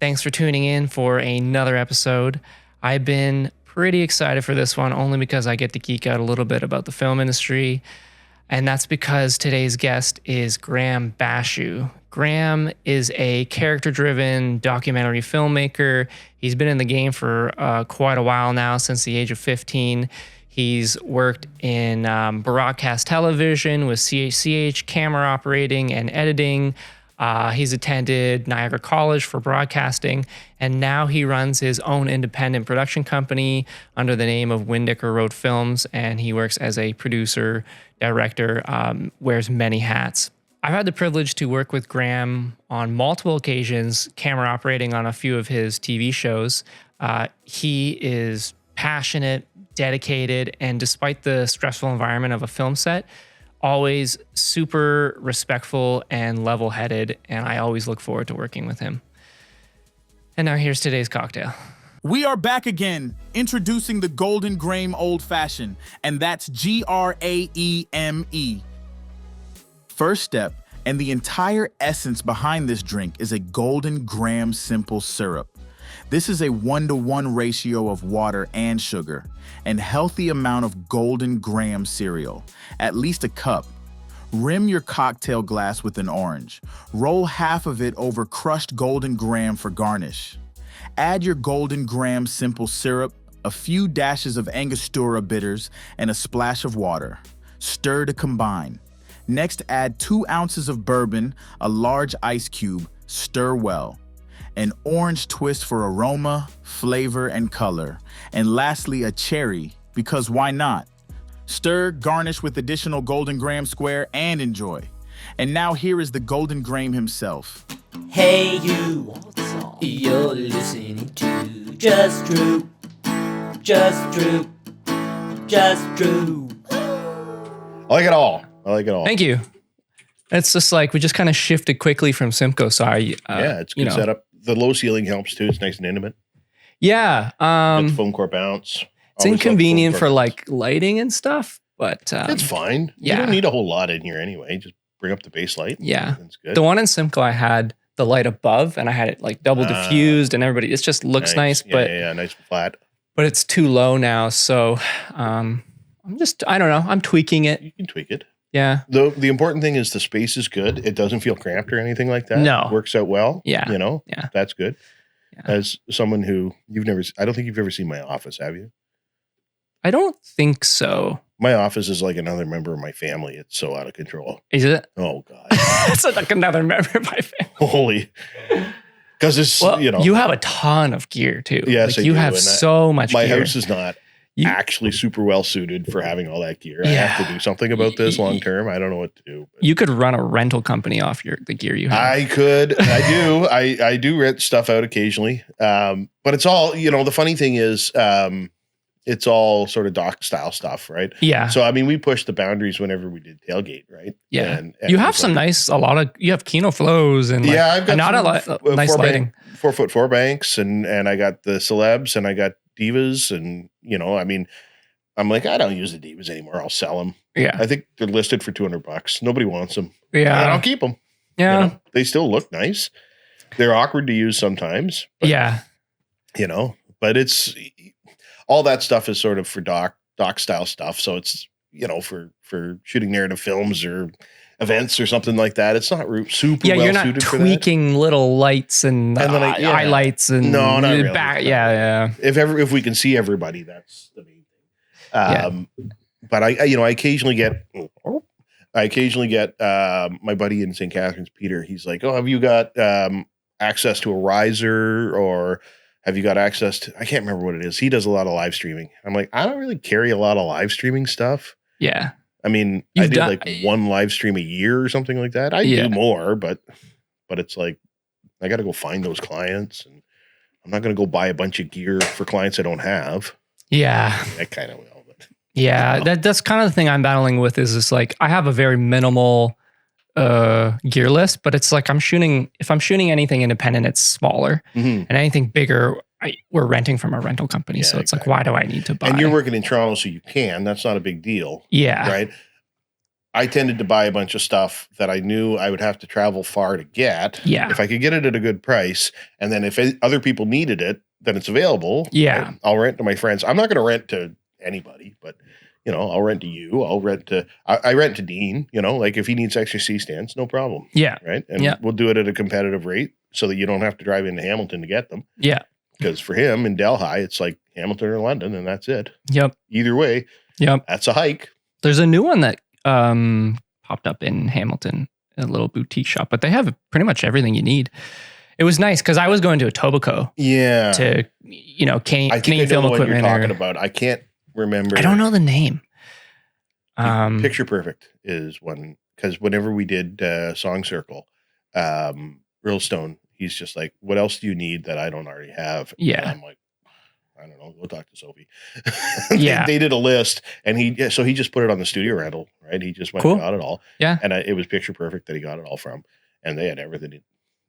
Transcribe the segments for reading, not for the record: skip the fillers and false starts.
Thanks for tuning in for another episode. I've been pretty excited for this one only because I get to geek out a little bit about the film industry. And that's because today's guest is Graeme Bachiu. Graeme is a character-driven documentary filmmaker. He's been in the game for quite a while now, since the age of 15. He's worked in broadcast television with CHCH, camera operating and editing. He's attended Niagara College for broadcasting, and now he runs his own independent production company under the name of Windecker Road Films, and he works as a producer, director, wears many hats. I've had the privilege to work with Graeme on multiple occasions, camera operating on a few of his TV shows. He is passionate, dedicated, and despite the stressful environment of a film set, always super respectful and level-headed, and I always look forward to working with him. And now here's today's cocktail. We are back again, introducing the Golden Graeme Old Fashioned, and that's Graeme. First step, and the entire essence behind this drink is a Golden Graeme simple syrup. This is a 1-to-1 ratio of water and sugar, and healthy amount of Golden Graeme cereal, at least a cup. Rim your cocktail glass with an orange. Roll half of it over crushed Golden Graeme for garnish. Add your Golden Graeme simple syrup, a few dashes of Angostura bitters, and a splash of water. Stir to combine. Next, add 2 ounces of bourbon, a large ice cube, stir well. An orange twist for aroma, flavor, and color. And lastly, a cherry, because why not? Stir, garnish with additional Golden Graeme square, and enjoy. And now here is the Golden Graeme himself. Hey you, you're listening to Just Drew, Just Drew, Just Drew. I like it all. Thank you. It's just like we just kind of shifted quickly from Simcoe. Sorry. Yeah, it's good setup. The low ceiling helps too. It's nice and intimate. Yeah. Good foam core bounce. It's inconvenient for like lighting and stuff, but it's fine. Yeah. You don't need a whole lot in here anyway. Just bring up the base light. Yeah. That's good. The one in Simcoe, I had the light above and I had it like double diffused and everybody, it just looks nice, but nice and flat. But it's too low now. So I don't know. I'm tweaking it. You can tweak it. Yeah. The important thing is the space is good. It doesn't feel cramped or anything like that. No. It works out well. Yeah. Yeah. That's good. Yeah. As someone who I don't think you've ever seen my office, have you? I don't think so. My office is like another member of my family. It's so out of control. Is it? Oh God. It's like another member of my family. Holy. Because it's, you have a ton of gear too. Yes, like you have so much gear. My house is not actually super well suited for having all that gear. I have to do something about this long term. I don't know what to do. You could run a rental company off the gear you have. I could. I do. I do rent stuff out occasionally. But it's all, the funny thing is, it's all sort of dock style stuff, right? Yeah. So, I mean, we pushed the boundaries whenever we did tailgate, right? Yeah. And you have you have Kino flows and I've got not a lot nice lighting. 4-foot banks and I got the celebs and I got divas and, I'm like, I don't use the divas anymore. I'll sell them. Yeah. I think they're listed for $200. Nobody wants them. Yeah. And I'll keep them. Yeah. They still look nice. They're awkward to use sometimes. But, yeah. But it's all that stuff is sort of for doc style stuff. So it's, for shooting narrative films or events or something like that. It's not super well you're not suited tweaking little lights and highlights and no, not really. Yeah. If we can see everybody, that's the main thing. But I occasionally get my buddy in St. Catharines, Peter. He's like, "Oh, have you got access to a riser or have you got access to?" I can't remember what it is. He does a lot of live streaming. I'm like, I don't really carry a lot of live streaming stuff. Yeah. I mean, I do like one live stream a year or something like that. I do more, but it's like I got to go find those clients, and I'm not going to go buy a bunch of gear for clients I don't have. Yeah, I kind of will. But that's kind of the thing I'm battling with. Is just like I have a very minimal gear list, but it's like if I'm shooting anything independent, it's smaller, and anything bigger, we're renting from a rental company. So it's like, why do I need to buy? And you're working in Toronto, so you can. That's not a big deal. Yeah. Right. I tended to buy a bunch of stuff that I knew I would have to travel far to get. Yeah. If I could get it at a good price, and then if other people needed it, then it's available. Yeah. Right? I'll rent to my friends. I'm not going to rent to anybody, but I'll rent to you. I'll rent to, I rent to Dean, like if he needs extra C stands, no problem. Yeah. Right. And we'll do it at a competitive rate so that you don't have to drive into Hamilton to get them. Yeah. Because for him in Delhi, it's like Hamilton or London, and that's it. Yep. Either way. Yep. That's a hike. There's a new one that popped up in Hamilton, a little boutique shop, but they have pretty much everything you need. It was nice because I was going to a Etobicoke. Yeah. To, Canadian film what equipment. You're talking about. I can't remember. I don't know the name. Picture Perfect is one, because whenever we did Song Circle, Realstone, he's just like, what else do you need that I don't already have? Yeah. And I'm like, I don't know. Go talk to Sophie. Yeah. They did a list, and he just put it on the studio rental, right? He just went and got it all. Yeah. And it was Picture Perfect that he got it all from, and they had everything.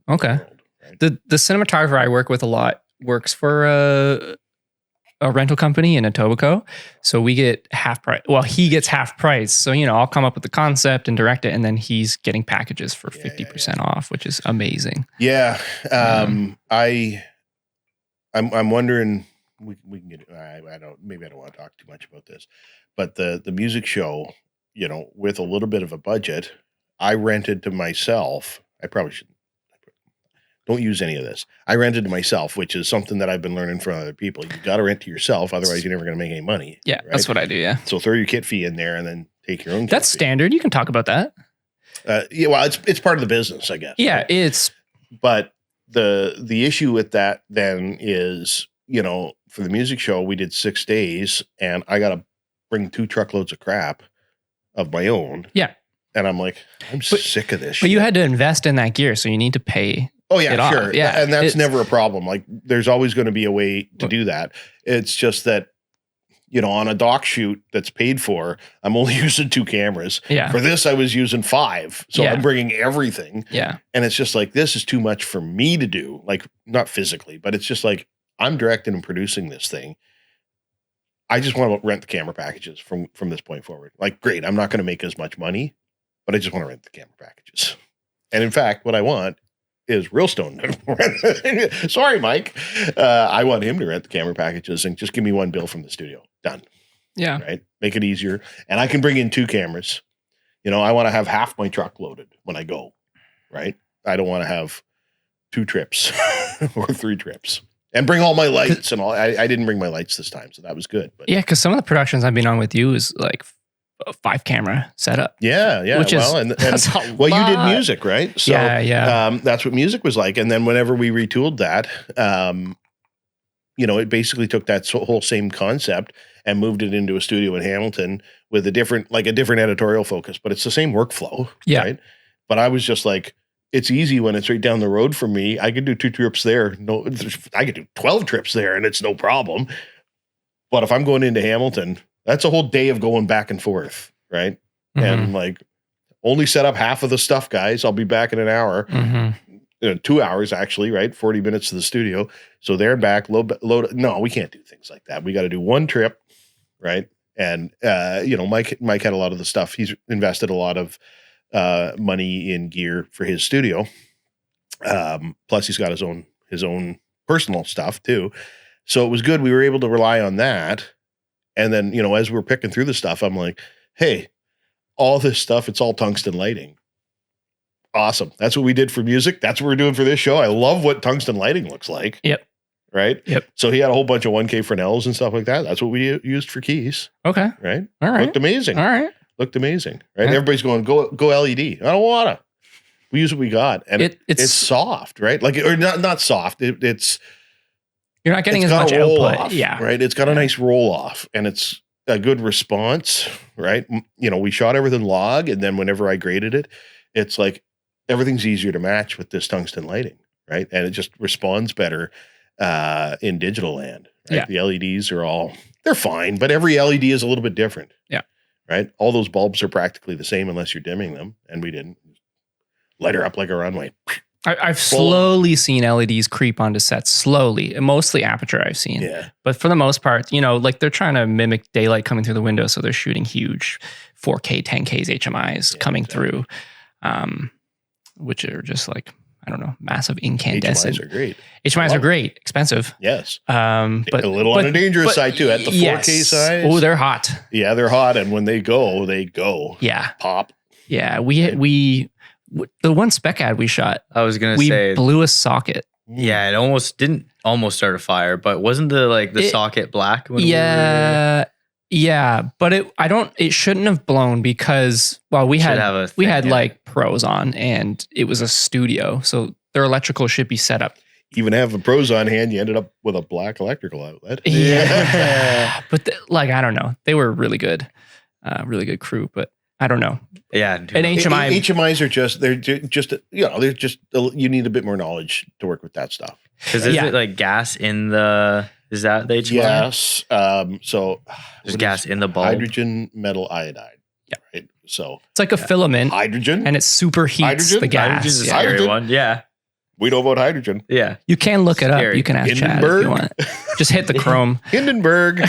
Okay. World, right? The cinematographer I work with a lot works for a rental company in Etobicoke. So we get half price. Well, he gets half price. So, I'll come up with the concept and direct it. And then he's getting packages for 50% off, which is amazing. Yeah. I'm wondering, we can get, maybe I don't want to talk too much about this, but the music show, with a little bit of a budget, I rented to myself. I probably shouldn't. Don't use any of this. I rented to myself, which is something that I've been learning from other people. You got to rent to yourself. Otherwise, you're never going to make any money. Yeah, right? That's what I do. Yeah. So throw your kit fee in there and then take your own. That's standard. You can talk about that. Yeah. Well, it's part of the business, I guess. Yeah. Right? It's. But the issue with that then is, for the music show, we did 6 days and I got to bring 2 truckloads of crap of my own. Yeah. And I'm like, I'm sick of this shit. But you had to invest in that gear. So you need to pay. Oh yeah, sure. Yeah. And that's never a problem. Like there's always going to be a way to do that. It's just that, on a doc shoot that's paid for, I'm only using 2 cameras. Yeah. For this, I was using 5. So Yeah. I'm bringing everything. Yeah. And it's just like, this is too much for me to do. Like not physically, but it's just like, I'm directing and producing this thing. I just want to rent the camera packages from this point forward. Like, great. I'm not going to make as much money, but I just want to rent the camera packages. And in fact, what I want is Realstone. Sorry, Mike. I want him to rent the camera packages and just give me one bill from the studio. Done. Yeah. Right. Make it easier. And I can bring in 2 cameras. I want to have half my truck loaded when I go. Right. I don't want to have 2 trips or 3 trips and bring all my lights and all. I didn't bring my lights this time. So that was good. But yeah. Cause some of the productions I've been on with you is like a 5 camera setup. Yeah. Yeah. Which well, is, well, you did music, right? So, yeah. That's what music was like. And then whenever we retooled that, it basically took that whole same concept and moved it into a studio in Hamilton with a different editorial focus, but it's the same workflow. Yeah. Right. But I was just like, it's easy when it's right down the road from me. I could do 2 trips there. No, I could do 12 trips there and it's no problem. But if I'm going into Hamilton, that's a whole day of going back and forth. Right. Mm-hmm. And like only set up half of the stuff, guys. I'll be back in an hour. Mm-hmm. 2 hours actually, right? 40 minutes to the studio. So there and back, load. No, we can't do things like that. We got to do 1 trip, right? And Mike had a lot of the stuff. He's invested a lot of money in gear for his studio. Plus, he's got his own personal stuff too. So it was good. We were able to rely on that. And then as we're picking through the stuff, I'm like, hey, all this stuff, it's all tungsten lighting. Awesome. That's what we did for music. That's what we're doing for this show. I love what tungsten lighting looks like. Yep. Right? Yep. So he had a whole bunch of 1K Fresnels and stuff like that. That's what we used for keys. Okay. Right? All right. Looked amazing. All right. Looked amazing. Right? Yeah. Everybody's going, go LED. I don't want to. We use what we got. And it's soft, right? Like, or not soft. It's you're not getting as got much a roll output. off, Yeah. Right? It's got a nice roll off and it's a good response, right? We shot everything log, and then whenever I graded it, it's like everything's easier to match with this tungsten lighting, right? And it just responds better in digital land. Right? Yeah. The LEDs are they're fine, but every LED is a little bit different. Yeah. Right? All those bulbs are practically the same unless you're dimming them, and we didn't. Light her up like a runway. I've slowly seen LEDs creep onto sets, slowly. Mostly aperture I've seen. Yeah. But for the most part, like they're trying to mimic daylight coming through the window. So they're shooting huge 4K, 10Ks HMIs coming through, which are just like, I don't know, massive incandescent. HMIs are great. HMIs are great, expensive. Yes. But a little on the dangerous side too. At the 4K size. Oh, they're hot. Yeah, they're hot. And when they go. Yeah. Pop. Yeah. We the one spec ad we shot, I was gonna we say, blew a socket. yeah, it almost didn't start a fire, but wasn't the socket black? When Yeah, but it shouldn't have blown because we had like pros on and it was a studio, so their electrical should be set up. Even having pros on hand, you ended up with a black electrical outlet. Yeah, but I don't know, they were really good crew, but I don't know. Yeah, an HMI. HMIs are you need a bit more knowledge to work with that stuff. Because is it like gas in the? Is that the HMI? Yes. So there's gas in the bulb. Hydrogen metal iodide. Yeah. Right. So it's like a filament, hydrogen, and it superheats the gas. Hydrogen's a scary one. Yeah. We know about hydrogen. Yeah. You can look it up. You can ask Chad if you want. Just hit the chrome. Hindenburg.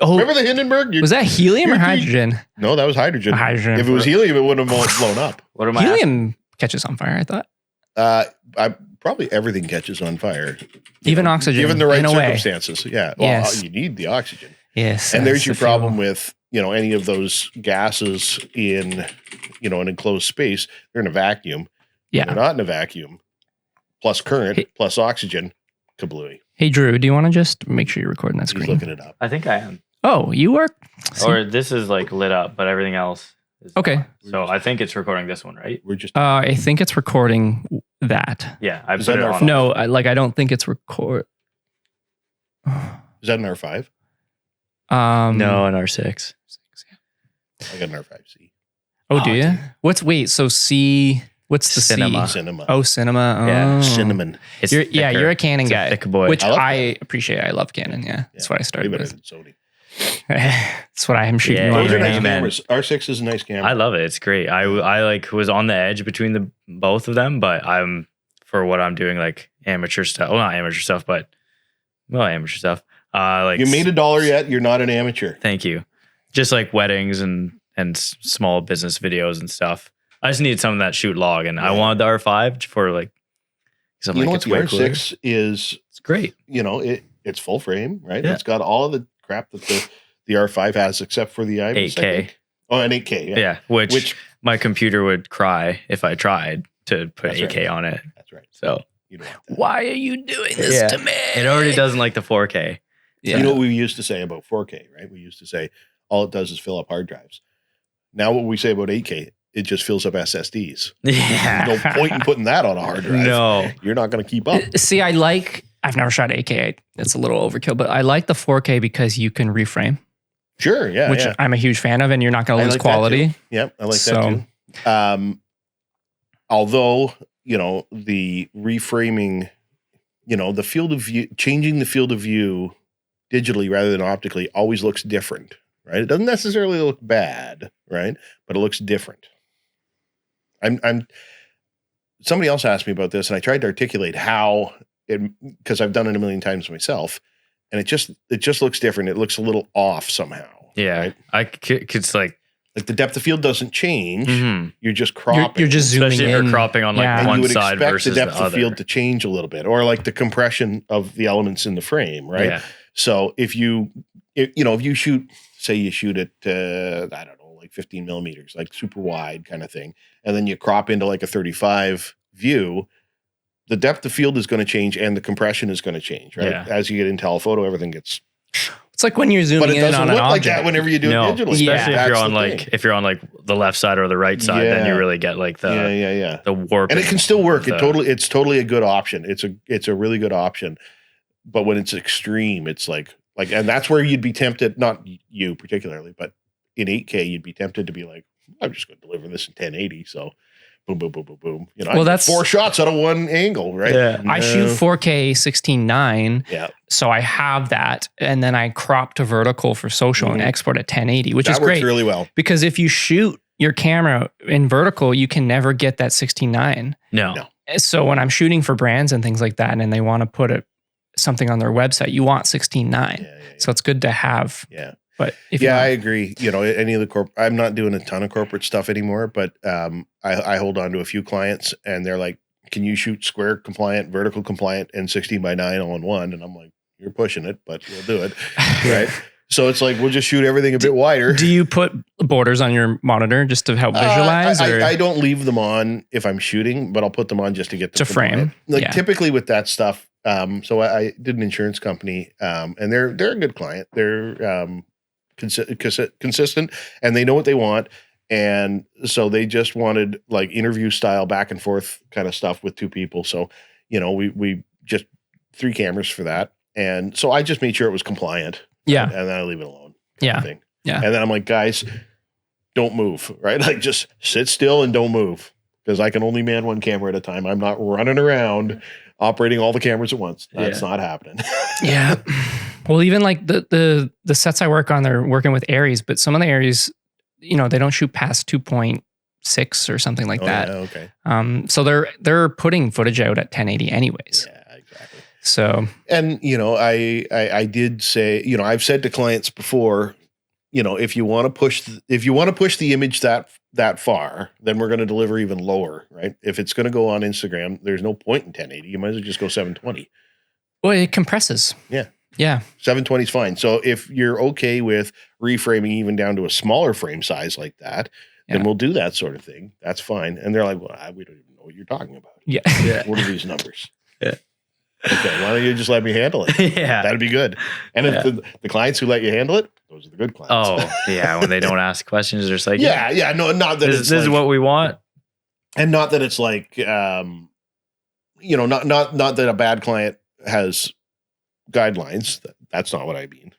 Remember the Hindenburg? Was that helium or hydrogen? No, that was hydrogen. Hydrogen. If it was helium, it wouldn't have blown up. What am I Helium catches on fire, I thought. Probably everything catches on fire. Even oxygen. Given the right circumstances. Yeah. Well, yes. You need the oxygen. Yes. And there's your problem with, any of those gases in, an enclosed space. They're in a vacuum. Yeah. They're not in a vacuum. Plus current, plus oxygen, kablooey. Hey, Drew, do you want to just make sure you're recording that screen? He's looking it up. I think I am. Oh, you are? Or this is like lit up, but everything else is okay. not. So I think it's recording this one, right? We're just. I think it's recording that. Yeah, I put it on. No, I don't think it's record. Is that an R5? No, an R6. I got an R5C. Oh, do you? So C. What's the Cinema. C? Cinema. Oh, cinema. Oh. Yeah, cinnamon. You're a Canon guy, thick boy. which I appreciate. I love Canon. Yeah, that's what I started with. Sony. That's what I am shooting Yeah, on Those are right nice now. cameras. R6 is a nice camera. I love it. It's great. I was on the edge between both of them, but I'm for what I'm doing, like amateur stuff. Well, not amateur stuff, but amateur stuff. Like you made $1 yet? You're not an amateur. Thank you. Just like weddings and small business videos and stuff. I just needed something that shoot log, and I wanted the R5 for like. You know what the R6 is? It's great. It's full frame, right? Yeah. It's got all of the crap that the R5 has, except for the IBIS. 8K. Oh, an 8K. Yeah, which my computer would cry if I tried to put 8K on it. That's right. So Why are you doing this to me? It already doesn't like the 4K. Yeah. You know what we used to say about 4K, right? We used to say all it does is fill up hard drives. Now what we say about 8K, it just fills up SSDs. Yeah. There's no point in putting that on a hard drive. No. You're not going to keep up. See, I've never shot 8K. It's a little overkill, but I like the 4K because you can reframe. Sure, yeah. Which I'm a huge fan of, and you're not going to lose quality. Yep, I like that too. Although, the reframing, the field of view, changing the field of view digitally rather than optically always looks different, right? It doesn't necessarily look bad, right? But it looks different. Somebody else asked me about this, and I tried to articulate how because I've done it a million times myself, and it just looks different. It looks a little off somehow. Yeah, right? It's like the depth of field doesn't change. Mm-hmm. You're just cropping. You're just zooming especially in. if you're cropping on like one side versus the depth other. of field to change a little bit, or like the compression of the elements in the frame, right? Yeah. So if you shoot, say you shoot at I don't know, like 15 millimeters, like super wide kind of thing, and then you crop into like a 35 view, the depth of field is going to change and the compression is going to change, right? Yeah. As you get in telephoto, everything gets. It's like when you're zooming in on an look object. like that whenever you do it digitally. Especially if you're on like the left side or the right side, then you really get like the the warp. And it can still work. It's totally a good option. It's a really good option. But when it's extreme, it's like, and that's where you'd be tempted, not you particularly, but in 8K, you'd be tempted to be like, I'm just going to deliver this in 1080. So boom, boom, boom, boom, boom. That's 4 shots out of one angle, right? Yeah. I shoot 4K 16:9. Yeah. So I have that. And then I crop to vertical for social and export at 1080, which is great. That works really well. Because if you shoot your camera in vertical, you can never get that 16:9. No. So when I'm shooting for brands and things like that, and they want to put something on their website, you want 16:9. Yeah. So it's good to have. Yeah. But if I agree. Any of the I'm not doing a ton of corporate stuff anymore, but I hold on to a few clients, and they're like, "Can you shoot square compliant, vertical compliant, and 16:9 all in one?" And I'm like, "You're pushing it, but we'll do it." Right. So it's like, we'll just shoot everything a bit wider. Do you put borders on your monitor just to help visualize? I don't leave them on if I'm shooting, but I'll put them on just to get them to frame. Like typically with that stuff. So I did an insurance company, and they're a good client. They're consistent, and they know what they want. And so they just wanted like interview style back and forth kind of stuff with two people. So, we just 3 cameras for that. And so I just made sure it was compliant. Yeah. And then I leave it alone. Yeah. Thing. Yeah. And then I'm like, guys, don't move, right? Like just sit still and don't move, because I can only man 1 camera at a time. I'm not running around operating all the cameras at once. That's not happening. Yeah. Well, even like the sets I work on, they're working with Aries, but some of the Aries, they don't shoot past 2.6 or something like that. Yeah, okay. So they're putting footage out at 1080 anyways. Yeah, exactly. So, and I did say, I've said to clients before, if you want to push the image that far, then we're going to deliver even lower, right? If it's going to go on Instagram, there's no point in 1080. You might as well just go 720. Well, it compresses. Yeah. Yeah. 720 is fine. So if you're okay with reframing even down to a smaller frame size like that, then we'll do that sort of thing. That's fine. And they're like, well, we don't even know what you're talking about. Yeah. What are these numbers? Yeah. Okay, why don't you just let me handle it? Yeah. That'd be good. And if the clients who let you handle it, those are the good clients. Oh, yeah. When they don't ask questions, they're just like, no, not that this is what we want. And not that it's like, not that a bad client has guidelines. That's not what I mean.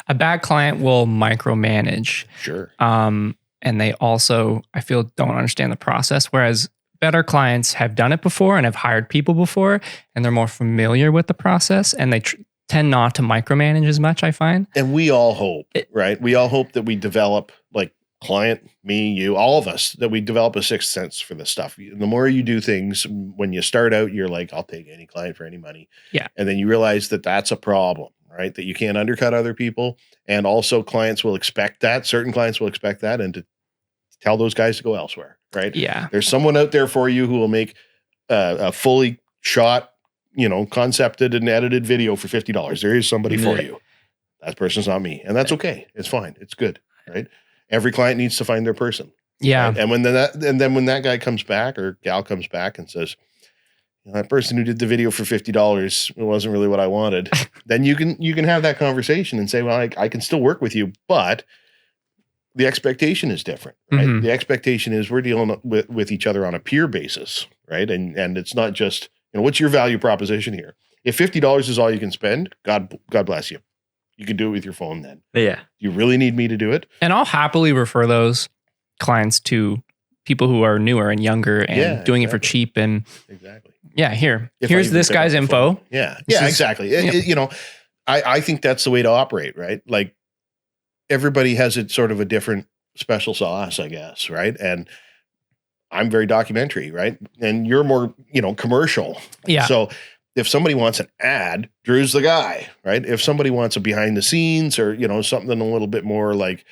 A bad client will micromanage. Sure. And they also, I feel, don't understand the process. Whereas better clients have done it before and have hired people before, and they're more familiar with the process, and they tend not to micromanage as much, I find. And we all hope, right? We all hope that we develop, like client, me, you, all of us, that we develop a sixth sense for this stuff. The more you do things, when you start out, you're like, I'll take any client for any money. Yeah. And then you realize that that's a problem, right? That you can't undercut other people. And also clients will expect that. Certain clients will expect that, and to tell those guys to go elsewhere, right? Yeah. There's someone out there for you who will make a fully shot, concepted and edited video for $50. There is somebody for you. That person's not me. And that's okay. It's fine. It's good, right? Every client needs to find their person. Yeah. Right? And when that guy comes back or gal comes back and says, that person who did the video for $50, it wasn't really what I wanted. Then you can have that conversation and say, well, I can still work with you, but the expectation is different, right? Mm-hmm. The expectation is we're dealing with each other on a peer basis, right? And it's not just, what's your value proposition here? If $50 is all you can spend, God bless you. You can do it with your phone then. Yeah. You really need me to do it? And I'll happily refer those clients to people who are newer and younger and doing it for cheap. And exactly. Yeah, here's this guy's info. Yeah. Exactly. I think that's the way to operate, right? Like everybody has it sort of a different special sauce, I guess, right? And I'm very documentary, right? And you're more, commercial. Yeah. So if somebody wants an ad, Drew's the guy, right? If somebody wants a behind the scenes or, something a little bit more like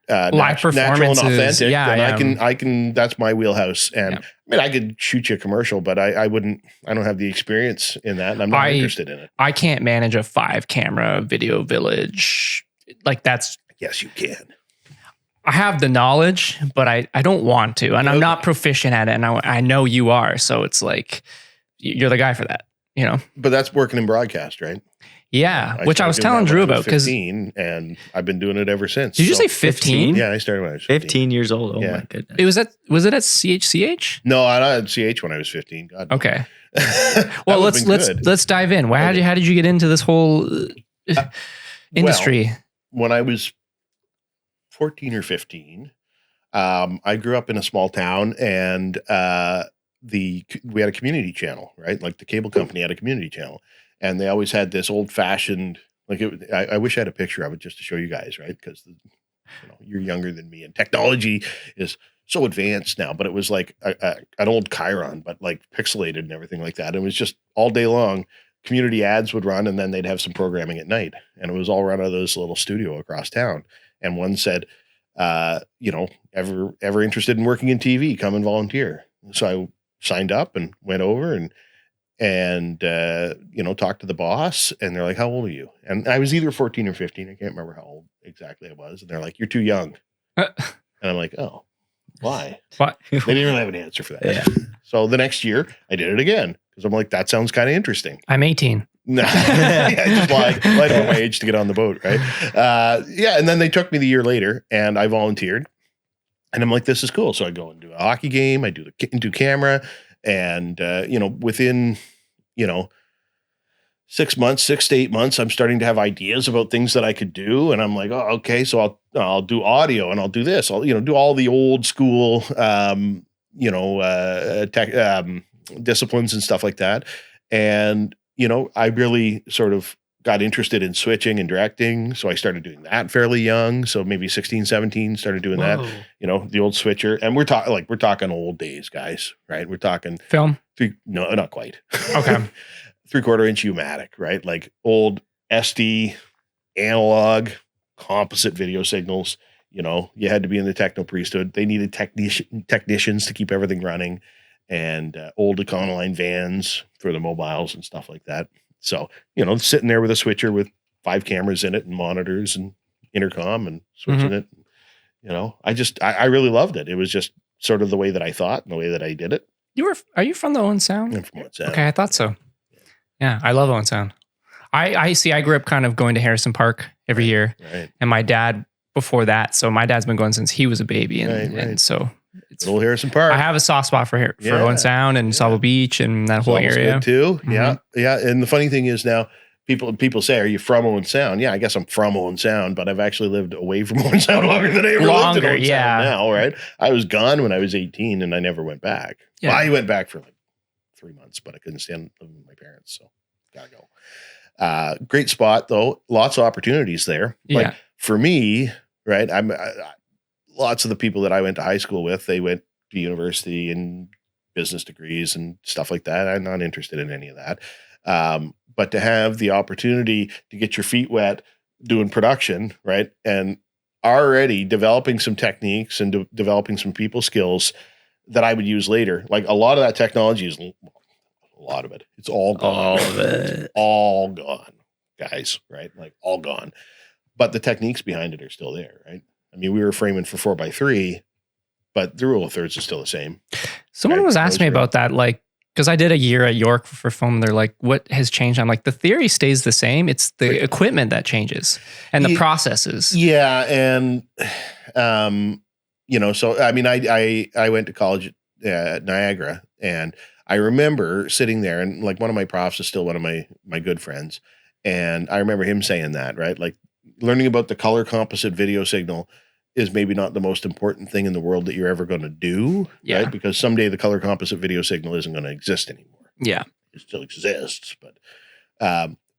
live performances, natural and authentic, then yeah. I can, that's my wheelhouse. And I mean, I could shoot you a commercial, but I don't have the experience in that, and I'm not interested in it. I can't manage a 5-camera video village. Like that's. Yes, you can. I have the knowledge, but I don't want to, and I'm not proficient at it. And I know you are. So it's like, you're the guy for that, But that's working in broadcast, right? Yeah. Which I was telling Drew about, because 15, and I've been doing it ever since. Did you say 15? Yeah, I started when I was 15 years old. Oh my goodness. Was it at CHCH? No, I had CH when I was 15. God. Okay. Well, let's dive in. How did you get into this whole industry? Well, when I was 14 or 15, I grew up in a small town, and we had a community channel, right? Like the cable company had a community channel, and they always had this old fashioned, I wish I had a picture of it just to show you guys, right? Because you're younger than me, and technology is so advanced now, but it was like an old Chiron, but like pixelated and everything like that. It was just all day long. Community ads would run, and then they'd have some programming at night, and it was all run out of this little studio across town. And one said, ever interested in working in TV, come and volunteer. So I signed up and went over and talked to the boss, and they're like, how old are you? And I was either 14 or 15. I can't remember how old exactly I was. And they're like, you're too young. And I'm like, oh, why? What? They didn't really have an answer for that. Yeah. So the next year I did it again because I'm like, that sounds kind of interesting. I'm 18. Nah, I just lied about my age to get on the boat, right? And then they took me the year later, and I volunteered, and I'm like, this is cool. So I go and do a hockey game. I do camera, and within 6 to 8 months, I'm starting to have ideas about things that I could do, and I'm like, oh, okay, so I'll do audio, and I'll do this. I'll do all the old school tech disciplines and stuff like that, and I really sort of got interested in switching and directing. So I started doing that fairly young. So maybe 16, 17, started doing that, the old switcher. And we're talking old days, guys, right? We're talking Film? no, not quite. Okay. 3/4 inch U-matic, right? Like old SD analog composite video signals. You had to be in the techno priesthood. They needed technicians to keep everything running. And old Econoline vans for the mobiles and stuff like that. So, sitting there with a switcher with 5 cameras in it and monitors and intercom and switching it. I really loved it. It was just sort of the way that I thought and the way that I did it. Are you from the Owen Sound? I'm from Owen Sound. Okay, I thought so. Yeah, I love Owen Sound. I grew up kind of going to Harrison Park every year. Right. And my dad before that. So my dad's been going since he was a baby. And so it's Little Harrison Park. I have a soft spot for Owen Sound and Sable Beach and that whole area too. Mm-hmm. Yeah. And the funny thing is now people say, are you from Owen Sound? Yeah, I guess I'm from Owen Sound, but I've actually lived away from Owen Sound longer than I ever lived in Owen Sound now, right? I was gone when I was 18 and I never went back. Yeah. Well, I went back for like 3 months, but I couldn't stand living with my parents. So gotta go. Great spot though. Lots of opportunities there. Yeah. Like for me, right. Lots of the people that I went to high school with, they went to university and business degrees and stuff like that. I'm not interested in any of that. But to have the opportunity to get your feet wet doing production, right? And already developing some techniques and developing some people skills that I would use later. Like a lot of that technology is a lot of it. It's all gone. All of it. It's all gone, guys, right? Like all gone. But the techniques behind it are still there, right? I mean, we were framing for 4x3, but the rule of thirds is still the same. Someone was asking me about that, like, because I did a year at York for film. They're like, what has changed? I'm like, the theory stays the same. It's the equipment that changes and the processes. Yeah. And, so, I mean, I went to college at Niagara, and I remember sitting there, and like one of my profs is still one of my good friends. And I remember him saying that, right? Like learning about the color composite video signal is maybe not the most important thing in the world that you're ever going to do, right? Because someday the color composite video signal isn't going to exist anymore. Yeah. It still exists,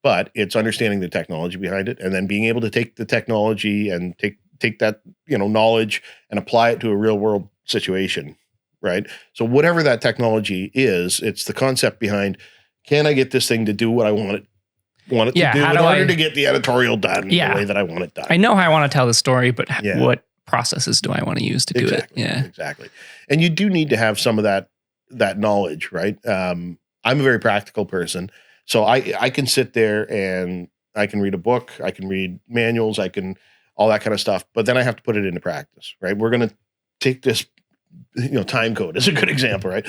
but it's understanding the technology behind it, and then being able to take the technology and take that, knowledge and apply it to a real world situation, right? So whatever that technology is, it's the concept behind, can I get this thing to do what I want it to do in order to get the editorial done the way that I want it done. I know how I want to tell the story, but what processes do I want to use to do it? Yeah, exactly. And you do need to have some of that knowledge, right? I'm a very practical person, so I can sit there and I can read a book, I can read manuals, I can all that kind of stuff, but then I have to put it into practice, right? We're going to take this, time code is a good example, right?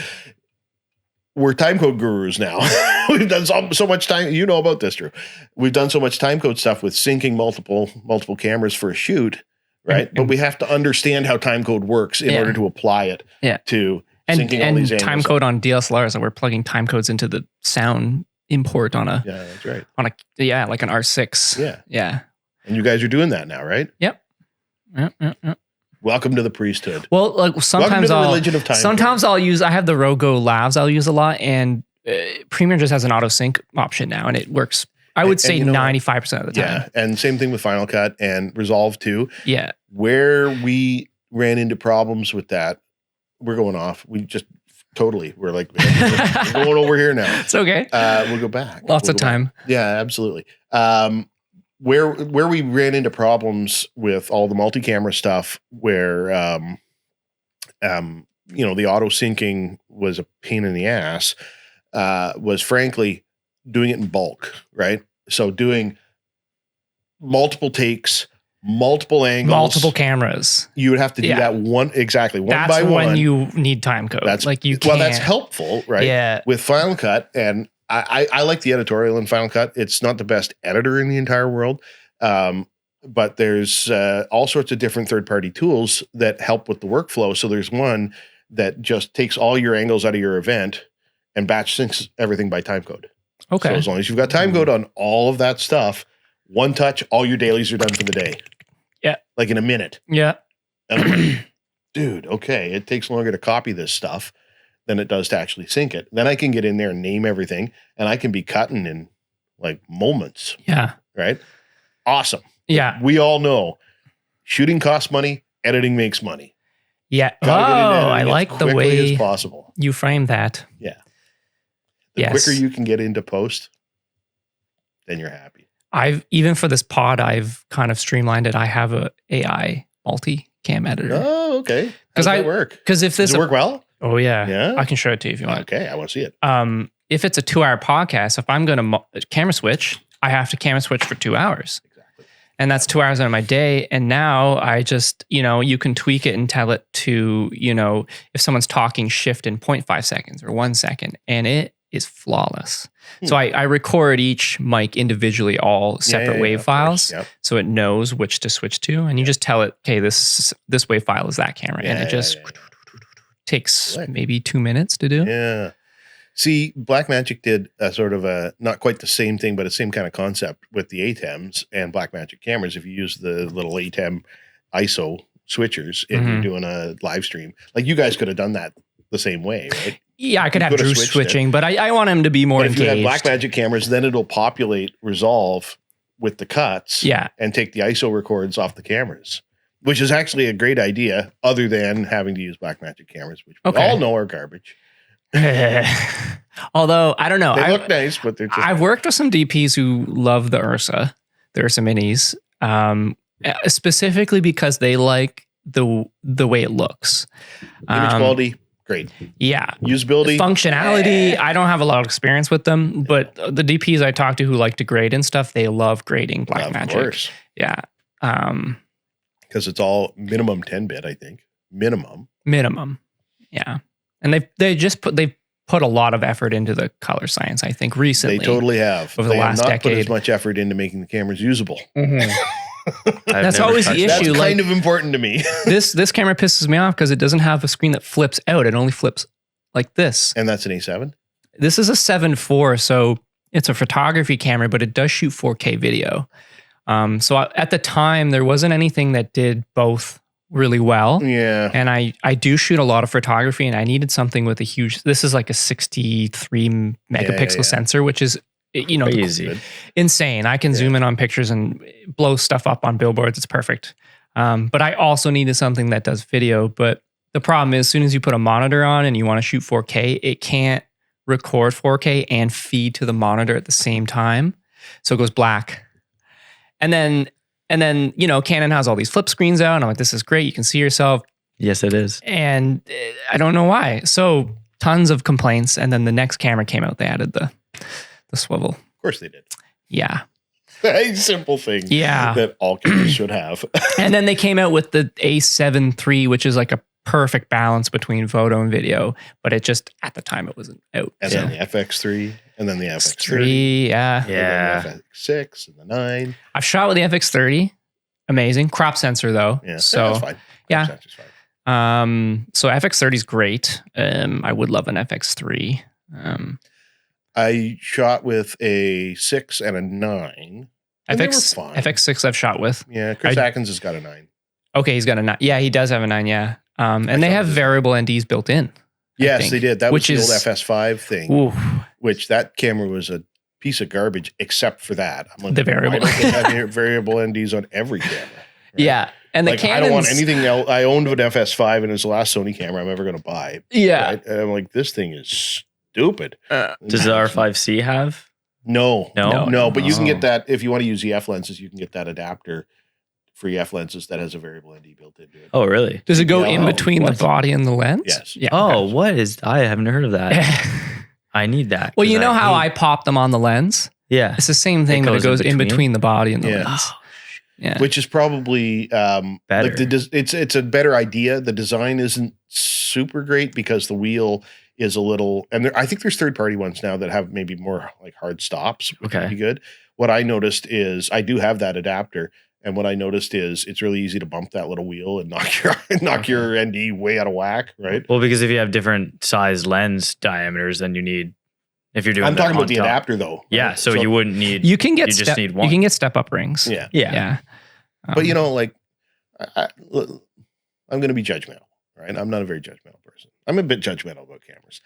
We're time code gurus now. We've done so much time. You know about this, Drew. We've done so much time code stuff with syncing multiple cameras for a shoot, right? But we have to understand how time code works in order to apply it to syncing all these angles. And time code on DSLRs, that we're plugging time codes into the sound import on a that's right. On a like an R6. Yeah. And you guys are doing that now, right? Yep. Welcome to the priesthood. Well, like sometimes I'll use. I have the Rogo Lavs I'll use a lot, and Premiere just has an auto sync option now, and it works. I would say 95% of the time. Yeah, and same thing with Final Cut and Resolve too. Yeah, where we ran into problems with that we're going off. We're like, we're going over here now. It's okay. We'll go back. Lots of time. Yeah, absolutely. Where we ran into problems with all the multi-camera stuff where, the auto syncing was a pain in the ass, was frankly doing it in bulk, right? So doing multiple takes, multiple angles, Multiple cameras. You would have to do that one by one. When you need time code. That's like you can't. Well, that's helpful, right? Yeah. With Final Cut, and I like the editorial in Final Cut. It's not the best editor in the entire world, but there's all sorts of different third-party tools that help with the workflow. So there's one that just takes all your angles out of your event and batch syncs everything by time code. Okay. So as long as you've got time code on all of that stuff, one touch, all your dailies are done for the day. Yeah. Like in a minute. Yeah. And I'm like, dude, okay, it takes longer to copy this stuff than it does to actually sync it. Then I can get in there and name everything, and I can be cutting in like moments. Yeah. Right? Awesome. Yeah. We all know shooting costs money, editing makes money. Yeah. Gotta get into I editing like as the quickly way as possible. you framed that. Yeah. The Yes. quicker you can get into post, then you're happy. Even for this pod, I've kind of streamlined it. I have a AI multi-cam editor. Oh, okay. How 'Cause does that work? Because if Does this it work well? Oh yeah. Yeah? I can show it to you if you want. Okay, I want to see it. If it's a 2-hour podcast, if I'm going to camera switch, I have to camera switch for 2 hours. Exactly. And that's 2 hours out of my day. And now I just, you can tweak it and tell it to, if someone's talking, shift in 0.5 seconds or 1 second. And it is flawless. So I record each mic individually, all separate WAV files. Yep. So it knows which to switch to. And you just tell it, okay, this WAV file is that camera. And it just takes maybe 2 minutes to do. Yeah. See, Blackmagic did a sort of a, not quite the same thing, but a same kind of concept with the ATEMs and Blackmagic cameras. If you use the little ATEM ISO switchers and you're doing a live stream, like you guys could have done that the same way, right? Yeah, I could You have could have Drew switched switching, but I want him to be more But if you engaged. have Blackmagic cameras, then it'll populate Resolve with the cuts and take the ISO records off the cameras, which is actually a great idea other than having to use Blackmagic cameras, which we all know are garbage. Although, I don't know. They look nice, but they're just... I've worked with some DPs who love the Ursa Minis, specifically because they like the way it looks. Image quality, great. Yeah. Usability. Functionality, I don't have a lot of experience with them, but the DPs I talk to who like to grade and stuff, they love grading Blackmagic. Of course. Yeah. Because it's all minimum 10-bit, I think. Minimum. Yeah. And they've put a lot of effort into the color science, I think, recently. They totally have. Over the last have not decade. put as much effort into making the cameras usable. That's always the issue. That's kind of important to me. This camera pisses me off because it doesn't have a screen that flips out. It only flips like this. And that's an A7? This is a 7.4, so it's a photography camera, but it does shoot 4K video. At the time, there wasn't anything that did both really well. Yeah. And I do shoot a lot of photography, and I needed something with a huge, this is like a 63 megapixel sensor, which is, easy. Insane. I can zoom in on pictures and blow stuff up on billboards. It's perfect. But I also needed something that does video. But the problem is, as soon as you put a monitor on and you want to shoot 4K, it can't record 4K and feed to the monitor at the same time. So it goes black. And then, Canon has all these flip screens out. And I'm like, this is great. You can see yourself. Yes, it is. And I don't know why. So tons of complaints. And then the next camera came out. They added the swivel. Of course they did. Yeah. A simple thing that all cameras should have. And then they came out with the A7 III, which is like a perfect balance between photo and video. But it just, at the time, it wasn't out. And then the FX3, and then the FX30. 3, yeah. Yeah. And then the FX6 and the 9. I've shot with the FX30. Amazing. Crop sensor, though. Yeah. So, that's fine. Yeah. Crop sensor's fine. So FX30 is great. I would love an FX3. I shot with a 6 and a 9. And they were fine. FX6 I've shot with. Yeah, Chris Atkins has got a 9. Okay, he's got a 9. Yeah, he does have a 9, yeah. And they have variable NDs built in. Yes, they did. That was the old is- FS5 thing, Ooh, which that camera was a piece of garbage except for that. I'm like, The variable. why don't they have variable NDs on every camera? Right? yeah. And the like, I don't want Canons- anything else. I owned an FS5 and it was the last Sony camera I'm ever going to buy. Yeah. Right? And I'm like, this thing is stupid. Does the R5C have? No. No? But you can Oh. get that if you want to use EF lenses. You can get that adapter for EF lenses that has a variable ND built into it. Oh, really? Does it go Yeah, in between what? the body and the lens? Yes. Yeah. Oh, okay. what is? I haven't heard of that. I need that. Well, 'cause you know how I hate- pop them on the lens? Yeah. It's the same thing, but it goes in between the body and the Yeah. lens. Yeah. Which is probably Better. like it's a better idea. The design isn't super great because the wheel is a little, and I think there's third-party ones now that have maybe more like hard stops, which would Okay. be good. What I noticed is I do have that adapter, and what I noticed is it's really easy to bump that little wheel and knock your ND way out of whack, right? Well, because if you have different size lens diameters, then you need. If you're doing, I'm talking on about the top. adapter though. Yeah, right? so you wouldn't need. you can get you just need you one. can get step up rings. yeah. Yeah. But you know, like I'm going to be judgmental, right? I'm not a very judgmental person. I'm a bit judgmental about cameras.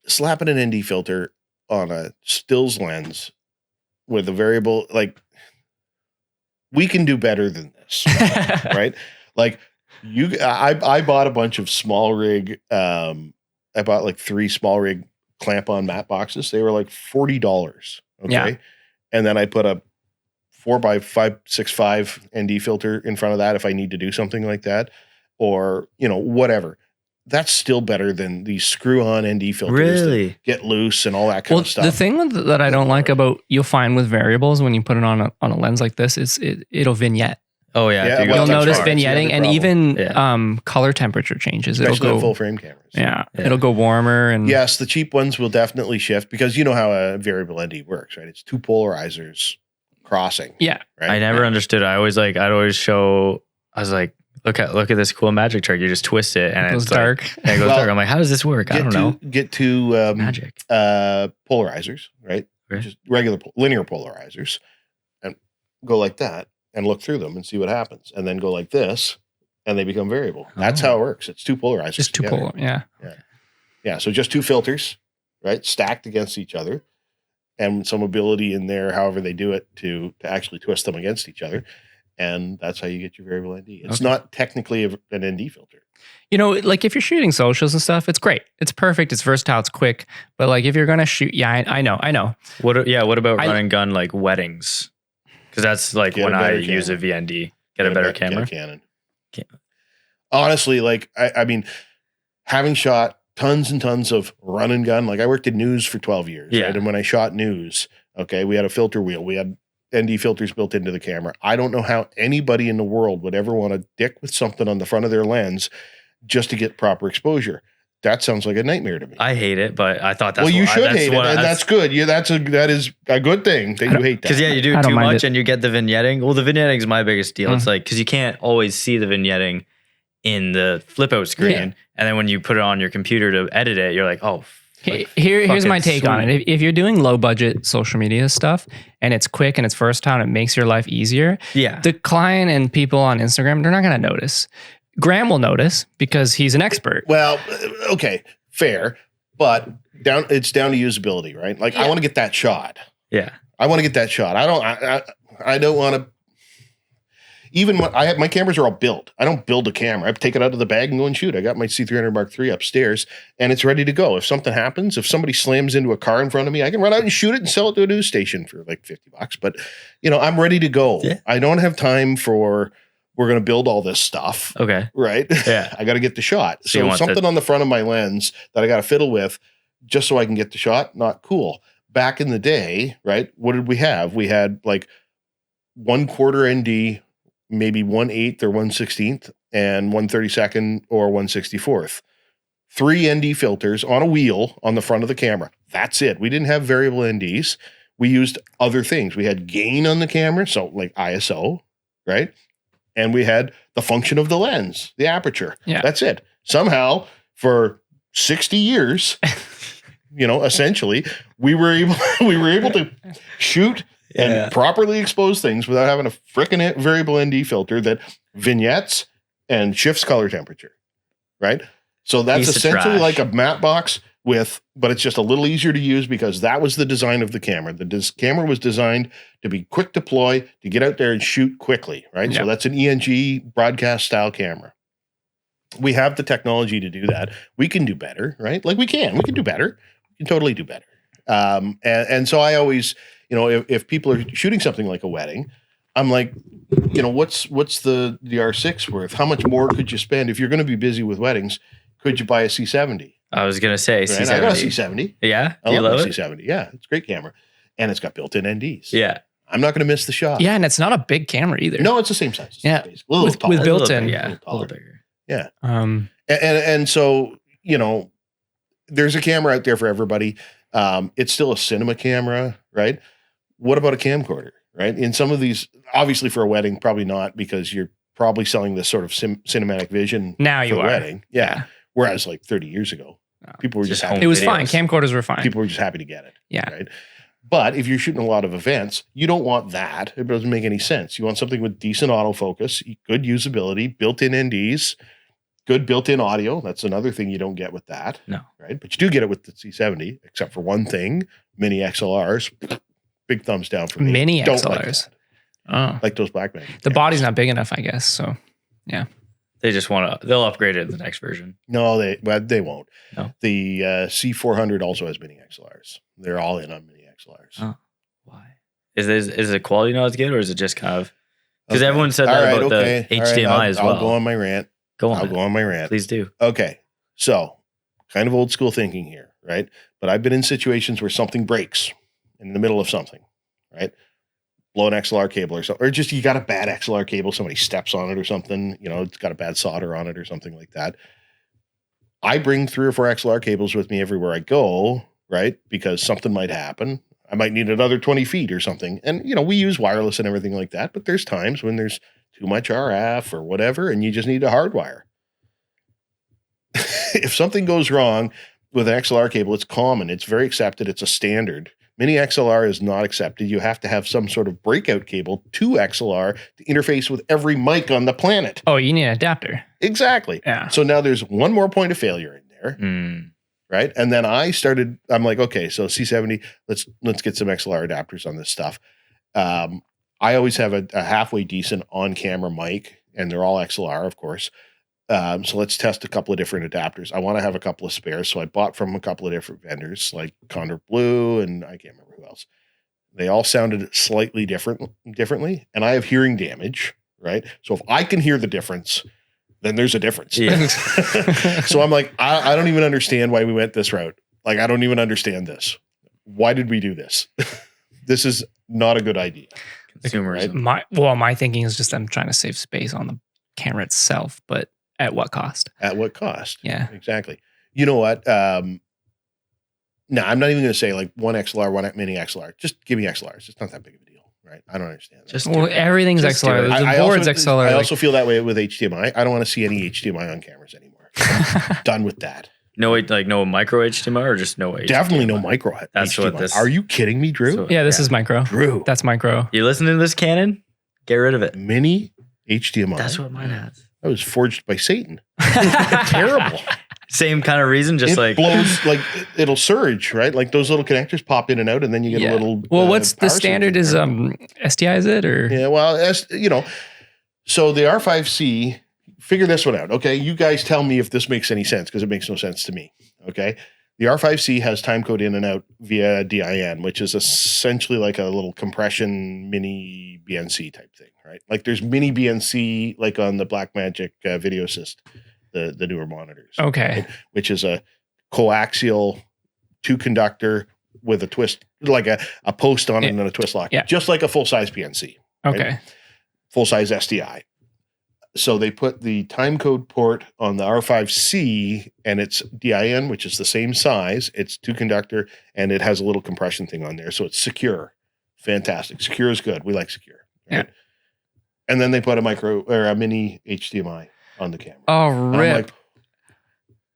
Slapping an ND filter on a stills lens with a variable, like we can do better than this, right? Like I bought a bunch of small rig. I bought like 3 small rig clamp on matte boxes. They were like $40. Okay. Yeah. And then I put a 4x565 ND filter in front of that if I need to do something like that, or whatever. That's still better than these screw-on ND filters Really? that get loose and all that kind Well, of stuff. the thing that I don't like about you'll find with variables when you put it on a lens like this is it'll vignette. Oh yeah. Yeah, if you well, go You'll that's notice hard. It's the vignetting other and problem. even color temperature changes. It'll Especially on go full frame cameras. yeah, Yeah. it'll go warmer and Yes, the cheap ones will definitely shift because you know how a variable ND works, right? It's 2 polarizers crossing. yeah. Right? I never understood. I'd always show. I was like, look at this cool magic trick. You just twist it and It goes it's like- dark. and it goes Well, dark. I'm like, how does this work? I don't know. Get to Magic. polarizers, right? Okay. Just regular linear polarizers, and go like that and look through them and see what happens, and then go like this, and they become variable. That's Oh. how it works. It's 2 polarizers. Just two together. polar. Yeah. Yeah, so just 2 filters, right, stacked against each other, and some ability in there, however they do it, to actually twist them against each other, and that's how you get your variable ND. It's Okay. not technically an ND filter. Like if you're shooting socials and stuff, it's great. It's perfect. It's versatile. It's quick. But like if you're gonna shoot, I know. What about I- run and gun like weddings? Because that's like Get when a I better use a camera. VND. Get a better camera. Get a Canon. Honestly, like I mean, having shot tons and tons of run and gun, like I worked in news for 12 years. Yeah. Right? And when I shot news, okay, we had a filter wheel. We had ND filters built into the camera. I don't know how anybody in the world would ever want to dick with something on the front of their lens just to get proper exposure. That sounds like a nightmare to me. I hate it, but I thought that's well, you what- should that's hate it, what- and that's good. Yeah, that is a good thing that you hate that. because you do I don't too mind much it. and you get the vignetting. Well, the vignetting is my biggest deal. It's like because you can't always see the vignetting in the flip out screen, Yeah. and then when you put it on your computer to edit it, you're like, oh. Here's fucking my take on sweet. it. If you're doing low budget social media stuff and it's quick and it's versatile and it makes your life easier, Yeah. the client and people on Instagram, they're not going to notice. Graeme will notice because he's an expert. Well, okay, fair, but it's down to usability, right? Like I want to get that shot. Yeah. I want to get that shot. I don't want to. Even when my cameras are all built. I don't build a camera. I take it out of the bag and go and shoot. I got my C300 Mark III upstairs, and it's ready to go. If something happens, if somebody slams into a car in front of me, I can run out and shoot it and sell it to a news station for like $50. But I'm ready to go. Yeah. I don't have time for we're going to build all this stuff. Okay. Right? Yeah. I got to get the shot. So you So want something on the front of my lens that I got to fiddle with just so I can get the shot, not cool. Back in the day, right? What did we have? We had like 1/4 ND, maybe 1/8 or 1/16, and 1/32 or 1/64. 3 ND filters on a wheel on the front of the camera. That's it. We didn't have variable NDs. We used other things. We had gain on the camera, so like ISO, right? And we had the function of the lens, the aperture. Yeah. That's it. Somehow, for 60 years, essentially, we were able to shoot Yeah. and properly expose things without having a frickin' variable ND filter that vignettes and shifts color temperature, right? So that's Piece of essentially trash. like a matte box but it's just a little easier to use because that was the design of the camera. The camera was designed to be quick deploy, to get out there and shoot quickly, right? Yeah. So that's an ENG broadcast style camera. We have the technology to do that. We can do better, right? Like we can do better. We can totally do better. And so I always, if people are shooting something like a wedding, I'm like, what's the R6 worth? How much more could you spend if you're going to be busy with weddings? Could you buy a C70? I was gonna say Right? C70. I got a C70. Yeah, I you love love a it. C70. Yeah, it's a great camera, and it's got built-in NDs. Yeah, I'm not going to miss the shot. Yeah, and it's not a big camera either. No, it's the same size. It's Yeah. basically a little With taller. A little built-in. bit, A yeah, little a little taller. bigger. Yeah, Um, and so there's a camera out there for everybody. It's still a cinema camera, right? What about a camcorder, right? In some of these, obviously for a wedding, probably not, because you're probably selling this sort of cinematic vision Now for you the are. wedding. Yeah. Whereas like 30 years ago, people were just Just happy. it was videos. fine. Camcorders were fine. People were just happy to get it. Yeah. Right. But if you're shooting a lot of events, you don't want that. It doesn't make any sense. You want something with decent autofocus, good usability, built-in NDs, good built-in audio. That's another thing you don't get with that. No. Right. But you do get it with the C70, except for one thing, mini XLRs. Big thumbs down for me. Mini Don't XLRs. Like, Oh, like those Blackman. the body's not big enough, I guess. So They just they'll upgrade it in the next version. No, they won't. No. The C400 also has mini XLRs. They're all in on mini XLRs. Oh. Why? Is the quality not as good, or is it just kind of because Okay. everyone said All that right, about okay. the All right, HDMI as well? I'll go on my rant. Go on, my rant. please do. Okay. So, kind of old school thinking here, right? But I've been in situations where something breaks in the middle of something, right? Blow an XLR cable or something, or just you got a bad XLR cable, somebody steps on it or something, it's got a bad solder on it or something like that. I bring 3 or 4 XLR cables with me everywhere I go, right? Because something might happen. I might need another 20 feet or something. And, we use wireless and everything like that, but there's times when there's too much RF or whatever, and you just need a hardwire. If something goes wrong with an XLR cable, it's common. It's very accepted. It's a standard. Mini XLR is not accepted. You have to have some sort of breakout cable to XLR to interface with every mic on the planet. oh, you need an adapter. Exactly. Yeah. So now there's one more point of failure in there, Mm. right? And then I'm like, okay, so C70, let's get some XLR adapters on this stuff. I always have a halfway decent on-camera mic, and they're all XLR, of course. So let's test a couple of different adapters. I want to have a couple of spares. So I bought from a couple of different vendors like Condor Blue and I can't remember who else. They all sounded slightly differently. And I have hearing damage, right? So if I can hear the difference, then there's a difference. Yeah. So I'm like, I don't even understand why we went this route. Like, I don't even understand this. Why did we do this? This is not a good idea. Consumerism. My thinking is just them trying to save space on the camera itself, but at what cost? At what cost? Yeah. Exactly. You know what? No, I'm not even going to say like one XLR, one mini XLR. Just give me XLRs. It's not that big of a deal, right? I don't understand that. Just Well, do it. everything's Just do XLR. it. The I board's also, XLR. I also feel that way with HDMI. I don't want to see any HDMI on cameras anymore. Done with that. No micro HDMI or just no HDMI? Definitely no micro That's HDMI. what this- Are you kidding me, Drew? So- yeah, this is micro. Drew. That's micro. You listening to this, Canon? Get rid of it. Mini HDMI. That's what mine has. That was forged by Satan. Terrible. Same kind of reason, just it like blows, like it'll surge, right? Like those little connectors pop in and out, and then you get Yeah. a little. Well, what's the power standard? surge. Is STI? Is it or? Yeah, well, so the R5C, figure this one out. Okay. You guys tell me if this makes any sense, because it makes no sense to me. Okay. The R5C has timecode in and out via DIN, which is essentially like a little compression mini BNC type thing, right? Like there's mini BNC, like on the Blackmagic Video Assist, the newer monitors. Okay. Which is a coaxial 2-conductor with a twist, like a post on it and then a twist lock, Yeah. just like a full-size BNC. Right? Okay. Full-size SDI. So they put the timecode port on the R5C, and it's DIN, which is the same size. It's 2-conductor, and it has a little compression thing on there, so it's secure. Fantastic. Secure is good. We like secure. Right? Yeah. And then they put a micro or a mini HDMI on the camera. Oh, And I'm rip, like,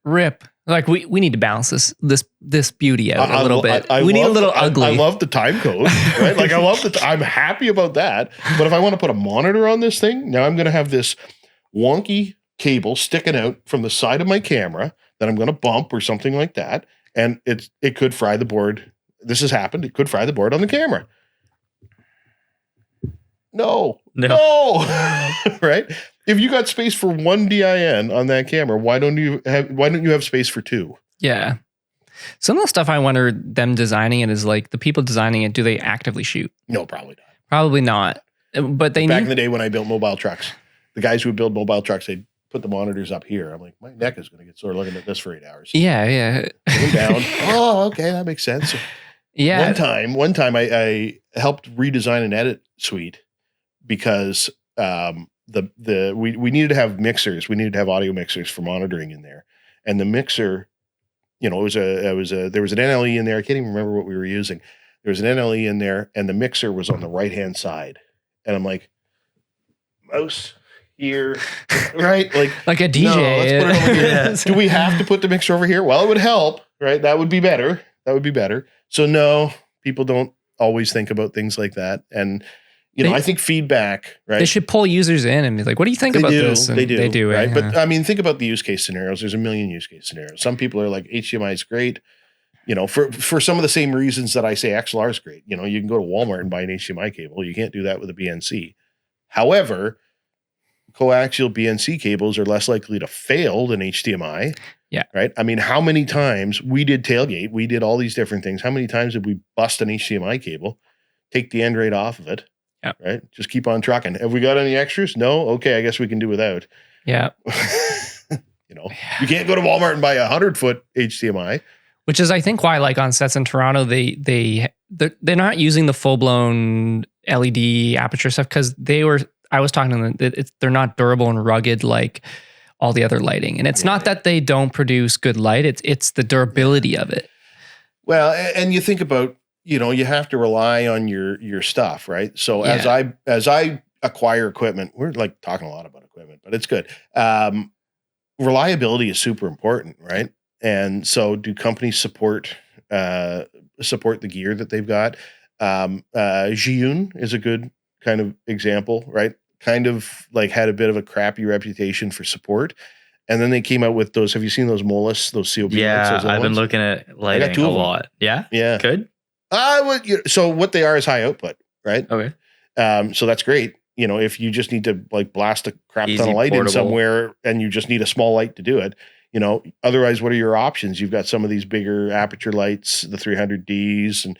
rip. Like we need to balance this beauty out a little bit. I We need a love little the- ugly. I love the time code, right? Like I love I'm happy about that. But if I want to put a monitor on this thing, now I'm going to have this wonky cable sticking out from the side of my camera that I'm going to bump or something like that. and it could fry the board. This has happened. It could fry the board on the camera. No. Right? If you got space for one DIN on that camera, why don't you have space for two? Yeah. Some of the stuff I wonder them designing it is like the people designing it, do they actively shoot? No, probably not. Probably not. But they Back in the day when I built mobile trucks, the guys who would build mobile trucks, they'd put the monitors up here. I'm like, my neck is going to get sore looking at this for 8 hours. Yeah. Going down. Oh, okay, that makes sense. Yeah. One time I helped redesign an edit suite because we needed to have mixers. We needed to have audio mixers for monitoring in there. And the mixer, there was an NLE in there. I can't even remember what we were using. There was an NLE in there, and the mixer was on the right-hand side. And I'm like, mouse here, right? Like a DJ. No, let's put it over here. Do we have to put the mixer over here? Well, it would help, right? That would be better. So no, people don't always think about things like that. And, I think feedback, right? They should pull users in and be like, what do you think about this? And They do, right? Yeah. But I mean, think about the use case scenarios. There's a million use case scenarios. Some people are like, HDMI is great. For some of the same reasons that I say XLR is great. You can go to Walmart and buy an HDMI cable. You can't do that with a BNC. However, coaxial BNC cables are less likely to fail than HDMI. Yeah. Right. I mean, how many times we did tailgate, we did all these different things. How many times did we bust an HDMI cable, take the end rate off of it? Yeah. Right. Just keep on trucking. Have we got any extras? No. Okay. I guess we can do without. Yeah. You can't go to Walmart and buy a 100-foot HDMI. Which is, I think, why like on sets in Toronto, they're not using the full blown LED aperture stuff because I was talking to them, they're not durable and rugged like all the other lighting. And it's not that they don't produce good light. It's the durability of it. Well, and you think about, you have to rely on your stuff, right? So as I acquire equipment, we're like talking a lot about equipment, but it's good. Reliability is super important, right? And so do companies support the gear that they've got? Zhiyun is a good kind of example, right? Kind of like had a bit of a crappy reputation for support. And then they came out with those. Have you seen those Molus, those COB lights? Yeah, I've been looking at lighting a lot. Yeah? Yeah. Good? So what they are is high output, right? Okay. So that's great. If you just need to like blast a crap ton of light in somewhere and you just need a small light to do it, otherwise what are your options? You've got some of these bigger aperture lights, the 300Ds, and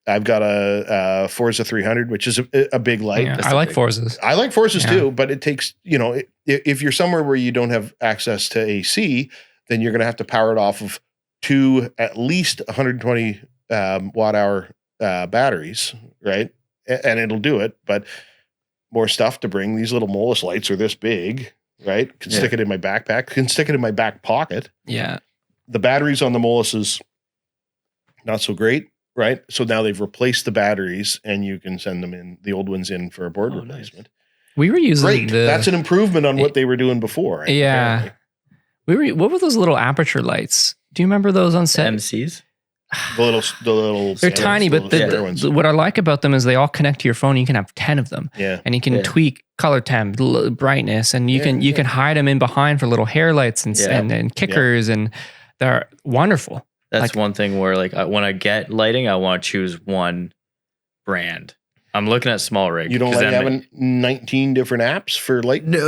I've got a Forza 300, which is a big light. Yeah, I like Forzas. I like Forzas too, but it takes, if you're somewhere where you don't have access to AC, then you're going to have to power it off of two at least 120 watt hour batteries, right? And it'll do it, but more stuff to bring. These little Molus lights are this big, right? Can stick it in my backpack, can stick it in my back pocket. Yeah. The batteries on the Molus is not so great, right? So now they've replaced the batteries and you can send them in, the old ones in for a board replacement. Nice. We were using great. That's an improvement on what they were doing before. Right? Yeah. Apparently. What were those little aperture lights? Do you remember those on set? MCs? The little they're tiny, but what I like about them is they all connect to your phone. You can have 10 of them, and you can tweak color temp, brightness, and you can hide them in behind for little hair lights and kickers, and they're wonderful. That's one thing where when I get lighting, I want to choose one brand. I'm looking at small rig. You don't like having 19 different apps for light? No,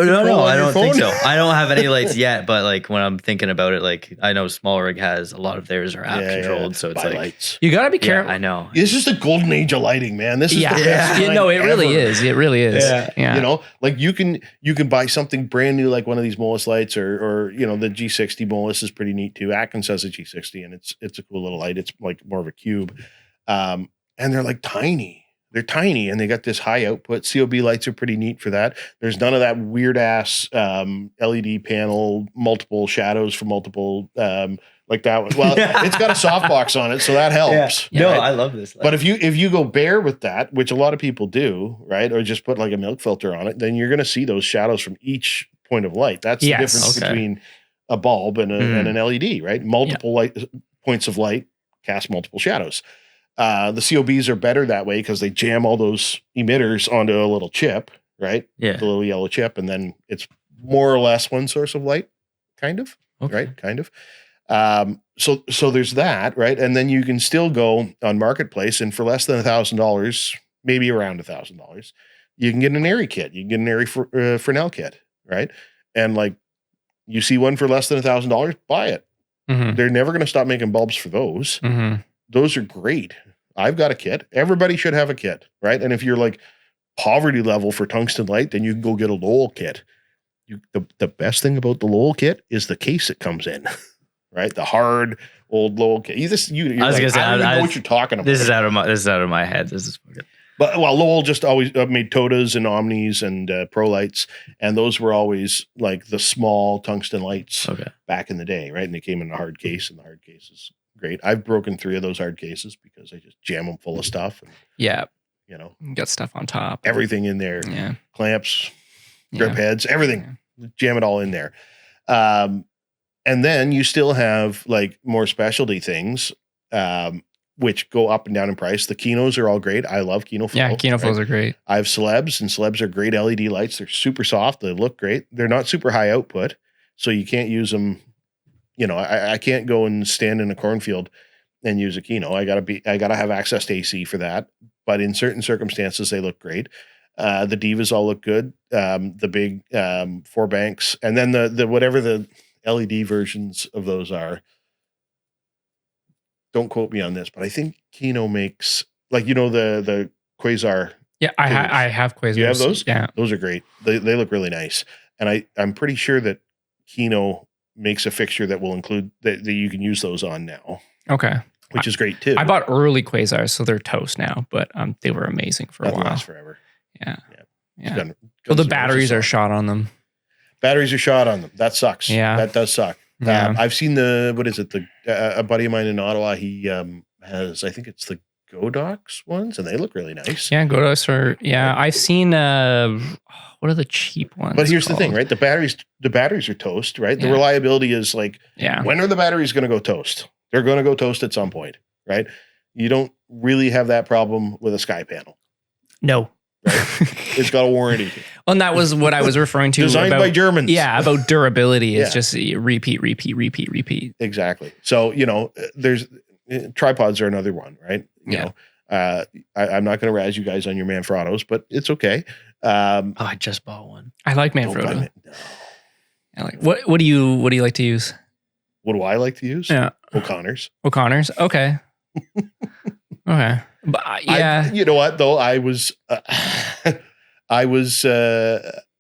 I don't think so. I don't have any lights yet, but when I'm thinking about it, I know small rig has a lot of theirs are app controlled, so it's lights. You gotta be careful. I know. This is the golden age of lighting, man. This is the best time it really is. It really is. Yeah. You can buy something brand new like one of these Molus lights or the G60 Molus is pretty neat too. Atkins has a G60 and it's a cool little light. It's like more of a cube. And they're like tiny. They're tiny and they got this high output. COB lights are pretty neat for that. There's none of that weird ass LED panel, multiple shadows for multiple like that one. Well, it's got a softbox on it, so that helps. Yeah. No, right? I love this light. But if you go bare with that, which a lot of people do, right, or just put like a milk filter on it, then you're going to see those shadows from each point of light. That's the difference between a bulb and an LED, right? Multiple light points of light cast multiple shadows. The COBs are better that way because they jam all those emitters onto a little chip, right? Yeah. The little yellow chip. And then it's more or less one source of light, kind of, right? Kind of. So there's that, right? And then you can still go on Marketplace, and for less than $1,000, maybe around $1,000, you can get an Airy kit. You can get an Airy Fresnel kit, right? And like, you see one for less than $1,000, buy it. Mm-hmm. They're never going to stop making bulbs for those. Mm-hmm. Those are great. I've got a kit. Everybody should have a kit, right? And if you're like poverty level for tungsten light, then you can go get a Lowell kit. The best thing about the Lowell kit is the case it comes in, right? The hard old Lowell kit. I was gonna say, I don't even know what you're talking about. This is out of my head. This is fucking. But Lowell just always made Todas and Omnis and Pro lights, and those were always like the small tungsten lights back in the day, right? And they came in a hard case, and the hard case is great. I've broken 3 of those hard cases because I just jam them full of stuff. And, got stuff on top, everything in there, clamps, grip Yeah. heads, everything, jam it all in there. And then you still have like more specialty things, which go up and down in price. The Kinos are all great. I love Kino Flow. Yeah, Kino Flows are great. I have Celebs, and Celebs are great LED lights. They're super soft. They look great. They're not super high output, so you can't use them. I can't go and stand in a cornfield and use a Kino. I gotta have access to AC for that. But in certain circumstances, they look great. The Divas all look good. The big 4 banks, and then the whatever the LED versions of those are. Don't quote me on this, but I think Kino makes the Quasar. Yeah, I have Quasars. You have those? Yeah, those are great. They look really nice, and I'm pretty sure that Kino makes a fixture that will include that you can use those on now. Okay, which is great too. I bought early Quasars, so they're toast now, but they were amazing for a while. Lasts forever. Yeah. Well, the batteries are shot on them. Batteries are shot on them. That sucks. Yeah, that does suck. Yeah. I've seen a buddy of mine in Ottawa. He has, I think it's the Godox ones, and they look really nice. Yeah, Godox are. Yeah, I've seen. What are the cheap ones? But here's the thing, right? The batteries are toast, right? The reliability is like, when are the batteries going to go toast? They're going to go toast at some point, right? You don't really have that problem with a Sky panel. No. Right? It's got a warranty. Well, and that was what I was referring to. Designed by Germans. Yeah, about durability. It's just repeat. Exactly. So, there's tripods are another one, right? You know, I'm not going to razz you guys on your Manfrottos, but it's okay. I just bought one. I like Manfrotto. No. What do you like to use? What do I like to use? Yeah. O'Connor's. Okay. Okay. But you know what though? I was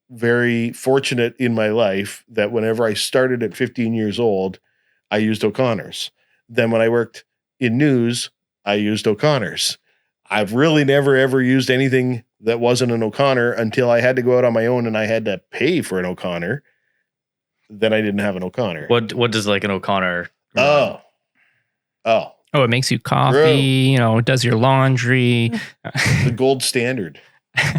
very fortunate in my life that whenever I started at 15 years old, I used O'Connor's. Then when I worked in news, I used O'Connor's. I've really never ever used anything that wasn't an O'Connor until I had to go out on my own and I had to pay for an O'Connor. Then I didn't have an O'Connor. What does like an O'Connor? Oh, it makes you coffee. It does your laundry. The gold standard.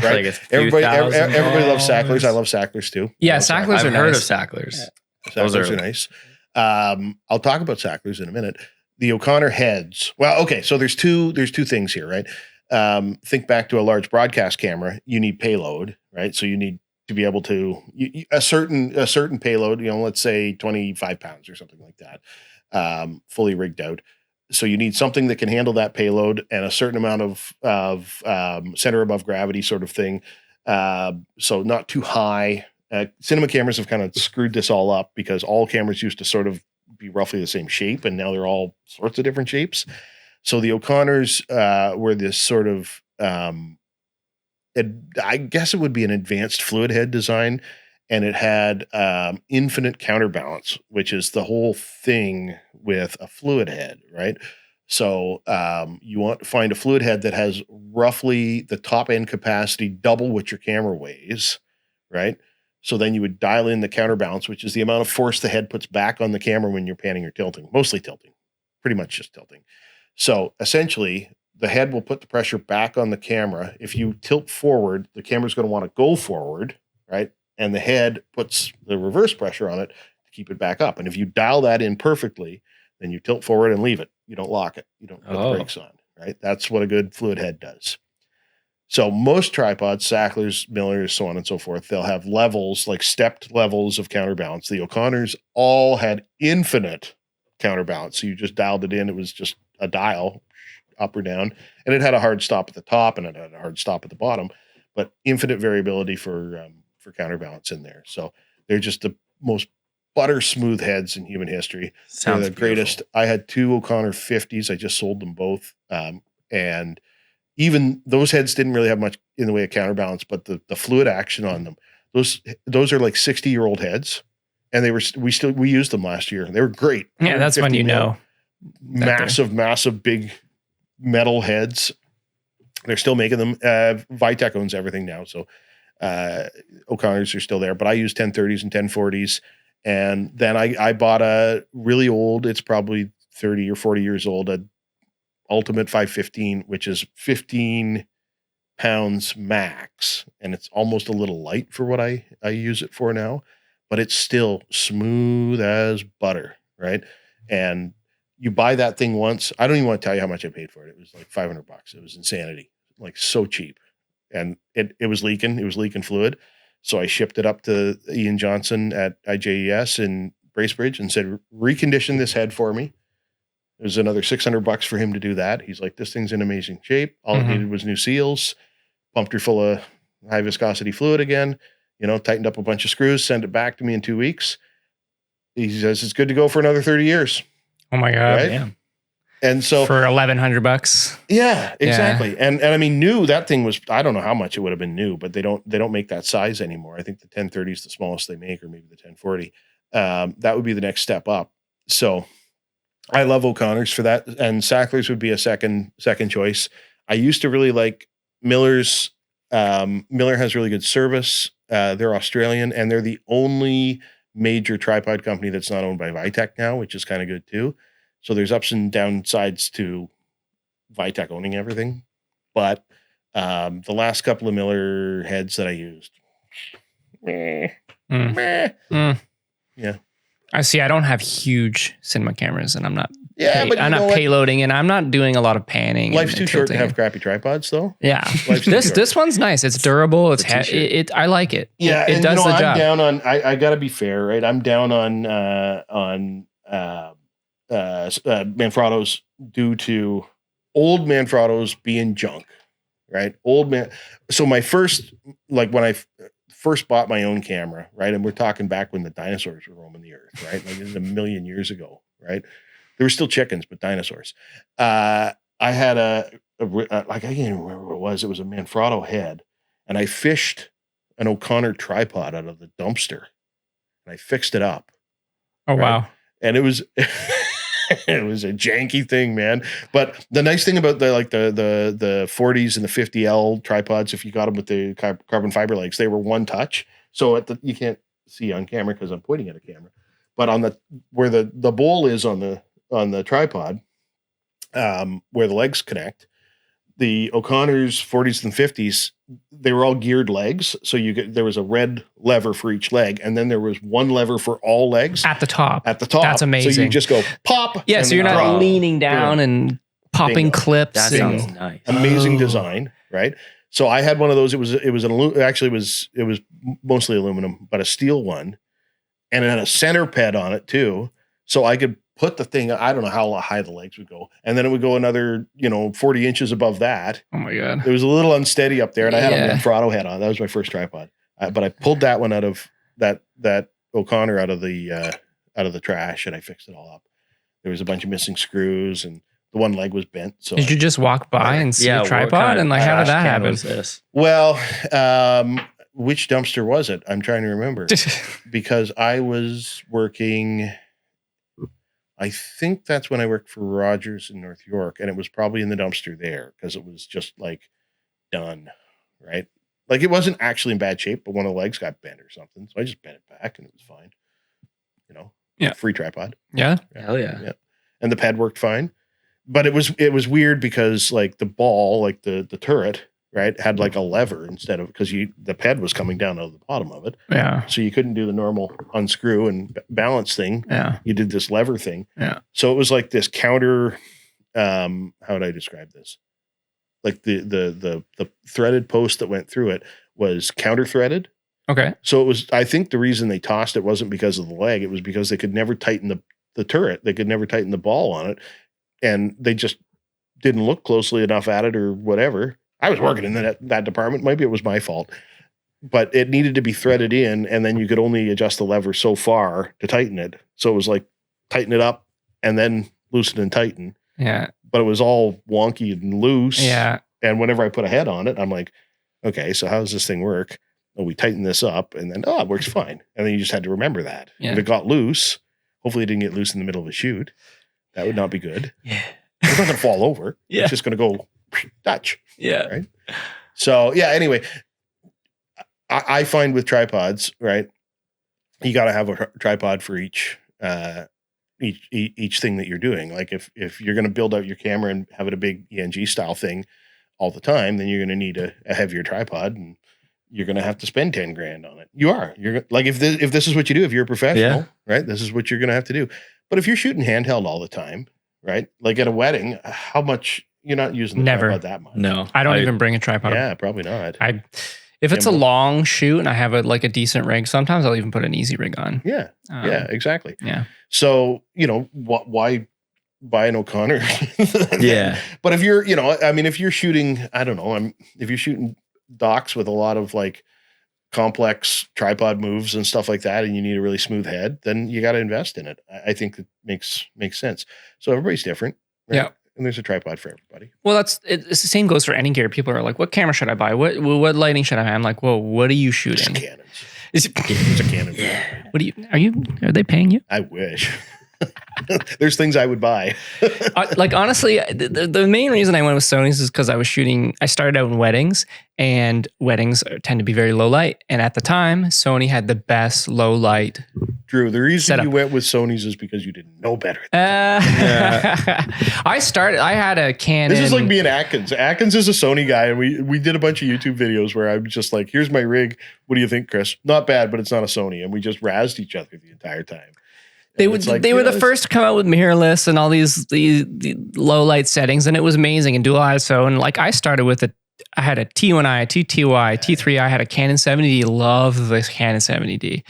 Right. Like everybody loves Sacklers. I love Sacklers too. Yeah, Sacklers are I've heard nice. of Sacklers. Sacklers are nice. I'll talk about Sacklers in a minute. The O'Connor heads. Well, okay. So there's two things here, right? Think back to a large broadcast camera. You need payload, right? So you need to be able to a certain payload. Let's say 25 pounds or something like that, fully rigged out. So you need something that can handle that payload and a certain amount of center above gravity sort of thing. So not too high. Cinema cameras have kind of screwed this all up because all cameras used to sort of be roughly the same shape, and now they're all sorts of different shapes. So the O'Connors were this sort of, I guess it would be an advanced fluid head design, and it had infinite counterbalance, which is the whole thing with a fluid head, right? So you want to find a fluid head that has roughly the top end capacity double what your camera weighs, right? So then you would dial in the counterbalance, which is the amount of force the head puts back on the camera when you're panning or tilting, mostly tilting, pretty much just tilting. So essentially, the head will put the pressure back on the camera. If you tilt forward, the camera's going to want to go forward, right? And the head puts the reverse pressure on it to keep it back up. And if you dial that in perfectly, then you tilt forward and leave it. You don't lock it. You don't put the brakes on, right? That's what a good fluid head does. So most tripods, Sacklers, Millers, so on and so forth, they'll have levels, like stepped levels of counterbalance. The O'Connors all had infinite counterbalance. So you just dialed it in. It was just a dial up or down, and it had a hard stop at the top and it had a hard stop at the bottom, but infinite variability for counterbalance in there. So they're just the most butter smooth heads in human history. Sounds they're the greatest. I had 2 O'Connor 50s. I just sold them both. And even those heads didn't really have much in the way of counterbalance, but the fluid action on them, those are like 60-year-old heads. And we used them last year. They were great. Yeah, that's when you know. Massive, big metal heads. They're still making them. Vitek owns everything now, so O'Connors are still there. But I use 1030s and 1040s, and then I bought a really old. It's probably 30 or 40 years old. A Ultimate 515, which is 15 pounds max, and it's almost a little light for what I use it for now. But it's still smooth as butter, right? And you buy that thing once. I don't even want to tell you how much I paid for it. It was like $500. It was insanity, like so cheap. And it was leaking. It was leaking fluid. So I shipped it up to Ian Johnson at IJES in Bracebridge and said, recondition this head for me. It was another $600 for him to do that. He's like, this thing's in amazing shape. All it needed was new seals, pumped her full of high viscosity fluid again, tightened up a bunch of screws, send it back to me in 2 weeks. He says it's good to go for another 30 years. Oh my God. Right? Yeah. And so for $1,100. Yeah, exactly. Yeah. And I mean, new, that thing was, I don't know how much it would have been new, but they don't make that size anymore. I think the 1030 is the smallest they make, or maybe the 1040. That would be the next step up. So I love O'Connors for that. And Sacklers would be a second choice. I used to really like Miller's. Miller has really good service. They're Australian, and they're the only major tripod company that's not owned by Vitek now, which is kind of good too. So there's ups and downsides to Vitek owning everything. But the last couple of Miller heads that I used, Yeah. I see. I don't have huge cinema cameras, and I'm not. But I'm not payloading, and I'm not doing a lot of panning. Life's too short to have crappy tripods, though. Yeah, this one's nice. It's durable. It's I like it. Yeah, it does the job. I'm down on. I got to be fair, right? I'm down on Manfrottos due to old Manfrottos being junk, right? So my first, like when I first bought my own camera, right? And we're talking back when the dinosaurs were roaming the earth, right? Like this is 1 million years ago, right? There were still chickens, but dinosaurs. I had like I can't even remember what it was. It was a Manfrotto head, and I fished an O'Connor tripod out of the dumpster, and I fixed it up. Oh right? Wow! And it was it was a janky thing, man. But the nice thing about the 40s and the 50L tripods, if you got them with the carbon fiber legs, they were one touch. So you can't see on camera because I'm pointing at a camera. But on where the bowl is on the tripod, where the legs connect, the O'Connors 40s and 50s, they were all geared legs. So there was a red lever for each leg, and then there was one lever for all legs at the top. That's amazing. So you just go pop. Yeah, so you're not leaning down and popping clips. That sounds nice. Amazing design, right? So I had one of those. It was it was mostly aluminum, but a steel one, and it had a center ped on it too. So I could put the thing, I don't know how high the legs would go. And then it would go another, 40 inches above that. Oh my God. It was a little unsteady up there. And I had a Manfrotto head on. That was my first tripod. But I pulled that one out of that O'Connor out of the trash, and I fixed it all up. There was a bunch of missing screws, and the one leg was bent. So did you just walk by and see a tripod? And like, how did that happen? Well, which dumpster was it? I'm trying to remember because I was working. I think that's when I worked for Rogers in North York, and it was probably in the dumpster there because it was just like done, right? Like it wasn't actually in bad shape, but one of the legs got bent or something. So I just bent it back and it was fine. Yeah. Free tripod. Yeah. Hell yeah. Yeah. And the ped worked fine. But it was weird because like the ball, like the turret, right, had like a lever instead of, because the ped was coming down out of the bottom of it. Yeah. So you couldn't do the normal unscrew and balance thing. Yeah. You did this lever thing. Yeah. So it was like this counter, how would I describe this? Like the threaded post that went through it was counter threaded. Okay. So it was, I think the reason they tossed it wasn't because of the leg. It was because they could never tighten the the turret. They could never tighten the ball on it, and they just didn't look closely enough at it or whatever. I was working in that department. Maybe it was my fault, but it needed to be threaded in, and then you could only adjust the lever so far to tighten it. So it was like tighten it up and then loosen and tighten. Yeah. But it was all wonky and loose. Yeah. And whenever I put a head on it, I'm like, okay, so how does this thing work? Well, we tighten this up, and then, it works fine. And then you just had to remember that. Yeah. If it got loose, hopefully it didn't get loose in the middle of a shoot. That would not be good. Yeah. It's not going to fall over. Yeah. It's just going to go Dutch. Yeah. Right. So, yeah, anyway, I find with tripods, right, you got to have a tripod for each thing that you're doing. Like if you're going to build out your camera and have it a big ENG style thing all the time, then you're going to need a heavier tripod, and you're going to have to spend 10 grand on it. You're like, if this is what you do, if you're a professional, right, this is what you're going to have to do. But if you're shooting handheld all the time, right, like at a wedding, how much you're not using the Never. tripod that much. No, I don't even bring a tripod. Yeah, probably not. If it's a long shoot and I have a decent rig, sometimes I'll even put an easy rig on. Yeah. Yeah, exactly. Yeah. So, why buy an O'Connor? Yeah. But if you're, if you're shooting, I don't know, if you're shooting docs with a lot of like complex tripod moves and stuff like that, and you need a really smooth head, then you got to invest in it. I think that makes sense. So everybody's different. Right? Yeah. And there's a tripod for everybody. Well, it's the same goes for any gear. People are like, what camera should I buy? What lighting should I buy? I'm like, well, what are you shooting? Just cannons. Is it, It's a cannon. are they paying you? I wish. There's things I would buy. Like, honestly, the main reason I went with Sony's is because I started out in weddings, and weddings tend to be very low light. And at the time, Sony had the best low light. Drew, the reason Setup. you went with Sony's is because you didn't know better. I had a Canon. This is like me and Atkins. Atkins is a Sony guy, and we did a bunch of YouTube videos where I'm just like, here's my rig. What do you think, Chris? Not bad, but it's not a Sony. And we just razzed each other the entire time. They were the first to come out with mirrorless and all these low light settings, and it was amazing, and dual ISO. And like, I started with I had a T1i, a TTY, T3i, I had a Canon 70D. Love this Canon 70D.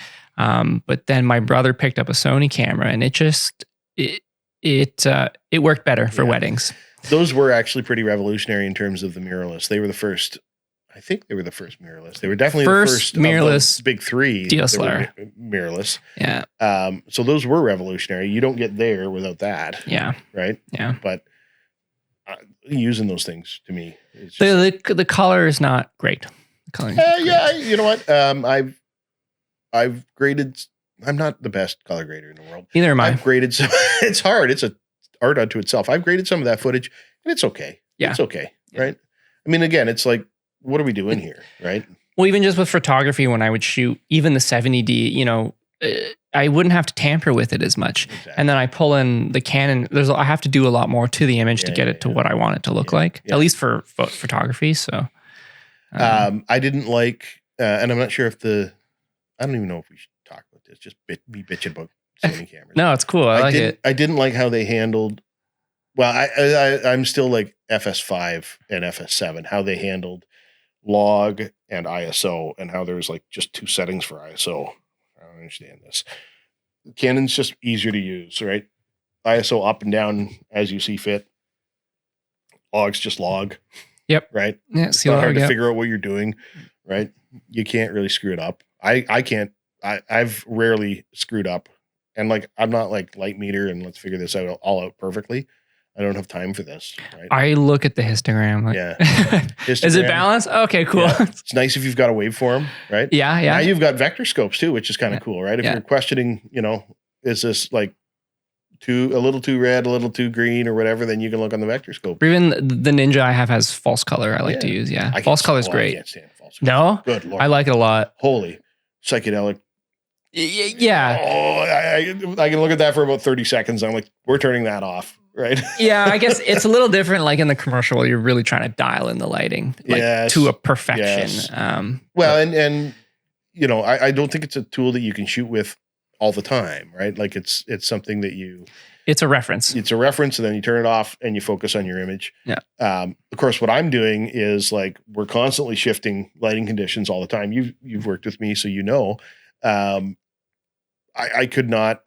But then my brother picked up a Sony camera, and it worked better for weddings. Those were actually pretty revolutionary in terms of the mirrorless. They were the first. I think they were the first mirrorless. They were definitely the first mirrorless of the big three DSLR. that were mirrorless. Yeah. So those were revolutionary. You don't get there without that. Yeah. Right. Yeah. But using those things to me, is just, the color is not great. The color. yeah. You know what? I've graded. I'm not the best color grader in the world. Neither am I. I've graded some. It's hard. It's a art unto itself. I've graded some of that footage, and it's okay. Yeah. It's okay. Yeah. Right. I mean, again, it's like, what are we doing here? Right. Well, even just with photography, when I would shoot even the 70D, I wouldn't have to tamper with it as much. Exactly. And then I pull in the Canon. I have to do a lot more to the image to get it to what I want it to look like, at least for photography. So, I didn't like, and I'm not sure if I don't even know if we should talk about this. Just me bitching about Sony cameras. No, it's cool. I like it. I didn't like how they handled. Well, I'm still like FS5 and FS7. How they handled log and ISO, and how there's like just two settings for ISO. I don't understand this. Canon's just easier to use, right? ISO up and down as you see fit. Log's just log. Yep. Right. Yeah. It's not hard to figure out what you're doing, right? You can't really screw it up. I can't. I've rarely screwed up, and like, I'm not like light meter and let's figure this all out perfectly. I don't have time for this. Right? I look at the histogram. Like, Yeah. Is it balanced? Okay, cool. Yeah. It's nice if you've got a waveform, right? Yeah. Now you've got vector scopes too, which is kind of cool, right? If Yeah. you're questioning, is this like a little too red, a little too green, or whatever, then you can look on the vector scope. Or even the Ninja I have has false color. I like to use. Yeah, false color is great. I can't stand false color. No, Good Lord. I like it a lot. Holy psychedelic. Yeah. Oh, I can look at that for about 30 seconds. I'm like, we're turning that off, right? Yeah, I guess it's a little different. Like in the commercial, where you're really trying to dial in the lighting, to a perfection. Yes. And I don't think it's a tool that you can shoot with all the time, right? Like it's something that it's a reference. It's a reference, and then you turn it off and you focus on your image. Yeah. Of course, what I'm doing is like, we're constantly shifting lighting conditions all the time. You've worked with me, so I could not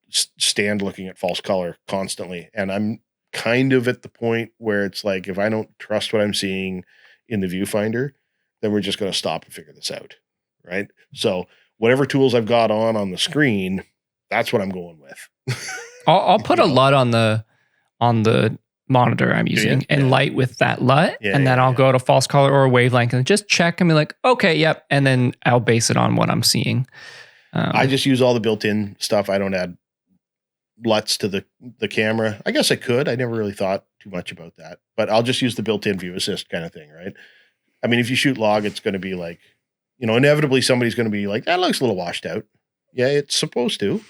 stand looking at false color constantly. And I'm kind of at the point where it's like, if I don't trust what I'm seeing in the viewfinder, then we're just going to stop and figure this out. Right. So whatever tools I've got on the screen, that's what I'm going with. I'll put a LUT on the monitor I'm using and light with that LUT. And then I'll go to false color or wavelength and just check and be like, okay, yep. And then I'll base it on what I'm seeing. I just use all the built-in stuff. I don't add LUTs to the camera. I guess I could. I never really thought too much about that, but I'll just use the built-in view assist kind of thing, right? I mean, if you shoot log, it's going to be like, inevitably somebody's going to be like, that looks a little washed out. Yeah, it's supposed to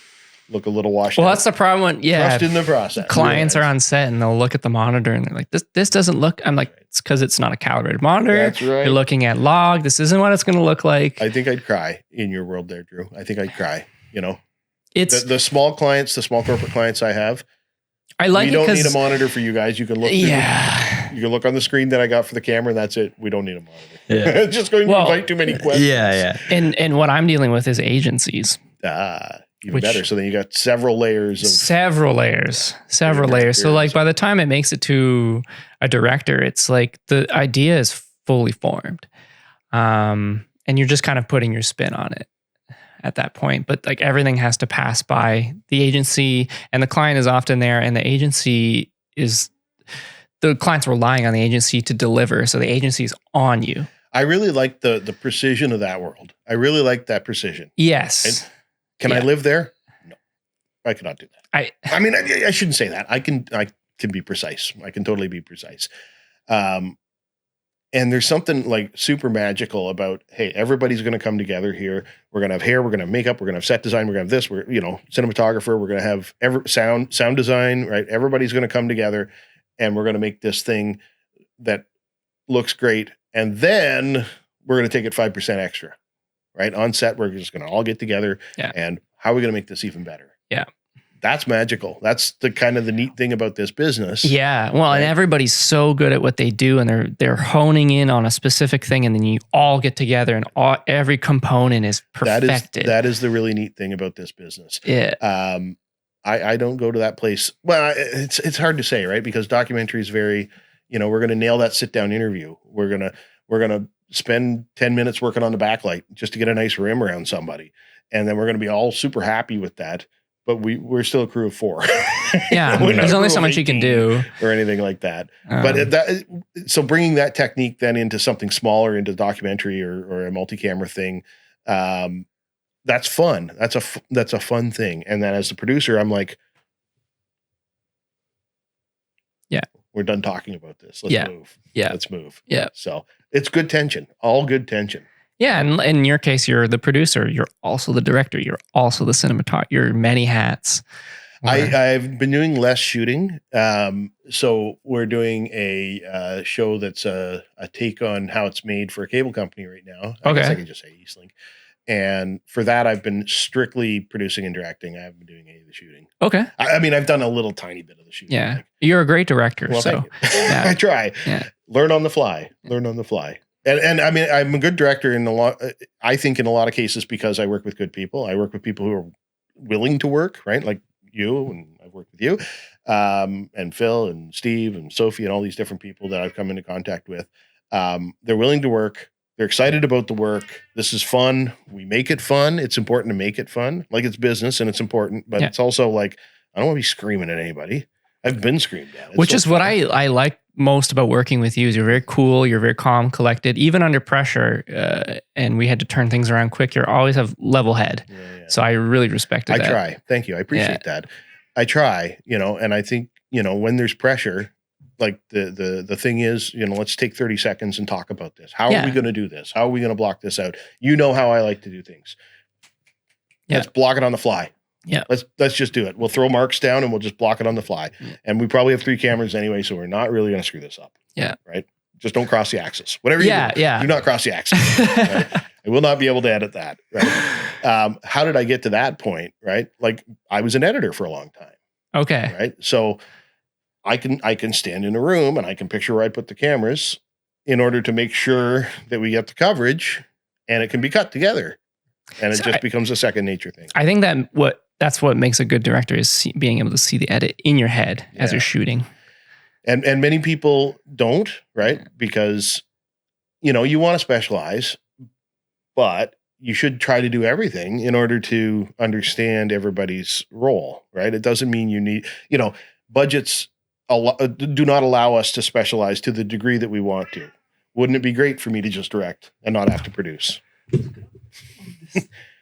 look a little washed out. Well, that's the problem when, Trust in the process. Clients are on set and they'll look at the monitor and they're like, this doesn't look, I'm like, it's because it's not a calibrated monitor. That's right. You're looking at log. This isn't what it's going to look like. I think I'd cry in your world there, Drew. I think I'd cry, It's the small clients, the small corporate clients I have. I like we it don't because need a monitor for you guys. You can look. You can look on the screen that I got for the camera, and that's it. We don't need a monitor. Yeah. It's just going to invite too many questions. Yeah. And what I'm dealing with is agencies. Even better. So then you got several layers. Several layers. So like by the time it makes it to a director, it's like the idea is fully formed. And you're just kind of putting your spin on it at that point. But like everything has to pass by the agency, and the client is often there, and the client's relying on the agency to deliver. So the agency is on you. I really like the precision of that world. I really like that precision. Yes. And can I live there? No, I cannot do that. I mean, I shouldn't say that. I can be precise. I can totally be precise. And there's something like super magical about, hey, everybody's going to come together here. We're going to have hair. We're going to have makeup. We're going to have set design. We're going to have this. We're, cinematographer. We're going to have sound design, right? Everybody's going to come together and we're going to make this thing that looks great. And then we're going to take it 5% extra, right? On set, we're just going to all get together. Yeah. And how are we going to make this even better? Yeah. That's magical. That's the kind of the neat thing about this business. Yeah. Well, and everybody's so good at what they do, and they're honing in on a specific thing, and then you all get together and every component is perfected. That is the really neat thing about this business. Yeah. I don't go to that place. Well, it's hard to say, right? Because documentary is very, we're going to nail that sit down interview. We're going to spend 10 minutes working on the backlight just to get a nice rim around somebody. And then we're going to be all super happy with that. But we're still a crew of 4. Yeah, there's only so much you can do or anything like that. So bringing that technique then into something smaller, into documentary or a multi-camera thing, that's fun. That's a fun thing. And then as the producer, I'm like, yeah, we're done talking about this. Let's move. Yeah, let's move. Yeah. So it's good tension. All good tension. Yeah, and in your case, you're the producer. You're also the director. You're also the cinematographer. You're many hats. I've been doing less shooting. So we're doing a show that's a take on how it's made for a cable company right now. I guess I can just say Eastlink. And for that, I've been strictly producing and directing. I haven't been doing any of the shooting. Okay. I mean, I've done a little tiny bit of the shooting. Yeah. You're a great director. Well, so yeah. I try. Yeah. Learn on the fly. And I mean, I'm a good director I think in a lot of cases because I work with good people. I work with people who are willing to work, right? Like you, and I've worked with you, and Phil and Steve and Sophie and all these different people that I've come into contact with. They're willing to work. They're excited about the work. This is fun. We make it fun. It's important to make it fun. Like it's business and it's important, but it's also like, I don't want to be screaming at anybody. I've been screamed at. Which is what I like most about working with you is you're very cool. You're very calm, collected, even under pressure. And we had to turn things around quick. You always have level head. Yeah. So I really respected that. I try. Thank you. I appreciate that. I try, and I think, when there's pressure, like the thing is, let's take 30 seconds and talk about this. How are we going to do this? How are we going to block this out? You know how I like to do things. Let's block it on the fly. Yeah. Let's just do it. We'll throw marks down and we'll just block it on the fly. Yeah. And we probably have 3 cameras anyway, so we're not really going to screw this up. Yeah. Right? Just don't cross the axis. Whatever you do, do not cross the axis. Right? I will not be able to edit that. Right? How did I get to that point? Right? Like I was an editor for a long time. Okay. Right? So I can stand in a room and I can picture where I put the cameras in order to make sure that we get the coverage and it can be cut together. And it just becomes a second nature thing. I think that what that's what makes a good director is being able to see the edit in your head as Yeah. you're shooting. And many people don't, right? Because, you know, you want to specialize, but you should try to do everything in order to understand everybody's role, right? It doesn't mean you need, you know, budgets do not allow us to specialize to the degree that we want to. Wouldn't it be great for me to just direct and not have to produce?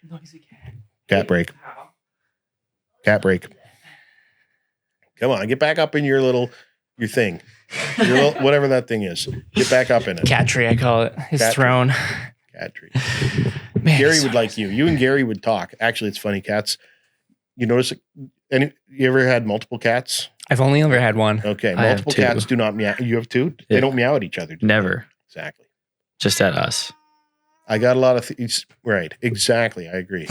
Noisy cat. Cat break. Cat break. Come on, get back up in your thing. Your little, whatever that thing is. Get back up in it. Cat tree, I call it. His Cat tree. throne. Cat tree. Man, Gary he's would so like you. You and Gary would talk. Actually, it's funny. Cats. You notice? You ever had multiple cats? I've only ever had one. Okay, I have multiple two. cats do not meow. You have two. They Yeah. don't meow at each other. do they? Never. Exactly. Just at us. I got a lot of right. Exactly. I agree.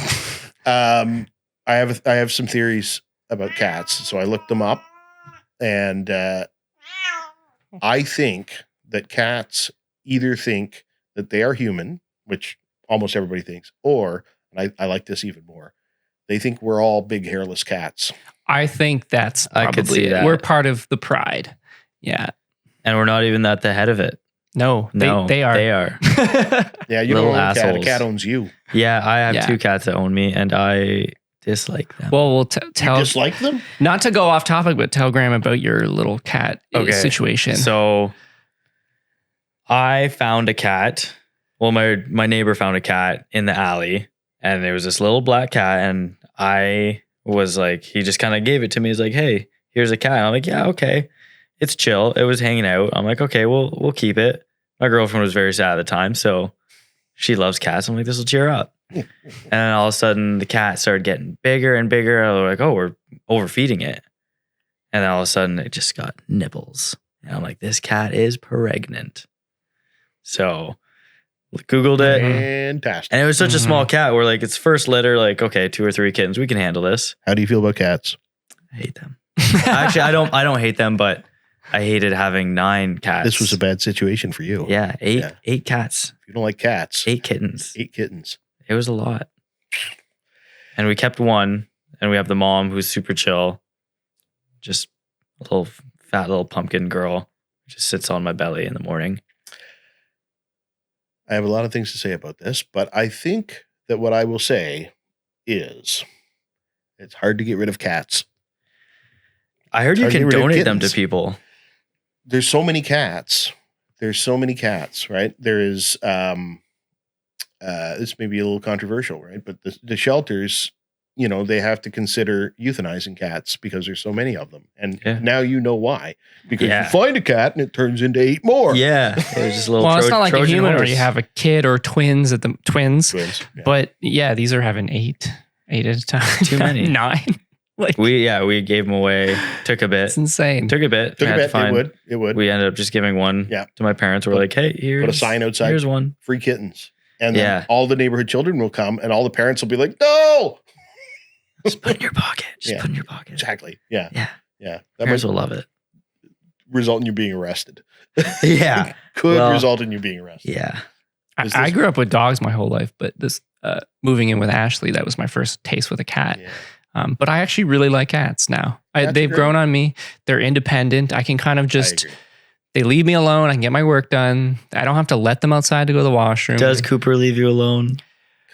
I have some theories about cats, so I looked them up, and I think that cats either think that they are human, which almost everybody thinks, or, and I like this even more, they think we're all big hairless cats. I think that's I could probably see it. that. We're part of the pride. Yeah. And we're not even at the head of it. No, No, they are. They are. Yeah, you Little don't own a cat. A assholes. cat owns you. Yeah, I have Yeah. 2 cats that own me, and I dislike them. Well, we'll You tell, dislike them? not to go off topic, but tell Graeme about your little cat situation. So I found a cat. Well, my neighbor found a cat in the alley, and there was this little black cat, and I was like, he just kind of gave it to me. He's like, hey, here's a cat. And I'm like, yeah, okay. It's chill. It was hanging out. I'm like, okay, we'll keep it. My girlfriend was very sad at the time, so she loves cats. I'm like, this will cheer her up. And then all of a sudden, the cat started getting bigger and bigger. I was like, oh, we're overfeeding it. And then all of a sudden, it just got nibbles. And I'm like, this cat is pregnant. So Googled it. Fantastic. And it was such a small cat where, like, it's first litter, like, okay, 2 or 3 kittens, we can handle this. How do you feel about cats? I hate them. Actually, I don't hate them, but I hated having 9 cats. This was a bad situation for you. Yeah, 8 Yeah. 8 cats, If you don't like cats, 8 kittens. 8 kittens. It was a lot. And we kept one, and we have the mom who's super chill. Just a little fat little pumpkin girl. Just sits on my belly in the morning. I have a lot of things to say about this, but I think that what I will say is it's hard to get rid of cats. I heard you Hard to can get rid of donate them to kittens. people. There's so many cats. There's so many cats, right? There is, this may be a little controversial, right? But the shelters, you know, they have to consider euthanizing cats because there's so many of them. And Yeah. now you know why. Because Yeah. you find a cat and it turns into 8 more. Yeah. It was just a little Well, it's not like a Trojan human where horse. you have a kid or twins at the twins. Twins. Yeah. But yeah, these are having 8 at a time. Too many. 9. Like, We gave them away. Took a bit. it's insane. Took a bit. Took We a had to bet. find- It would. We ended up just giving one Yeah. to my parents. We're like, hey, here's Put a sign outside. Here's one. Free kittens. And then Yeah. all the neighborhood children will come and all the parents will be like, no. Just put in your pocket. Just Yeah. put in your pocket. Exactly. Yeah. Yeah. Yeah. That Parents might will love it. result in you being arrested. Yeah. Could Well, result in you being arrested. Yeah. Is I this- grew up with dogs my whole life, but this moving in with Ashley, that was my first taste with a cat. Yeah. But I actually really like cats now. Cats are They've great. grown on me. They're independent. I can kind of I just, agree. they leave me alone. I can get my work done. I don't have to let them outside to go to the washroom. Does Cooper leave you alone?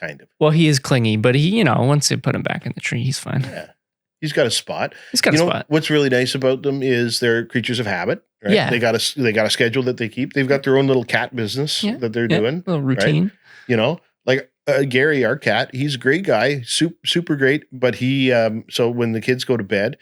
Kind of. Well, he is clingy, but he, you know, once you put him back in the tree, he's fine. Yeah. He's got a spot. He's got You a know spot. what's really nice about them is they're creatures of habit. Right? Yeah. They got a schedule that they keep. They've got their own little cat business Yeah. that they're Yeah, doing. little routine. You know, like Gary, our cat, he's a great guy, super great. But he, so when the kids go to bed,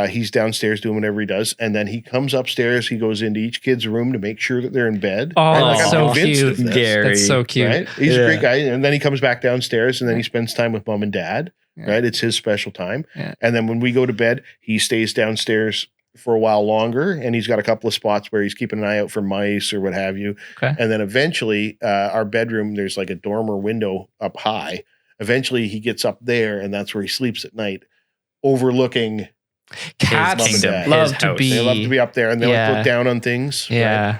he's downstairs doing whatever he does, and then he comes upstairs. He goes into each kid's room to make sure that they're in bed. Oh, Right? Like, I'm so convinced of cute. this, Gary. That's so cute. Right? He's a Yeah. great guy, and then he comes back downstairs, and then he spends time with mom and dad. Yeah. Right? It's his special time. Yeah. And then when we go to bed, he stays downstairs for a while longer, and he's got a couple of spots where he's keeping an eye out for mice or what have you. Okay. And then eventually, our bedroom, there's like a dormer window up high. Eventually, he gets up there, and that's where he sleeps at night, overlooking. Cats kingdom, love his to house. be, They love to be up there, and they like Yeah. look down on things. right? yeah,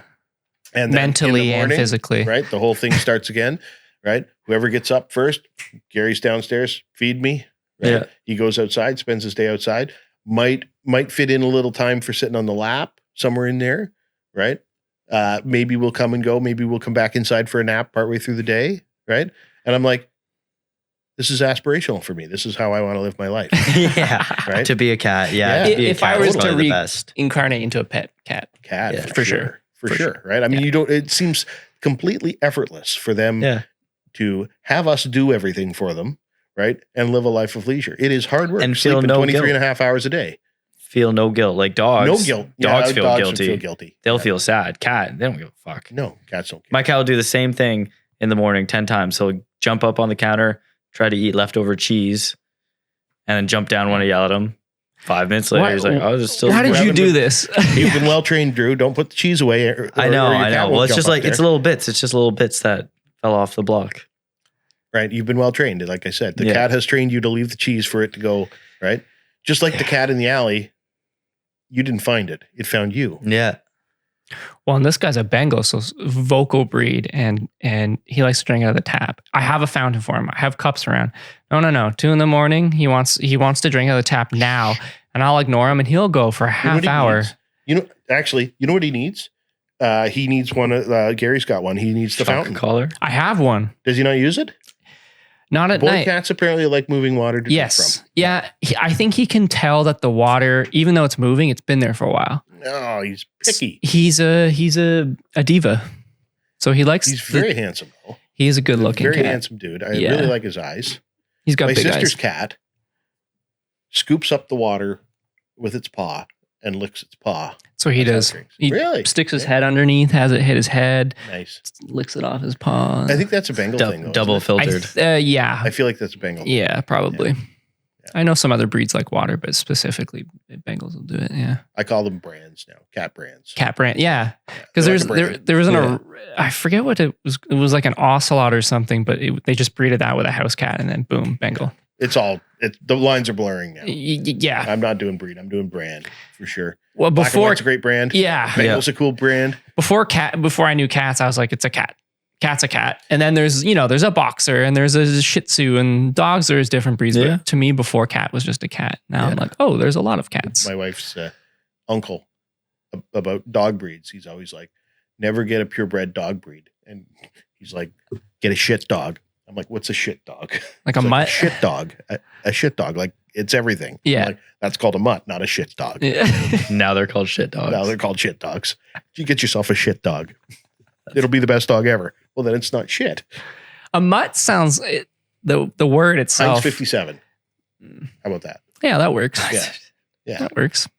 And then in the mentally and morning, physically. right? The whole thing starts again, right? Whoever gets up first, Gary's downstairs, feed me, Right? Yeah. He goes outside, spends his day outside, might fit in a little time for sitting on the lap somewhere in there, right? Maybe we'll come and go. Maybe we'll come back inside for a nap partway through the day, right? And I'm like, this is aspirational for me. This is how I want to live my life. Yeah. Right? To be a cat. Yeah. Yeah. To be a If I cat was is to probably the best. Incarnate into a pet cat. Cat, Yeah, for sure. For sure. Right? I mean, it seems completely effortless for them Yeah. to have us do everything for them, right? And live a life of leisure. It is hard work. And feel sleeping no 23 guilt. and a half hours a day. Feel no guilt. Like dogs. No guilt. Dogs Yeah, feel dogs guilty. feel guilty. They'll Yeah. feel sad. Cat, they don't give a fuck. No, cats don't care. My cat will do the same thing in the morning 10 times. He'll jump up on the counter, try to eat leftover cheese, and then jump down when I yell at him. 5 minutes later, Why- he's like, "Oh, it's still." How did you grabbing do the- this? You've been well trained, Drew. Don't put the cheese away. I know. Well, Well, it's just like it's little bits. It's just little bits that fell off the block. right. You've been well trained. Like I said, the Yeah. cat has trained you to leave the cheese for it to go, right? Just like the cat in the alley, you didn't find it. It found you. Yeah. Well, and this guy's a Bengal, so vocal breed, and he likes to drink out of the tap. I have a fountain for him. I have cups around. No. 2 a.m. He wants to drink out of the tap now, and I'll ignore him, and he'll go for a You know half what he hour. needs? You know what he needs? He needs one. Gary's got one. He needs the Shock fountain. collar. I have one, Does he not use it? not at Boy night. cats apparently like moving water to drink Yes, from. yeah. I think he can tell that the water, even though it's moving, it's been there for a while. No, he's picky. He's a diva, so he likes. He's very handsome, though. He's a good looking Very cat. handsome dude. I Yeah. really like his eyes. He's got My big sister's eyes. cat scoops up the water with its paw and licks its paw. So he That's how does. it drinks. He Really? sticks his Yeah. head underneath, has it hit his head, Nice. licks it off his paw. I think that's a Bengal thing, though. Double isn't it? filtered. Yeah. I feel like that's a Bengal thing. Yeah, probably. Yeah. I know some other breeds like water, but specifically Bengals will do it. Yeah, I call them brands now. Cat brands. cat brand. Yeah, Yeah. because They're there's like a brand. there wasn't I forget what it was. It was like an ocelot or something, but they just breeded that with a house cat, and then boom, Bengal. The lines are blurring now. Yeah. I'm not doing breed. I'm doing brand for sure. Well, Black and before White's a great brand. yeah, Bengal's a cool brand. before I knew cats, I was like, it's a cat. Cat's a cat. And then there's a boxer and there's a Shih Tzu, and dogs, there's different breeds. Yeah. But to me, before cat was just a cat. Now I'm like, oh, there's a lot of cats. My wife's uncle about dog breeds. He's always like, never get a purebred dog breed. And he's like, get a shit dog. I'm like, what's a shit dog? Like a He's mutt. shit dog. A shit dog. Like it's everything. I'm Yeah. like, that's called a mutt, not a shit dog. Yeah. Now they're called shit dogs. Now they're called shit dogs. You get yourself a shit dog. It'll be the best dog ever. Well, then it's not shit. A mutt sounds the word Heinz itself. 57. How about that? Yeah, that works. Yeah. Yeah. That works.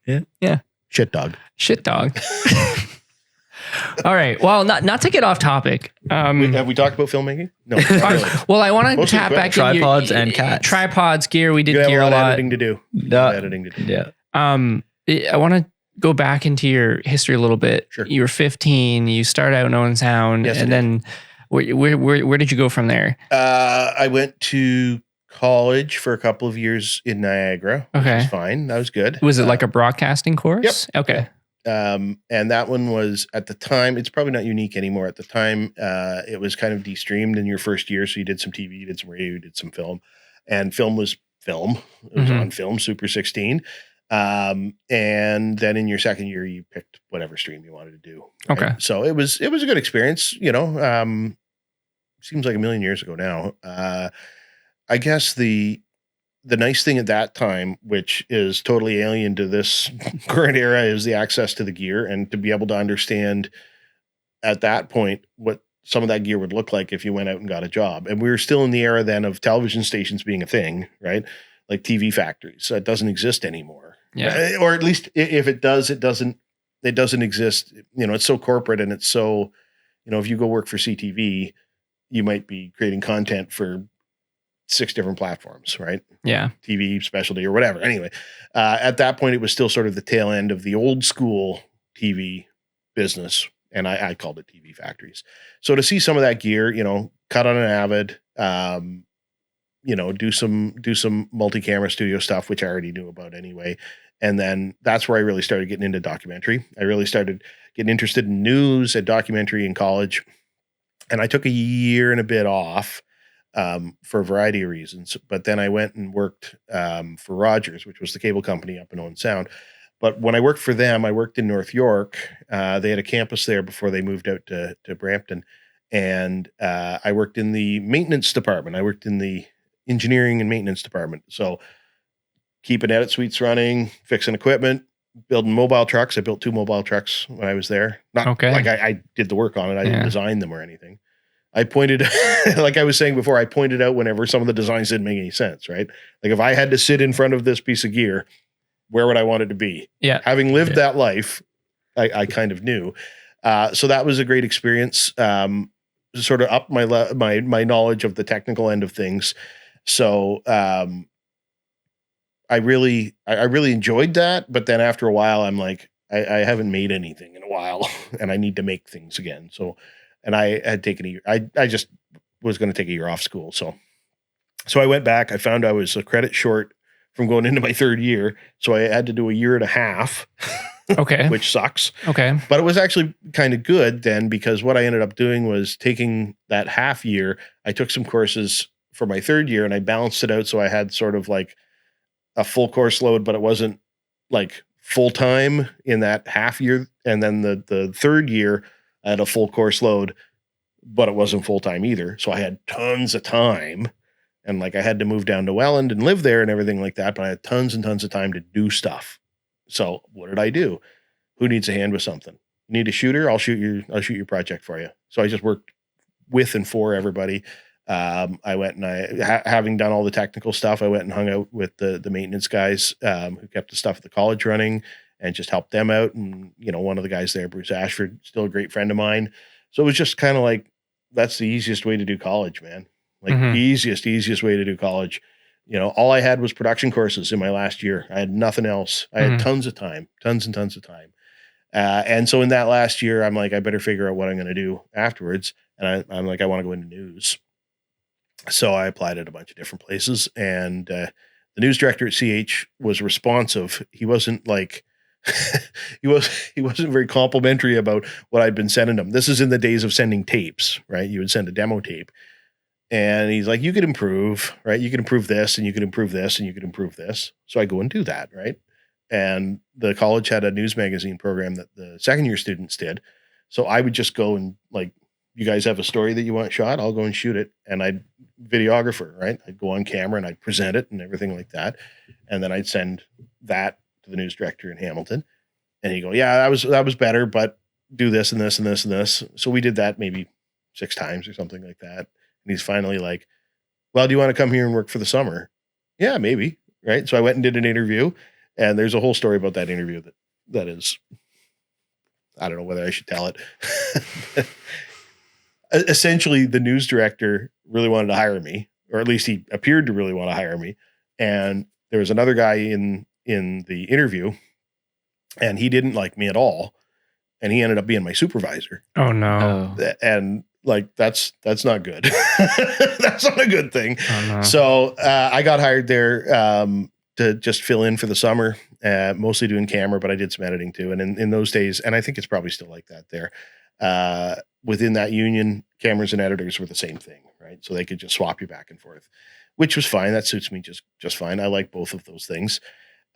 Shit dog. Shit dog. All right. Well, not to get off topic. Have we talked about filmmaking? No. Not really. Well, I want to Mostly tap back equipment. in Tripods and cats. Tripods, gear. We did You have gear a a lot of lot. editing to do. No. Editing to do. Yeah. I want to go back into your history a little bit. Sure. You were 15. You started out in Owen Sound, Yes, I and did. then where did you go from there? I went to college for a couple of years in Niagara. Which Okay. was fine. That was good. Was it like a broadcasting course? Yep. Okay. And that one was at the time, it's probably not unique anymore. At the time, it was kind of de-streamed in your first year. So you did some TV, you did some radio, you did some film, and film was film. It was Mhm. on film, Super 16. And then in your second year, you picked whatever stream you wanted to do. right? Okay. So it was a good experience, seems like a million years ago now. I guess the nice thing at that time, which is totally alien to this current era, is the access to the gear and to be able to understand at that point what some of that gear would look like if you went out and got a job. And we were still in the era then of television stations being a thing, right? Like TV factories. So it doesn't exist anymore. Yeah. Or at least if it does, it doesn't exist. It's so corporate and it's so, if you go work for CTV, you might be creating content for 6 different platforms, right? Yeah. TV, specialty, or whatever. Anyway, at that point, it was still sort of the tail end of the old school TV business, and I called it TV factories. So to see some of that gear, cut on an Avid, do some multi-camera studio stuff, which I already knew about anyway. And then that's where I really started getting into documentary. I really started getting interested in news and documentary in college. And I took a year and a bit off for a variety of reasons. But then I went and worked for Rogers, which was the cable company up in Owen Sound. But when I worked for them, I worked in North York. They had a campus there before they moved out to Brampton. And I worked in the maintenance department. I worked in the engineering and maintenance department. So keeping edit suites running, fixing equipment, building mobile trucks. I built 2 mobile trucks when I was there. Not Okay. like I did the work on it. I didn't Yeah. design them or anything. I pointed, like I was saying before, I pointed out whenever some of the designs didn't make any sense, right? Like if I had to sit in front of this piece of gear, where would I want it to be? Yeah. Having lived Yeah. that life, I kind of knew. So that was a great experience. Sort of up my knowledge of the technical end of things. So I really enjoyed that. But then after a while, I'm like, I haven't made anything in a while, and I need to make things again. So, and I had taken a year. I just was going to take a year off school. So I went back. I found I was a credit short from going into my 3rd year. So I had to do a year and a half, Okay. which sucks. Okay. But it was actually kind of good then, because what I ended up doing was taking that half year. I took some courses for my 3rd year and I balanced it out. So I had sort of like a full course load, but it wasn't like full time in that half year. And then the 3rd year, I had a full course load, but it wasn't full time either. So I had tons of time. And like I had to move down to Welland and live there and everything like that. But I had tons and tons of time to do stuff. So what did I do? Who needs a hand with something? You need a shooter? I'll shoot your project for you. So I just worked with and for everybody. I went and having done all the technical stuff, I went and hung out with the maintenance guys who kept the stuff at the college running and just helped them out. And, you know, one of the guys there, Bruce Ashford, still a great friend of mine. So it was just kind of like, that's the easiest way to do college, man. Like Mhm. easiest way to do college. You know, all I had was production courses in my last year. I had nothing else. I had Mhm. tons of time, tons and tons of time. And so in that last year, I'm like, I better figure out what I'm going to do afterwards. And I'm like, I want to go into news. So I applied at a bunch of different places, and the news director at CH was responsive. He wasn't like, he wasn't very complimentary about what I'd been sending him. This is in the days of sending tapes, right? You would send a demo tape. And he's like, you could improve, right? You could improve this and you could improve this and you could improve this. So I go and do that, right? And the college had a news magazine program that the 2nd year students did. So I would just go and like, you guys have a story that you want shot? I'll go and shoot it. And I'd videographer, right? I'd go on camera and I'd present it and everything like that. And then I'd send that to the news director in Hamilton. And he'd go, yeah, that was better, but do this and this and this and this. So we did that maybe 6 times or something like that. And he's finally like, well, do you want to come here and work for the summer? Yeah, maybe. Right. So I went and did an interview, and there's a whole story about that interview that is, I don't know whether I should tell it. Essentially, the news director really wanted to hire me, or at least he appeared to really want to hire me. And there was another guy in the interview, and he didn't like me at all. And he ended up being my supervisor. Oh no. And like, that's not good. That's not a good thing. Oh no. So I got hired there to just fill in for the summer, mostly doing camera, but I did some editing too. And in those days, and I think it's probably still like that there, within that union, cameras and editors were the same thing, right? So they could just swap you back and forth, which was fine. That suits me just fine. I like both of those things.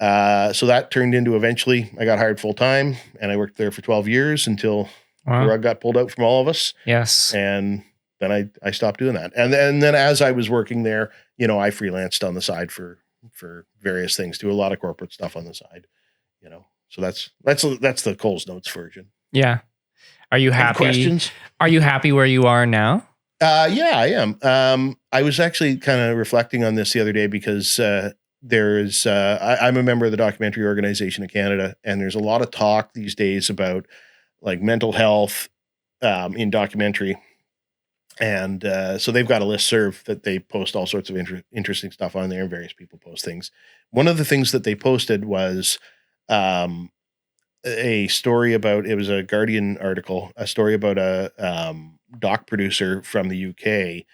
So that turned into, eventually I got hired full time, and I worked there for 12 years until the Wow. rug got pulled out from all of us. Yes. And then I stopped doing that. And then as I was working there, you know, I freelanced on the side for various things, do a lot of corporate stuff on the side, you know. So that's the Coles Notes version. Yeah. Are you Any happy? questions? Are you happy where you are now? Yeah, I am. I was actually kind of reflecting on this the other day, because there's I'm a member of the Documentary Organization of Canada, and there's a lot of talk these days about like mental health in documentary. And so they've got a listserv that they post all sorts of interesting stuff on there, and various people post things. One of the things that they posted was a story about, it was a Guardian article, a story about a doc producer from the UK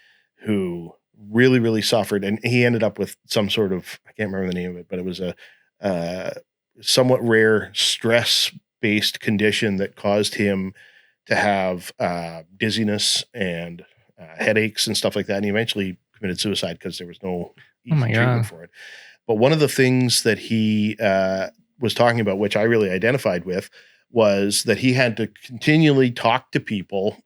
who really, really suffered. And he ended up with some sort of, I can't remember the name of it, but it was a somewhat rare stress-based condition that caused him to have dizziness and headaches and stuff like that. And he eventually committed suicide because there was no Oh my easy treatment God. for it. But one of the things that he was talking about, which I really identified with, was that he had to continually talk to people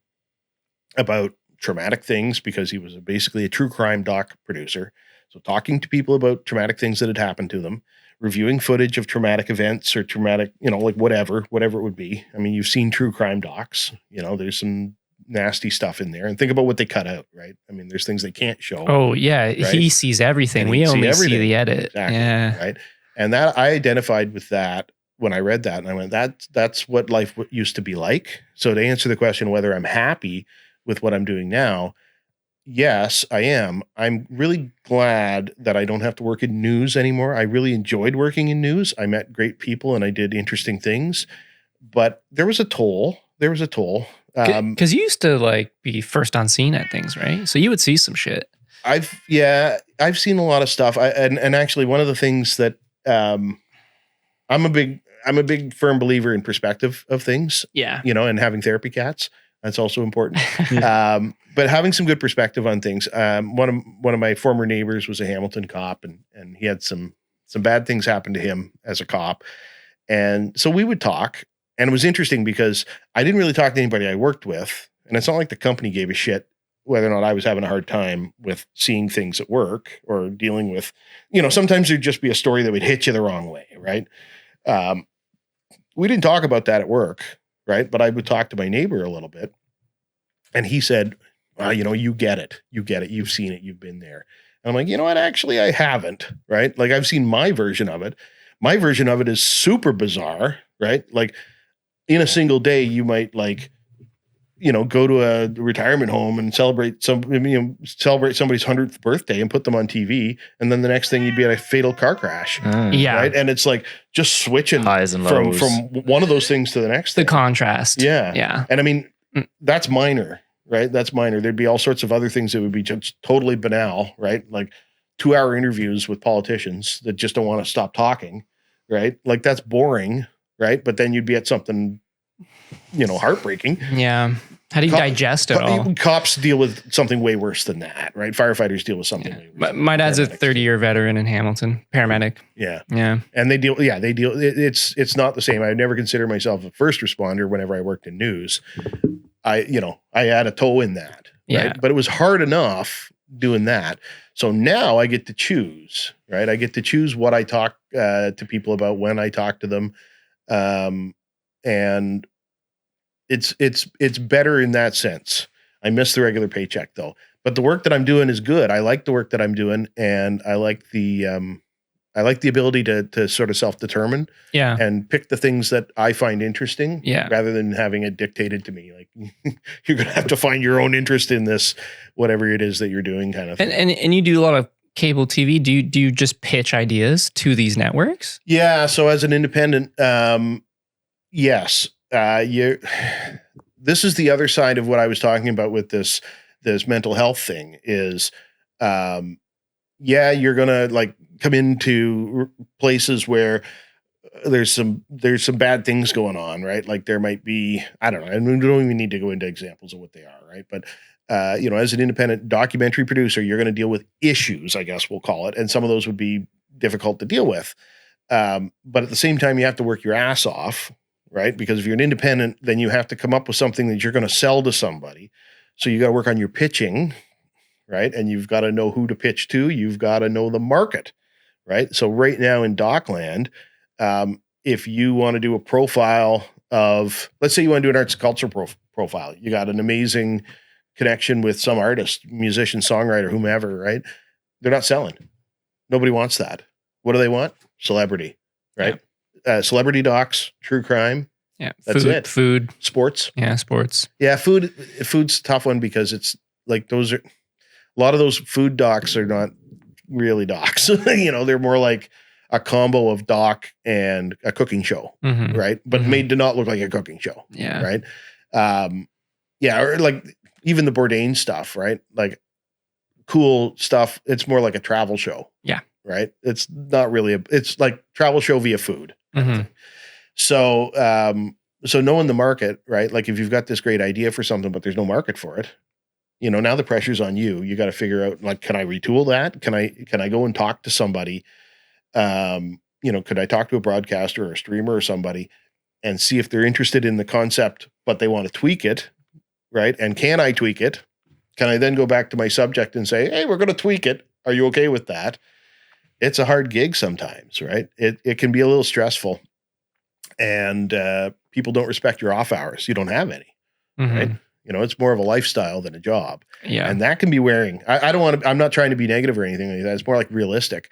about traumatic things because he was basically a true crime doc producer. So talking to people about traumatic things that had happened to them, reviewing footage of traumatic events or traumatic, like whatever it would be. I mean, you've seen true crime docs, there's some nasty stuff in there, and think about what they cut out, right? I mean, there's things they can't show. Oh yeah, he sees everything. And We he'd see only see everything. the edit. Exactly. Yeah. Right. And that I identified with that when I read that, and I went, that's what life used to be like. So to answer the question whether I'm happy with what I'm doing now, yes, I am. I'm really glad that I don't have to work in news anymore. I really enjoyed working in news. I met great people and I did interesting things, but there was a toll. Because you used to like be first on scene at things, right? So you would see some shit. I've seen a lot of stuff. And actually one of the things that I'm a big firm believer in perspective of things. Yeah. And having therapy cats. That's also important. But having some good perspective on things. One of my former neighbors was a Hamilton cop, and he had some bad things happen to him as a cop. And so we would talk, and it was interesting because I didn't really talk to anybody I worked with, and it's not like the company gave a shit whether or not I was having a hard time with seeing things at work or dealing with, sometimes there'd just be a story that would hit you the wrong way, right? We didn't talk about that at work, right? But I would talk to my neighbor a little bit, and he said, you get it. You've seen it. You've been there. And I'm like, you know what? Actually, I haven't, right? Like I've seen my version of it. My version of it is super bizarre, right? Like in a single day, you might go to a retirement home and celebrate somebody's 100th birthday and put them on TV. And then the next thing you'd be at a fatal car crash. Yeah. Right. And it's like just switching Highs and from lows. one of those things to the next The thing. contrast. Yeah. Yeah. And I mean, that's minor, right? That's minor. There'd be all sorts of other things that would be just totally banal, right? Like 2-hour interviews with politicians that just don't want to stop talking, right? Like that's boring, right? But then you'd be at something, heartbreaking. Yeah. How do you digest it all? Cops deal with something way worse than that, right? Firefighters deal with something way worse. My dad's a Paramedics. 30-year veteran in Hamilton, paramedic. Yeah. Yeah. And they deal. It's not the same. I would never consider myself a first responder whenever I worked in news. I had a toe in that. Right? Yeah. But it was hard enough doing that. So now I get to choose, right? I get to choose what I talk to people about, when I talk to them. And it's better in that sense. I miss the regular paycheck though, but the work that I'm doing is good. I like the work that I'm doing, and I like the ability to sort of self-determine Yeah. and pick the things that I find interesting, Yeah. rather than having it dictated to me. Like you're going to have to find your own interest in this, whatever it is that you're doing, kind of thing. And you do a lot of cable TV. Do you just pitch ideas to these networks? Yeah. So as an independent, yes. This is the other side of what I was talking about with this mental health thing is, you're going to come into places where there's some bad things going on, right? Like there might be, I don't know, and we don't even need to go into examples of what they are, right? But, as an independent documentary producer, you're going to deal with issues, I guess we'll call it. And some of those would be difficult to deal with. But at the same time, you have to work your ass off, right? Because if you're an independent, then you have to come up with something that you're going to sell to somebody. So you got to work on your pitching, right? And you've got to know who to pitch to. You've got to know the market, right? So right now in Dockland, if you want to do a profile of, let's say you want to do an arts and culture profile, you got an amazing connection with some artist, musician, songwriter, whomever, right? They're not selling. Nobody wants that. What do they want? Celebrity, right? Celebrity docs, true crime. Yeah. That's it. Food. Sports. Yeah. Sports. Yeah. Food's a tough one because it's like a lot of those food docs are not really docs. They're more like a combo of doc and a cooking show, Mhm. right? But Mhm. made to not look like a cooking show. Yeah. Right. Or like even the Bourdain stuff, right? Like cool stuff. It's more like a travel show. Yeah. Right. It's not really it's like travel show via food. Mhm. So, so knowing the market, right? Like if you've got this great idea for something, but there's no market for it, now the pressure's on you. You got to figure out, like, can I retool that? Can I go and talk to somebody? Could I talk to a broadcaster or a streamer or somebody and see if they're interested in the concept, but they want to tweak it, right? And can I tweak it? Can I then go back to my subject and say, hey, we're going to tweak it. Are you okay with that? It's a hard gig sometimes, right? It can be a little stressful, and people don't respect your off hours. You don't have any, right? It's more of a lifestyle than a job. Yeah. And that can be wearing. I don't want to, I'm not trying to be negative or anything like that. It's more like realistic.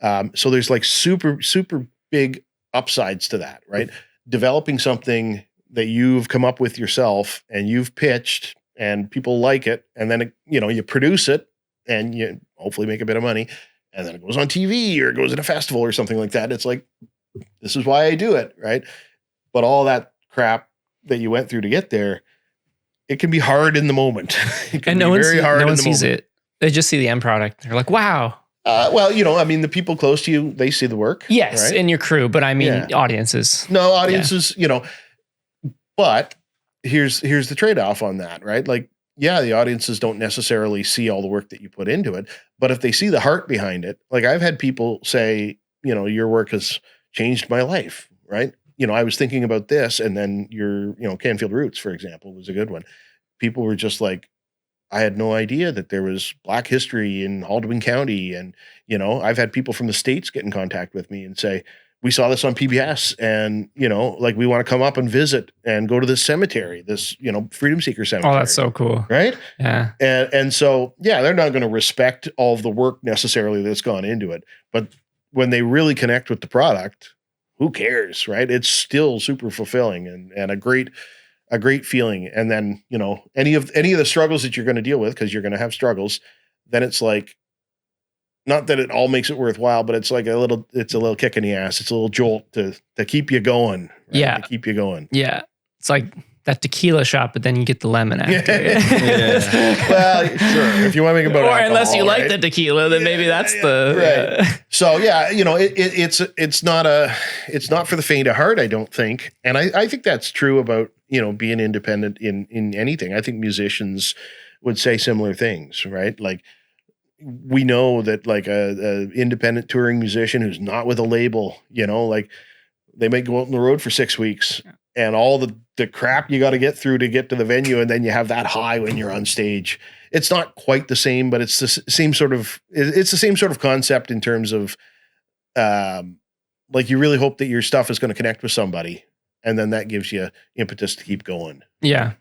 So there's like super, super big upsides to that, right? Developing something that you've come up with yourself and you've pitched and people like it. And then, you produce it and you hopefully make a bit of money, and then it goes on TV or it goes at a festival or something like that. It's like, this is why I do it, right? But all that crap that you went through to get there, it can be hard in the moment. And no one sees it. They just see the end product. They're like, wow. The people close to you, they see the work. Yes, right? in your crew, but I mean audiences. No, audiences, but here's the trade-off on that, right? Like, yeah, the audiences don't necessarily see all the work that you put into it, but if they see the heart behind it, like I've had people say, your work has changed my life, right? I was thinking about this, and then your, Canfield Roots, for example, was a good one. People were just like, I had no idea that there was Black history in Haldwin County. And, I've had people from the States get in contact with me and say, we saw this on PBS and, we want to come up and visit and go to this cemetery, this, Freedom Seeker Cemetery. Oh, that's so cool. Right? Yeah. And so, they're not going to respect all of the work necessarily that's gone into it. But when they really connect with the product, who cares, right? It's still super fulfilling and a great feeling. And then, any of the struggles that you're going to deal with, because you're going to have struggles, then it's like, not that it all makes it worthwhile, but it's like a little kick in the ass. It's a little jolt to keep you going. Right? Yeah. To keep you going. Yeah. It's like that tequila shot, but then you get the lemon after. Yeah. Well, sure. If you want to make about or alcohol, unless you like right? the tequila, then maybe that's the right. So it's not for the faint of heart, I don't think. And I think that's true about, being independent in anything. I think musicians would say similar things, right? Like, we know that like a independent touring musician who's not with a label, like they might go out on the road for 6 weeks and all the crap you got to get through to get to the venue. And then you have that high when you're on stage. It's not quite the same, but it's the same sort of concept in terms of, like you really hope that your stuff is going to connect with somebody. And then that gives you impetus to keep going. Yeah.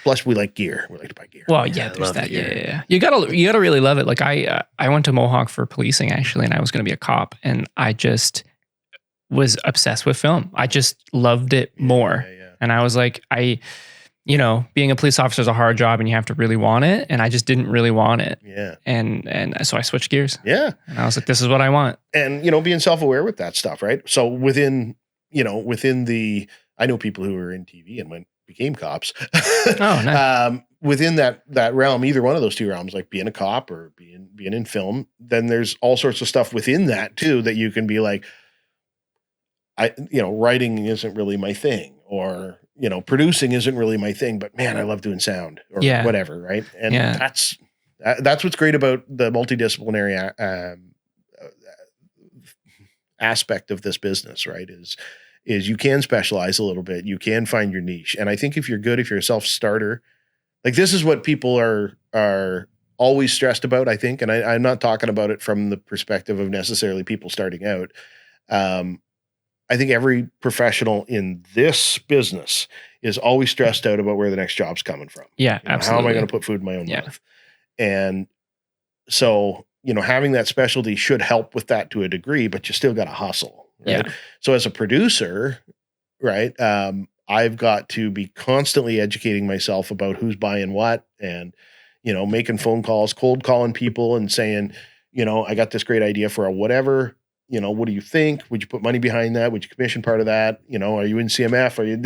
Plus, we like gear. We like to buy gear. Well, yeah, there's that. Yeah. You gotta really love it. Like I went to Mohawk for policing actually, and I was going to be a cop, and I just was obsessed with film. I just loved it more, and I was like, being a police officer is a hard job, and you have to really want it, and I just didn't really want it. Yeah. And so I switched gears. Yeah. And I was like, this is what I want. And being self-aware with that stuff, right? So within the, I know people who are in TV and became cops. Oh, nice. Within that realm, either one of those two realms, like being a cop or being in film, then there's all sorts of stuff within that too that you can be like, writing isn't really my thing, or producing isn't really my thing, but man, I love doing sound or whatever, right? And that's what's great about the multidisciplinary aspect of this business, right? Is you can specialize a little bit. You can find your niche. And I think if you're a self-starter, like this is what people are always stressed about, I think. And I'm not talking about it from the perspective of necessarily people starting out. I think every professional in this business is always stressed out about where the next job's coming from. Yeah, absolutely. How am I going to put food in my own mouth? And so, having that specialty should help with that to a degree, but you still got to hustle. Right. Yeah. So as a producer, right, I've got to be constantly educating myself about who's buying what and, making phone calls, cold calling people and saying, I got this great idea for a whatever, what do you think? Would you put money behind that? Would you commission part of that? Are you in CMF? Are you,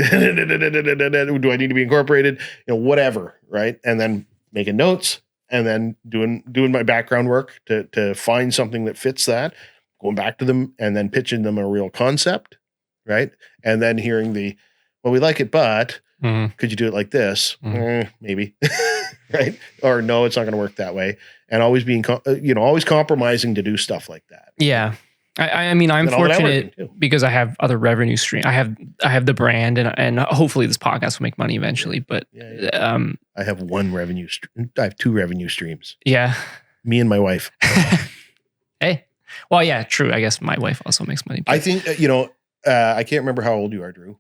do I need to be incorporated? Whatever. Right. And then making notes and then doing my background work to find something that fits that. Going back to them and then pitching them a real concept, right? And then hearing we like it, but could you do it like this? Maybe. right? Or no, it's not going to work that way. And always being, always compromising to do stuff like that. Yeah. I mean, I'm And all the fortunate networking, too. because I have other revenue stream. I have the brand and hopefully this podcast will make money eventually. But I have one revenue. I have 2 revenue streams. Yeah. Me and my wife. Hey, well, yeah, true. I guess my wife also makes money. I think I can't remember how old you are, Drew.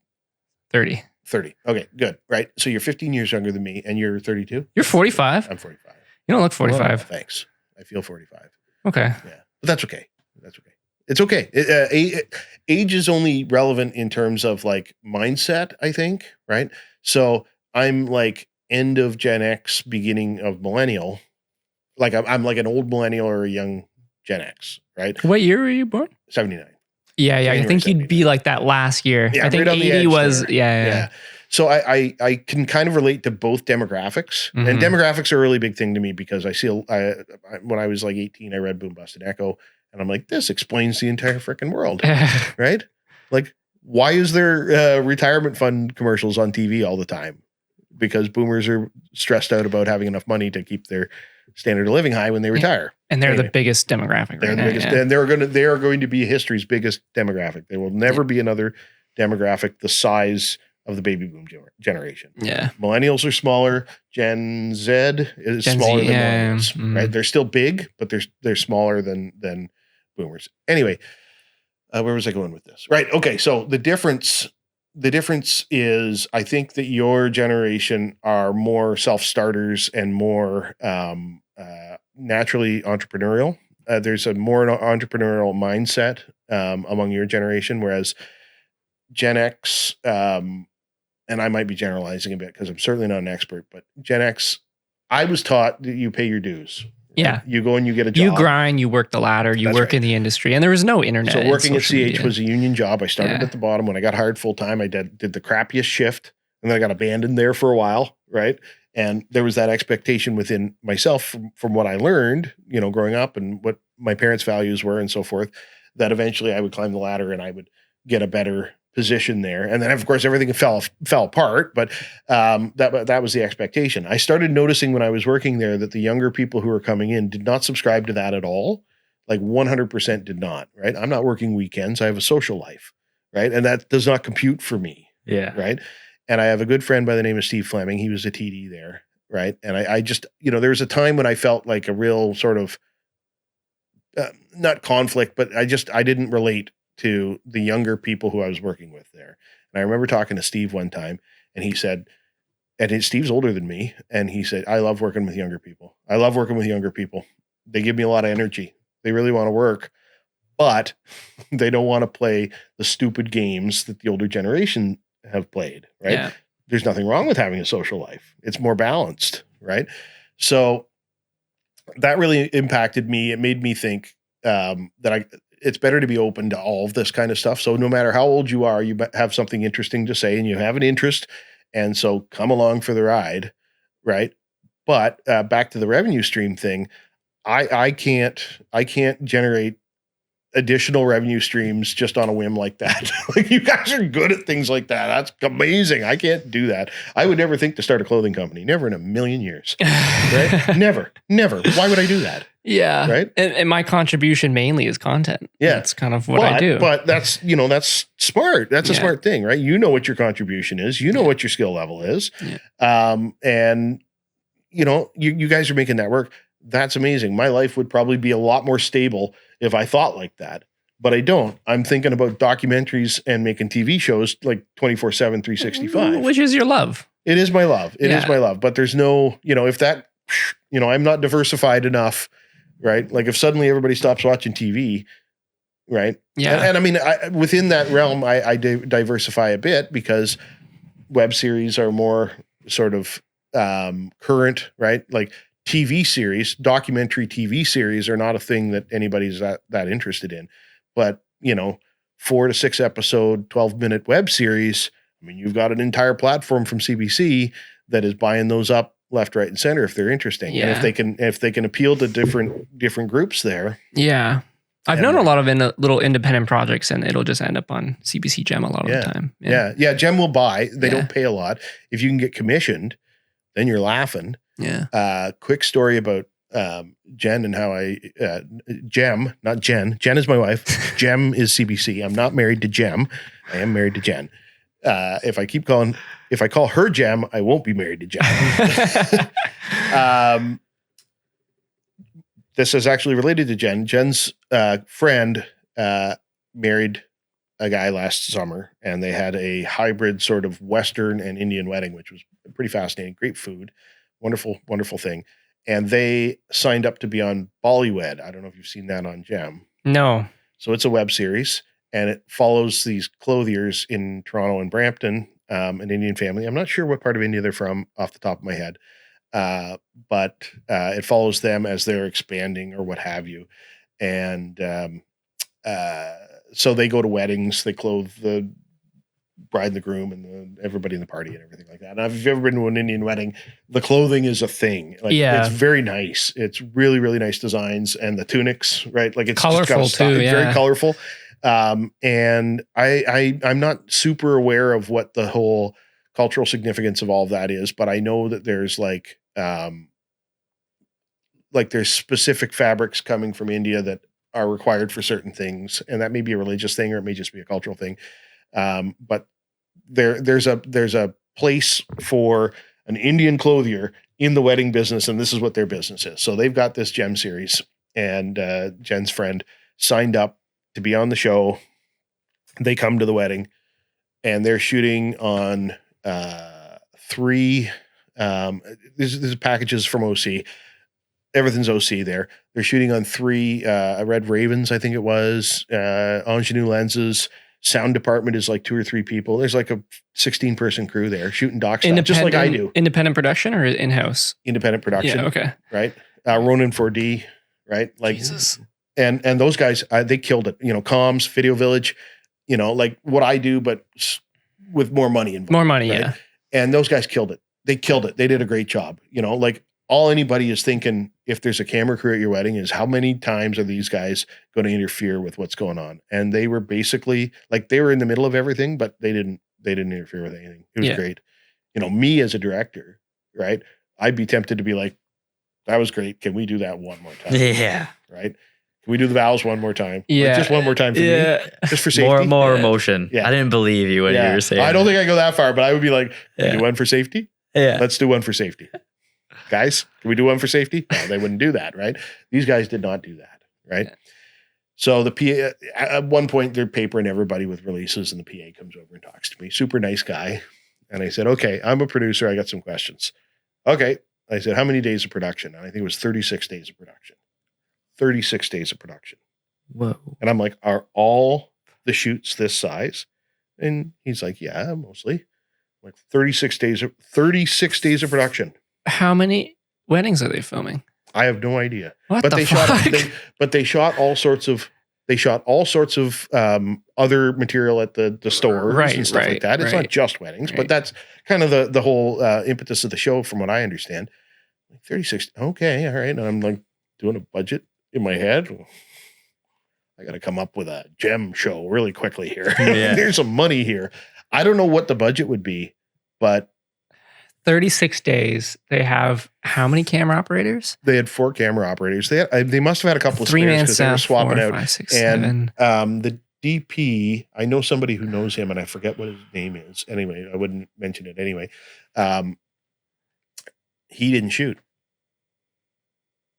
30. 30. Okay, good. Right. So you're 15 years younger than me, and you're 32. You're 45. I'm 45. You don't look 45. Well, thanks. I feel 45. Okay. Yeah, but that's okay. That's okay. It's okay. Age is only relevant in terms of like mindset, I think. Right. So I'm like end of Gen X, beginning of millennial. Like I'm like an old millennial or a young Gen X. Right. What year were you born? 79. Yeah. I January think you'd be like that last year. Yeah, I think right on the 80 edge was, there. yeah. So I can kind of relate to both demographics, and demographics are a really big thing to me because I see when I was like 18, I read Boom Bust and Echo, and I'm like, this explains the entire freaking world, right? Like, why is there retirement fund commercials on TV all the time? Because boomers are stressed out about having enough money to keep their standard of living high when they retire. And they're the biggest demographic. They're the biggest, and they are going to be history's biggest demographic. There will never be another demographic the size of the baby boom generation. Yeah. Millennials are smaller. Gen Z is smaller than millennials, right? They're still big, but they're smaller than boomers. Anyway, where was I going with this? Right. Okay. So the difference is I think that your generation are more self-starters and more naturally entrepreneurial. There's a more entrepreneurial mindset among your generation, whereas Gen X, and I might be generalizing a bit because I'm certainly not an expert, but Gen X, I was taught that you pay your dues. Yeah. You go and you get a job. You grind, you work the ladder, you work in the industry, and there was no internet. So working at CH was a union job. I started at the bottom. When I got hired full time, I did the crappiest shift, and then I got abandoned there for a while, right? And there was that expectation within myself from what I learned, growing up and what my parents' values were and so forth, that eventually I would climb the ladder and I would get a better position there. And then of course everything fell apart, but that was the expectation. I started noticing when I was working there that the younger people who were coming in did not subscribe to that at all. Like 100% did not, right? I'm not working weekends. I have a social life, right? And that does not compute for me. Yeah. Right. And I have a good friend by the name of Steve Fleming. He was a TD there. Right. And I just, there was a time when I felt like a real sort of not conflict, but I didn't relate to the younger people who I was working with there. And I remember talking to Steve one time, and he said, Steve's older than me, and he said, I love working with younger people. I love working with younger people. They give me a lot of energy. They really want to work, but they don't want to play the stupid games that the older generation have played, right? Yeah. There's nothing wrong with having a social life. It's more balanced, right? So that really impacted me. It made me think it's better to be open to all of this kind of stuff. So no matter how old you are, you have something interesting to say and you have an interest. And so come along for the ride. Right. But back to the revenue stream thing, I can't generate additional revenue streams just on a whim like that. Like, you guys are good at things like that. That's amazing. I can't do that. I would never think to start a clothing company. Never in a million years. Right? Never. Why would I do that? Yeah. Right. And my contribution mainly is content. Yeah. That's kind of what I do. But that's smart. That's a smart thing, right? You know what your contribution is. You know what your skill level is. Yeah. And you guys are making that work. That's amazing. My life would probably be a lot more stable if I thought like that, but I don't. I'm thinking about documentaries and making TV shows like 24/7, 365. Which is your love. It is my love. It is my love. But there's no, if that, I'm not diversified enough, right? Like if suddenly everybody stops watching TV, right? Yeah. And I mean, within that realm, I diversify a bit because web series are more sort of current, right? Like TV series, documentary TV series are not a thing that anybody's that interested in. But, 4 to 6 episode, 12-minute web series, I mean, you've got an entire platform from CBC that is buying those up left, right, and center if they're interesting. Yeah. And if they can appeal to different groups there. Yeah. I've known a lot of little independent projects, and it'll just end up on CBC Gem a lot of the time. Yeah. Gem will buy. They don't pay a lot. If you can get commissioned, then you're laughing. Yeah. Quick story about Jen and how Jem, not Jen. Jen is my wife. Jem is CBC. I'm not married to Jem. I am married to Jen. If I call her Jem, I won't be married to Jen. This is actually related to Jen. Jen's friend married a guy last summer, and they had a hybrid sort of Western and Indian wedding, which was pretty fascinating. Great food, wonderful, wonderful thing. And they signed up to be on Bollywed. I don't know if you've seen that on Gem. No. So it's a web series, and it follows these clothiers in Toronto and Brampton, an Indian family. I'm not sure what part of India they're from off the top of my head, but it follows them as they're expanding or what have you. And so they go to weddings, they clothe the bride and the groom and everybody in the party and everything like that. And if you've ever been to an Indian wedding, the clothing is a thing. Like, yeah. It's very nice. It's really, really nice designs, and the tunics, right? Like it's colorful just got too. It's yeah. very colorful. And I'm not super aware of what the whole cultural significance of all of that is, but I know that there's there's specific fabrics coming from India that are required for certain things, and that may be a religious thing or it may just be a cultural thing. But there's a place for an Indian clothier in the wedding business, and this is what their business is. So they've got this Gem series, and Jen's friend signed up to be on the show. They come to the wedding, and they're shooting on three. There's packages from OC. Everything's OC there. They're shooting on three Red Ravens, I think it was, Ingenue lenses. Sound department is like 2 or 3 people. There's like a 16-person crew there shooting doc stuff, just like I do. Independent production or in-house? Independent production. Yeah, okay. Right? Ronin 4D, right? Like, Jesus. And those guys, they killed it. You know, comms, Video Village, you know, like what I do, but with more money involved. More money, right? yeah. And those guys killed it. They killed it. They did a great job. You know, like all anybody is thinking if there's a camera crew at your wedding is how many times are these guys going to interfere with what's going on? And they were basically like, they were in the middle of everything, but they didn't interfere with anything. It was great. You know, me as a director, right? I'd be tempted to be like, that was great. Can we do that one more time? Yeah. Right. Can we do the vows one more time? Yeah. Like just one more time for me. Just for safety. More emotion. Yeah. I didn't believe you when you were saying I don't think I go that far, but I would be like, can we do one for safety? Yeah. Let's do one for safety. Guys, can we do one for safety? No, they wouldn't do that, right? These guys did not do that, right? Yeah. So the PA, at one point, they're papering everybody with releases, and the PA comes over and talks to me. Super nice guy. And I said, okay, I'm a producer. I got some questions. Okay. I said, how many days of production? And I think it was 36 days of production. 36 days of production. Whoa. And I'm like, are all the shoots this size? And he's like, yeah, mostly. Like 36 days of production. How many weddings are they filming? I have no idea. What but the they fuck? they shot all sorts of other material at the stores and stuff like that. It's not just weddings, but that's kind of the whole impetus of the show, from what I understand. Like 36. Okay, all right. And I'm like doing a budget in my head. I got to come up with a Gem show really quickly here. Yeah. There's some money here. I don't know what the budget would be, but 36 days. They have how many camera operators? They had 4 camera operators. They must have had a couple of 3-man spares because they were staff, swapping 4, out. 5, 6, and 7. The DP, I know somebody who knows him, and I forget what his name is. Anyway, I wouldn't mention it anyway. He didn't shoot.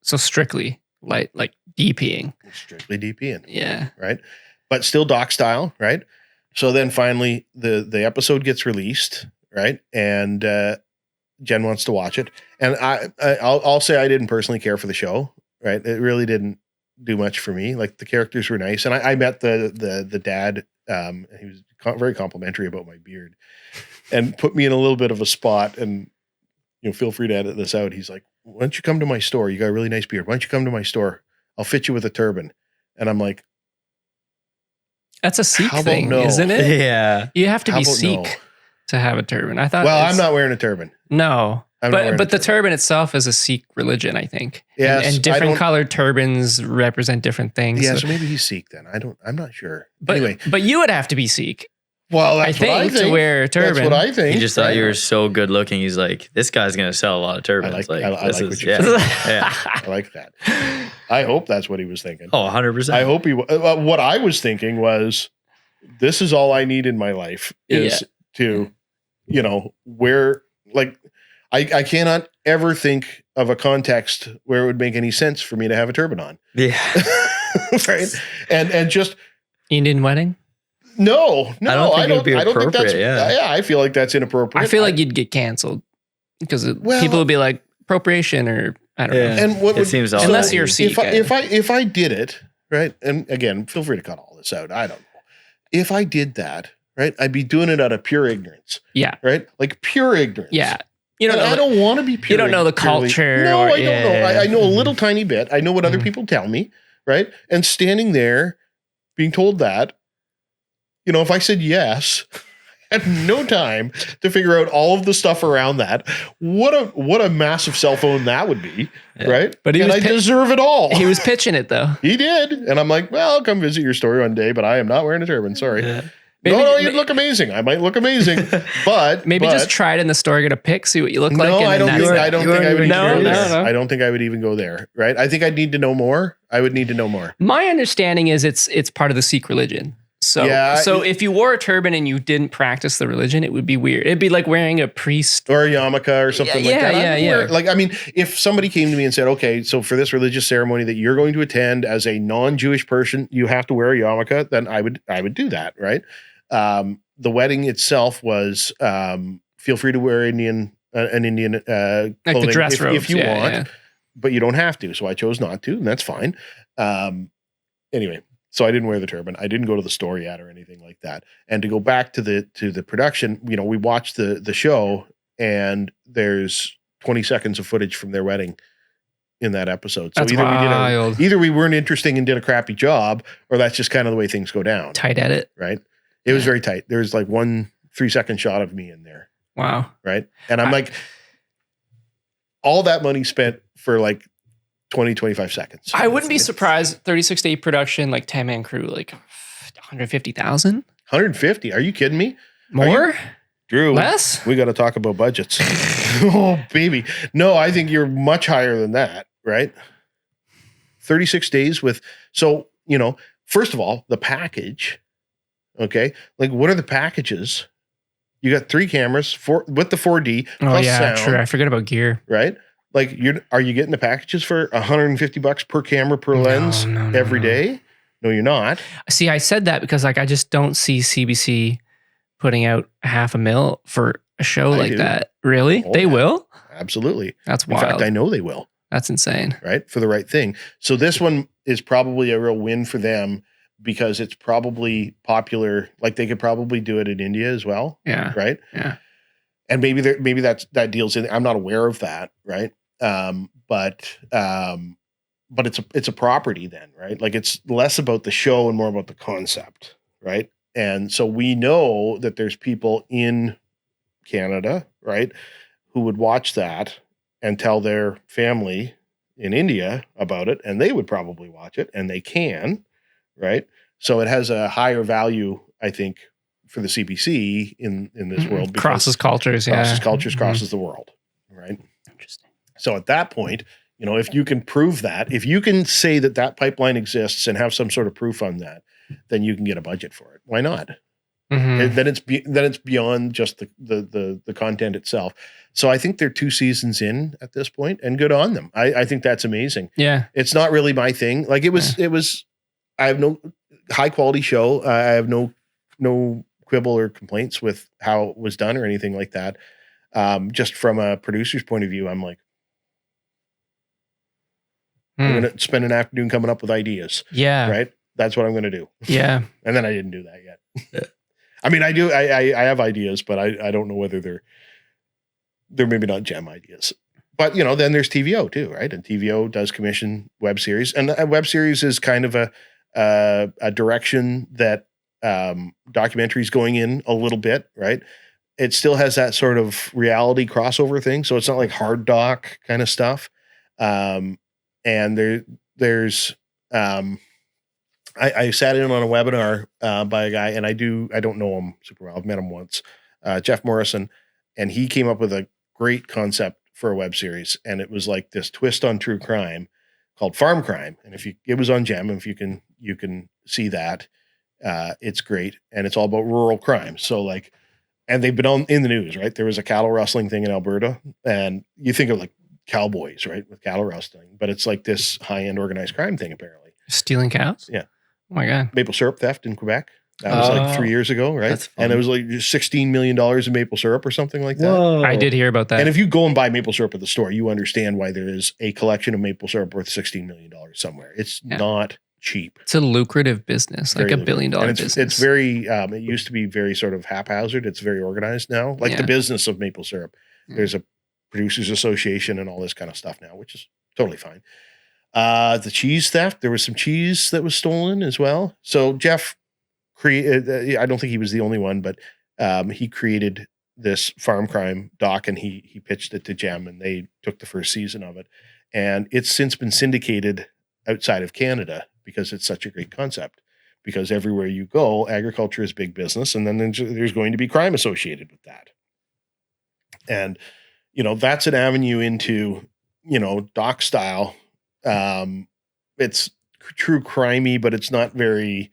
So strictly like DPing. Strictly DPing. Yeah. Right. But still doc style. Right. So then finally the episode gets released. Right. And Jen wants to watch it. And I'll say I didn't personally care for the show. Right. It really didn't do much for me. Like the characters were nice. And I met the dad. He was very complimentary about my beard and put me in a little bit of a spot. And, feel free to edit this out. He's like, why don't you come to my store? You got a really nice beard. Why don't you come to my store? I'll fit you with a turban. And I'm like, that's a Sikh thing, no? Isn't it? Yeah. You have to be Sikh no? to have a turban. I thought. Well, I'm not wearing a turban. No. But the turban itself is a Sikh religion, I think. Yes, and different colored turbans represent different things. Yeah, so maybe he's Sikh then. I'm not sure. But, anyway. But you would have to be Sikh Well, I that's what I think, to think. wear a turban. That's what I think. He just thought you were so good looking. He's like, this guy's gonna sell a lot of turbans. I like this what is- you're yeah. saying. Yeah. I like that. I hope that's what he was thinking. Oh, 100%. I hope he. What I was thinking was, this is all I need in my life is to, wear, like, I cannot ever think of a context where it would make any sense for me to have a turban on. Yeah. Right. And just Indian wedding. no, I don't think it would be I don't think that's appropriate, yeah. I feel like that's inappropriate. I feel like you'd get canceled because people would be like appropriation or I don't know. And what It seems odd. Unless you're a Sikh. if I did it, right, and again, feel free to cut all this out. I don't know. If I did that, right, I'd be doing it out of pure ignorance. Yeah. Right? Like pure ignorance. Yeah. You don't And know. I don't want to be pure. You don't know the purely- culture No, or- I don't know. yeah. I know a little tiny bit. I know what other Mhm. people tell me, right? And standing there being told that, if I said yes, I had no time to figure out all of the stuff around that. What a massive cell phone that would be, right? But he and was I deserve it all. He was pitching it though. He did. And I'm like, well, I'll come visit your store one day, but I am not wearing a turban. Sorry. Yeah. No, you'd look amazing. I might look amazing, but Maybe just try it in the store, get a pic, see what you look like. no, and I then don't think that's I it. don't You think I weren't would even even go sure. there. No. I don't think I would even go there. Right? I think I'd need to know more. I would need to know more. My understanding is it's part of the Sikh religion. So Yeah, if you wore a turban and you didn't practice the religion, it would be weird. It'd be like wearing a priest. Or a yarmulke or something like that. I would wear- yeah. Like, I mean, if somebody came to me and said, okay, so for this religious ceremony that you're going to attend as a non-Jewish person, you have to wear a yarmulke, then I would do that, right? The wedding itself was feel free to wear an Indian Like the clothing dress if robes. you Yeah, want, yeah. but you don't have to. So I chose not to, and that's fine. Anyway, so I didn't wear the turban. I didn't go to the store yet or anything like that. And to go back to the production, we watched the show, and there's 20 seconds of footage from their wedding in that episode. So That's wild. either we weren't interesting and did a crappy job, or that's just kind of the way things go down. Tight edit. Right? It was very tight. There's like 1 3-second shot of me in there. Wow. Right? And I'm like, all that money spent for like 20, 25 seconds. I wouldn't be surprised. 36-day production, like 10-man crew, like 150,000 150. Are you kidding me? more, Drew, less. we got to talk about budgets. Oh, baby. No, I think you're much higher than that, right? 36 days with, first of all, the package, okay? Like, what are the packages? You got 3 cameras with the 4D Oh plus yeah, sound, true. I forget about gear. right? Like, are you getting the packages for $150 per camera per lens No, every day? No, you're not. See, I said that because like I just don't see CBC putting out $500,000 for a show I like do. that. Really? Oh, they yeah. will? Absolutely. That's In wild. fact, I know they will. That's insane. Right? For the right thing. So this one is probably a real win for them because it's probably popular. Like, they could probably do it in India as well. Yeah. Right? Yeah. And maybe that deals in. I'm not aware of that. Right? But it's a property then, right? Like, it's less about the show and more about the concept. Right? And so we know that there's people in Canada, right, who would watch that and tell their family in India about it, and they would probably watch it, and they can, right? So it has a higher value, I think, for the CBC in this world. because Crosses cultures. Yeah. crosses cultures, Mhm. crosses the world, right? Interesting. So at that point, if you can prove that, if you can say that pipeline exists and have some sort of proof on that, then you can get a budget for it. Why not? Mhm. And then it's beyond just the content itself. So I think they're 2 seasons in at this point, and good on them. I think that's amazing. Yeah. It's not really my thing. Like, it was. I have no high quality show. I have no quibble or complaints with how it was done or anything like that. Just from a producer's point of view, I'm like, I'm Hmm. going to spend an afternoon coming up with ideas. Yeah. Right? That's what I'm going to do. Yeah. And then I didn't do that yet. I mean, I do. I have ideas, but I don't know whether they're maybe not gem ideas. But then there's TVO too, right? And TVO does commission web series, and a web series is kind of a direction that documentary's going in a little bit, right? It still has that sort of reality crossover thing, so it's not like hard doc kind of stuff. And there's I sat in on a webinar by a guy, and I don't know him super well. I've met him once, Jeff Morrison, and he came up with a great concept for a web series, and it was like this twist on true crime called Farm Crime. And it was on Gem, if you can see that, it's great, and it's all about rural crime. So like, and they've been in the news, right? There was a cattle rustling thing in Alberta, and you think of like cowboys, right, with cattle rustling, but it's like this high-end organized crime thing apparently. Stealing cows? Yeah. Oh my God. Maple syrup theft in Quebec. That was like 3 years ago, right? That's fun. And it was like $16 million in maple syrup or something like that. Whoa. I did hear about that. And if you go and buy maple syrup at the store, you understand why there is a collection of maple syrup worth $16 million somewhere. It's not cheap. It's a lucrative business, like Very $1 billion lucrative. And business. it's very, it used to be very sort of haphazard. It's very organized now, like the business of maple syrup. There's a producers association and all this kind of stuff now, which is totally fine. The cheese theft, there was some cheese that was stolen as well. So Jeff created, I don't think he was the only one, but he created this farm crime doc, and he pitched it to Gem, and they took the first season of it. And it's since been syndicated outside of Canada because it's such a great concept. Because everywhere you go, agriculture is big business, and then there's going to be crime associated with that. And, that's an avenue into, doc style. It's true crimey, but it's not super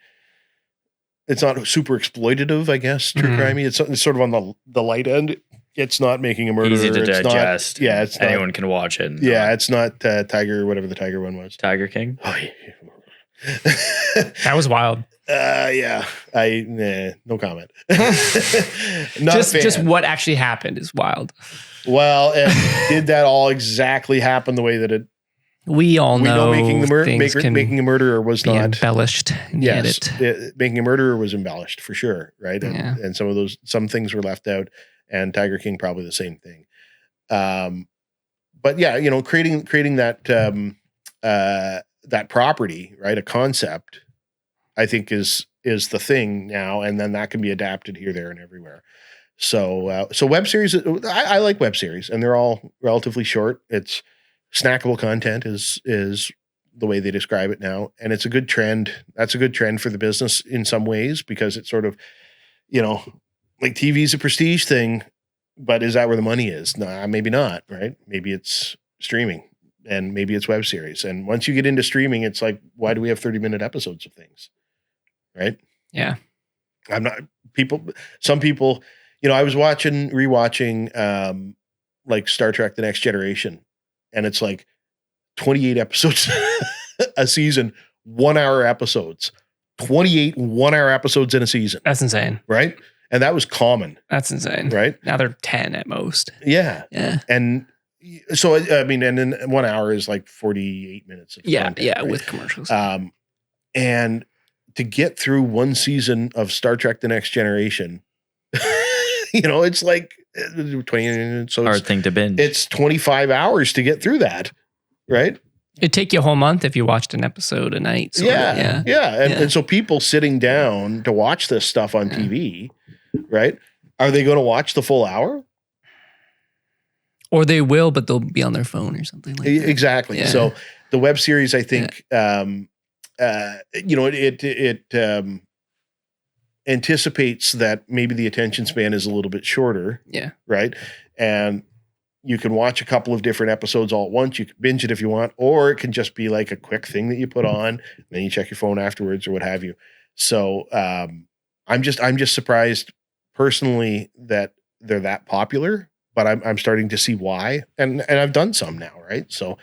exploitative, I guess. True crimey. It's sort of on the light end. It's not making a murderer. Easy to it's digest. Not, it's anyone not, can watch it. It's not Tiger, whatever the Tiger one was. Tiger King. Oh, yeah. That was wild. Yeah. No comment. Not just what actually happened is wild. Well, and did that all exactly happen the way that it? We know making a murderer was not embellished in the edit. Making a murderer was embellished for sure, right? And some things were left out, and Tiger King probably the same thing. But yeah, creating that that property, right? A concept, I think is the thing now, and then that can be adapted here, there, and everywhere. So web series, I like web series, and they're all relatively short. It's snackable content is the way they describe it now, and it's a good trend. That's a good trend for the business in some ways, because it's sort of, like TV's a prestige thing, but is that where the money is? Nah, maybe not, right? Maybe it's streaming, and maybe it's web series. And once you get into streaming, it's like, why do we have 30-minute episodes of things? Right? Yeah. Some people, I was rewatching like Star Trek The Next Generation, and it's like 28 episodes a season, 1 hour episodes, 28 1 hour episodes in a season. That's insane. Right? And that was common. That's insane. Right? Now they're 10 at most. Yeah. Yeah. And so, I mean, and then 1 hour is like 48 minutes of content, right? With commercials. And to get through one season of Star Trek The Next Generation, it's like 20. So hard thing to binge. It's 25 hours to get through that, right? It'd take you a whole month if you watched an episode a night. Yeah. And so people sitting down to watch this stuff on TV, right? Are they going to watch the full hour? Or they will, but they'll be on their phone or something like that. Exactly. Yeah. So the web series, I think, it anticipates that maybe the attention span is a little bit shorter. Yeah. Right. And you can watch a couple of different episodes all at once. You can binge it if you want, or it can just be like a quick thing that you put on, and then you check your phone afterwards or what have you. So I'm just surprised personally that they're that popular, but I'm starting to see why. And I've done some now, right? So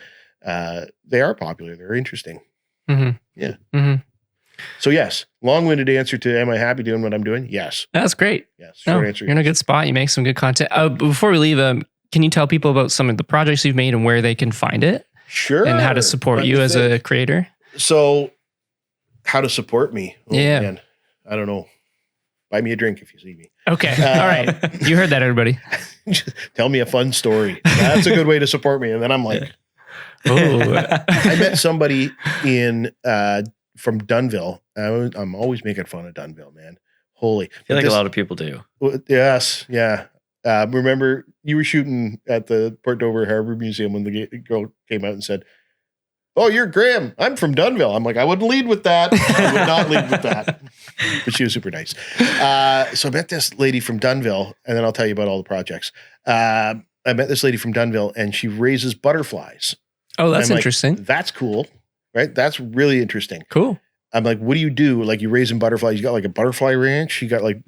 they are popular. They're interesting. Mm-hmm. Yeah. Mm-hmm. So yes, long-winded answer to, am I happy doing what I'm doing? Yes. That's great. Yes. Short answer. You're in a good spot. You make some good content. Before we leave, can you tell people about some of the projects you've made and where they can find it? Sure. And how to support you as a creator? So how to support me? Oh, yeah. Man. I don't know. Buy me a drink if you see me. Okay. All right. You heard that, everybody. Tell me a fun story. That's a good way to support me. And then I'm like, I met somebody from Dunnville. I'm always making fun of Dunnville, man. Holy. I feel like a lot of people do. Yes. Yeah. Remember you were shooting at the Port Dover Harbor Museum when the girl came out and said, oh, you're Graeme. I'm from Dunnville. I'm like, I wouldn't lead with that. I would not lead with that. But she was super nice. So I met this lady from Dunnville, and then I'll tell you about all the projects. I met this lady from Dunnville, and she raises butterflies. Oh, that's I'm like, interesting. that's cool, right? That's really interesting. Cool. I'm like, what do you do? Like, you raising butterflies? You got like a butterfly ranch? You got like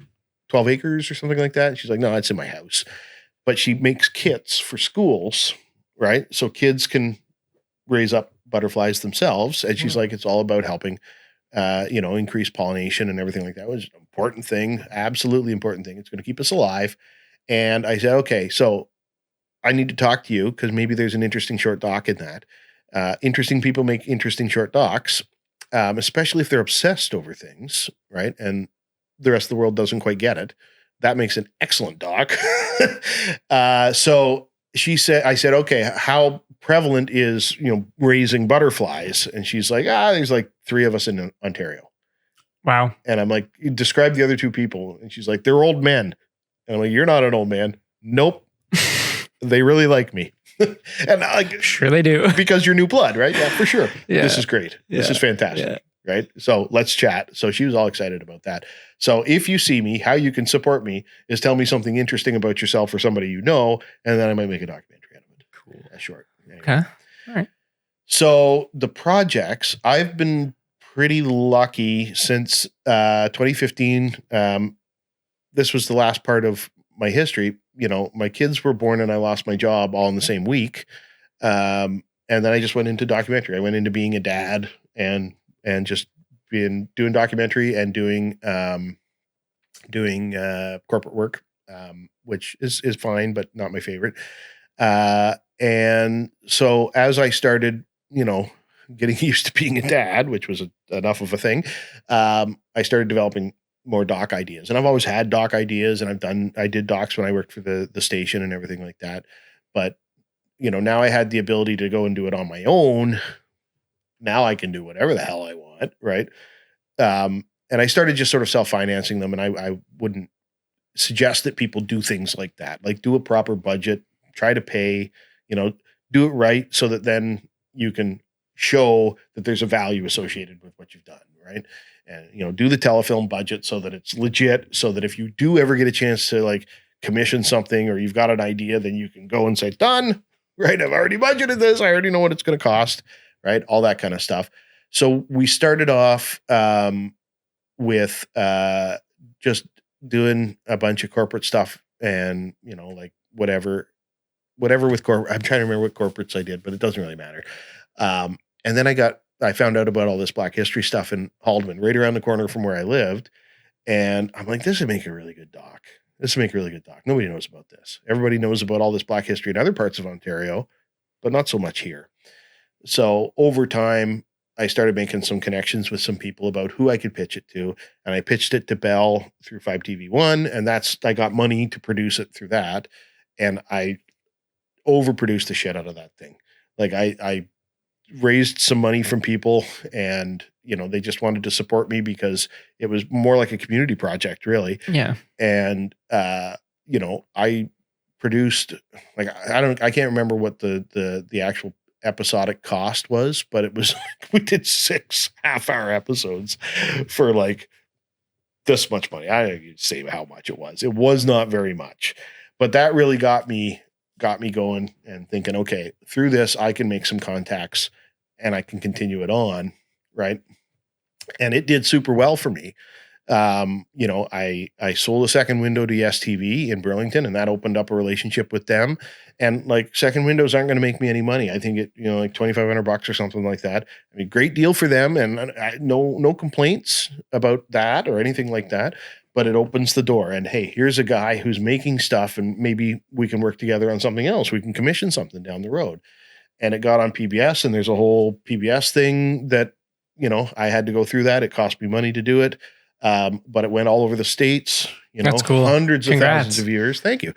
12 acres or something like that? And she's like, no, it's in my house. But she makes kits for schools, right? So kids can raise up butterflies themselves. And she's like, it's all about helping, increase pollination and everything like that. It was an important thing, absolutely important thing. It's going to keep us alive. And I said, okay, so I need to talk to you because maybe there's an interesting short doc in that. Interesting people make interesting short docs, especially if they're obsessed over things, right? And the rest of the world doesn't quite get it. That makes an excellent doc. So I said, okay, how prevalent is, raising butterflies? And she's like, there's like 3 of us in Ontario. Wow. And I'm like, describe the other 2 people. And she's like, they're old men. And I'm like, you're not an old man. Nope. They really like me. And like, Sure they do. because you're new blood, right? Yeah, for sure. Yeah. This is great. This Yeah. is fantastic. Yeah. Right. So let's chat. So she was all excited about that. So if you see me, how you can support me is tell me something interesting about yourself or somebody you know, and then I might make a documentary out of it. Cool. Short. Anyway. Okay. All right. So the projects, I've been pretty lucky since 2015. This was the last part of my history. My kids were born and I lost my job all in the same week. And then I just went into documentary. I went into being a dad and just doing documentary and doing corporate work, which is fine, but not my favorite. And so as I started, getting used to being a dad, which was enough of a thing, I started developing more doc ideas. And I've always had doc ideas, and I did docs when I worked for the station and everything like that. But, now I had the ability to go and do it on my own. Now I can do whatever the hell I want, right? And I started just sort of self-financing them, and I wouldn't suggest that people do things like that. Like, do a proper budget, try to pay, do it right so that then you can show that there's a value associated with what you've done, right? And, do the telefilm budget so that it's legit, so that if you do ever get a chance to like commission something or you've got an idea, then you can go and say, done, right? I've already budgeted this. I already know what it's going to cost. Right. All that kind of stuff. So we started off with just doing a bunch of corporate stuff and, like whatever with corporate. I'm trying to remember what corporates I did, but it doesn't really matter. And then I found out about all this Black history stuff in Haldeman, right around the corner from where I lived. And I'm like, this would make a really good doc. Nobody knows about this. Everybody knows about all this Black history in other parts of Ontario, but not so much here. So over time, I started making some connections with some people about who I could pitch it to. And I pitched it to Bell through 5TV1. And I got money to produce it through that. And I overproduced the shit out of that thing. Like I raised some money from people and, they just wanted to support me because it was more like a community project, really. Yeah. And, I produced I can't remember what the actual episodic cost was, but it was we did 6 half-hour episodes for like this much money. I didn't say how much it was. It was not very much, but that really got me going and thinking, okay, through this I can make some contacts and I can continue it on, right? And it did super well for me. I sold a second window to STV in Burlington, and that opened up a relationship with them. And like, second windows aren't going to make me any money. I think it, like $2,500 or something like that. I mean, great deal for them. And no complaints about that or anything like that, but it opens the door and, hey, here's a guy who's making stuff and maybe we can work together on something else. We can commission something down the road. And it got on PBS, and there's a whole PBS thing that, I had to go through that. It cost me money to do it. But it went all over the States, That's cool. Hundreds Congrats. of thousands of viewers. Thank you.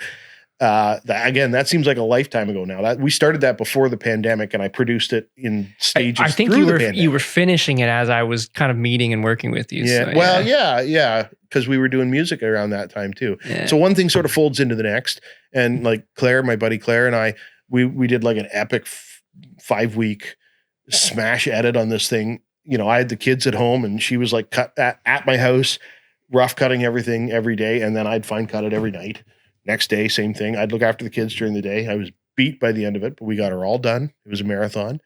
That seems like a lifetime ago now. We started that before the pandemic, and I produced it in stages. I think you were finishing it as I was kind of meeting and working with you. Yeah. So, well, yeah. Because we were doing music around that time too. Yeah. So one thing sort of folds into the next. And like Claire, my buddy Claire, and I, we did like an epic 5-week smash edit on this thing. You know, I had the kids at home and she was like cut at my house, rough cutting everything every day. And then I'd fine cut it every night. Next day, same thing. I'd look after the kids during the day. I was beat by the end of it, but we got her all done. It was a marathon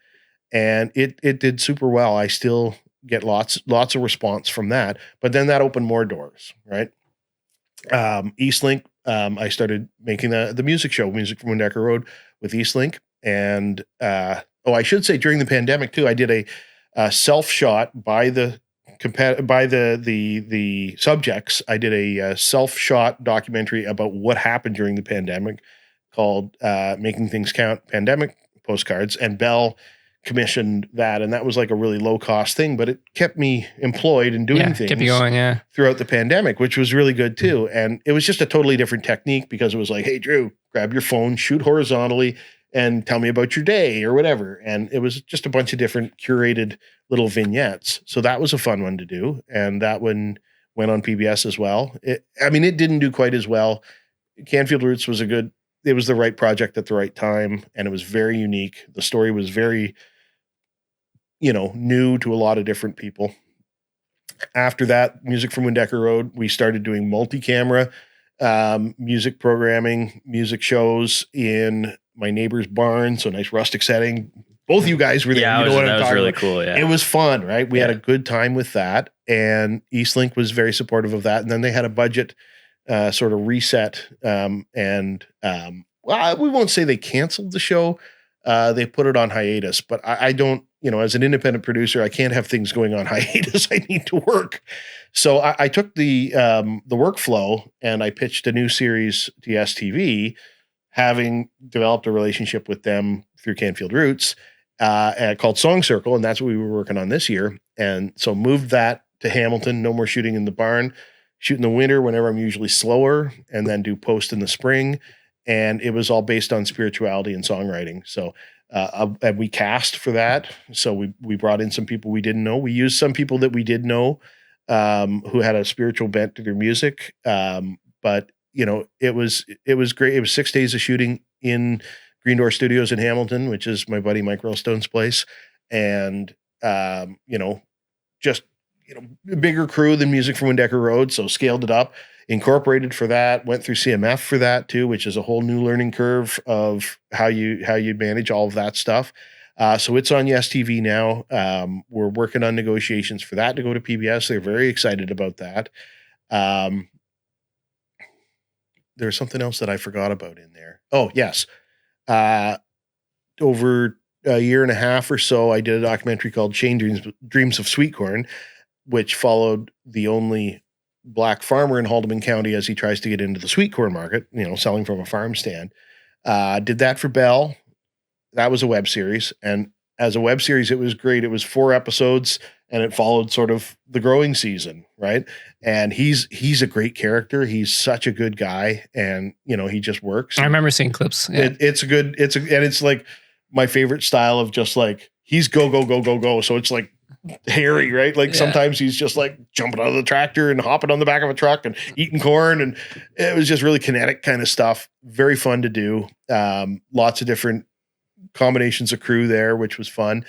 and it did super well. I still get lots of response from that, but then that opened more doors, right? Eastlink, I started making the music show, Music from Windecker Road with Eastlink. And, I should say during the pandemic too, I did a self shot by the subjects. I did a self shot documentary about what happened during the pandemic called Making Things Count Pandemic Postcards. And Bell commissioned that. And that was like a really low cost thing, but it kept me employed and doing things kept you going, throughout the pandemic, which was really good too. And it was just a totally different technique because it was like, hey, Drew, grab your phone, shoot horizontally and tell me about your day or whatever. And it was just a bunch of different curated little vignettes. So that was a fun one to do. And that one went on PBS as well. It didn't do quite as well. Canfield Roots was it was the right project at the right time. And it was very unique. The story was very, new to a lot of different people. After that, Music from Windecker Road, we started doing multi-camera music programming, music shows in my neighbor's barn. So nice rustic setting. Both of you guys were there. Yeah, that was really cool. Yeah. It was fun, right? We had a good time with that. And Eastlink was very supportive of that. And then they had a budget sort of reset. We won't say they canceled the show. They put it on hiatus, but I don't, as an independent producer, I can't have things going on hiatus. I need to work. So I took the workflow and I pitched a new series to STV, having developed a relationship with them through Canfield Roots, called Song Circle. And that's what we were working on this year. And so moved that to Hamilton, no more shooting in the barn, shoot in the winter whenever I'm usually slower, and then do post in the spring. And it was all based on spirituality and songwriting. So, and we cast for that. So we brought in some people we didn't know. We used some people that we did know, who had a spiritual bent to their music. But it was great. It was 6 days of shooting in Green Door Studios in Hamilton, which is my buddy Mike Rellstone's place. And, just, a bigger crew than Music from Windecker Road. So scaled it up. Incorporated for that, went through CMF for that too, which is a whole new learning curve of how you manage all of that stuff. So it's on Yes TV now. We're working on negotiations for that to go to PBS. They're very excited about that. There's something else that I forgot about in there. Oh, yes. Over a year and a half or so, I did a documentary called Shane Dreams of Sweet Corn, which followed the only Black farmer in Haldeman County as he tries to get into the sweet corn market, selling from a farm stand. Did that for Bell. That was a web series. And as a web series, it was great. It was 4 episodes and it followed sort of the growing season. Right. And he's a great character. He's such a good guy. And, he just works. I remember seeing clips. Yeah. It's like my favorite style of just like, he's go, go, go, go, go. So it's like, hairy, right? Like sometimes he's just like jumping out of the tractor and hopping on the back of a truck and eating corn. And it was just really kinetic kind of stuff. Very fun to do. Lots of different combinations of crew there, which was fun.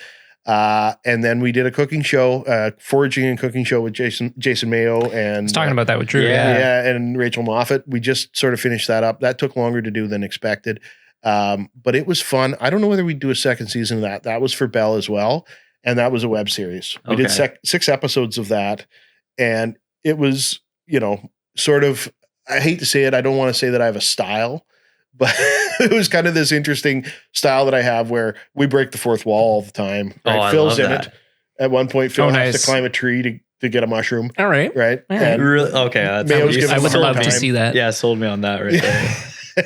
And then we did a cooking show, foraging and cooking show with Jason Mayo. And I was talking about that with Drew. And Rachel Moffat. We just sort of finished that up. That took longer to do than expected. But it was fun. I don't know whether we'd do a second season of that. That was for Bell as well. And that was a web series. We did 6 episodes of that. And it was, sort of, I hate to say it, I don't want to say that I have a style, but it was kind of this interesting style that I have where we break the fourth wall all the time. Right? Phil's in it. At one point, Phil has to climb a tree to get a mushroom. All right. Right. And really? Okay. I would love to see that. Yeah, sold me on that right there.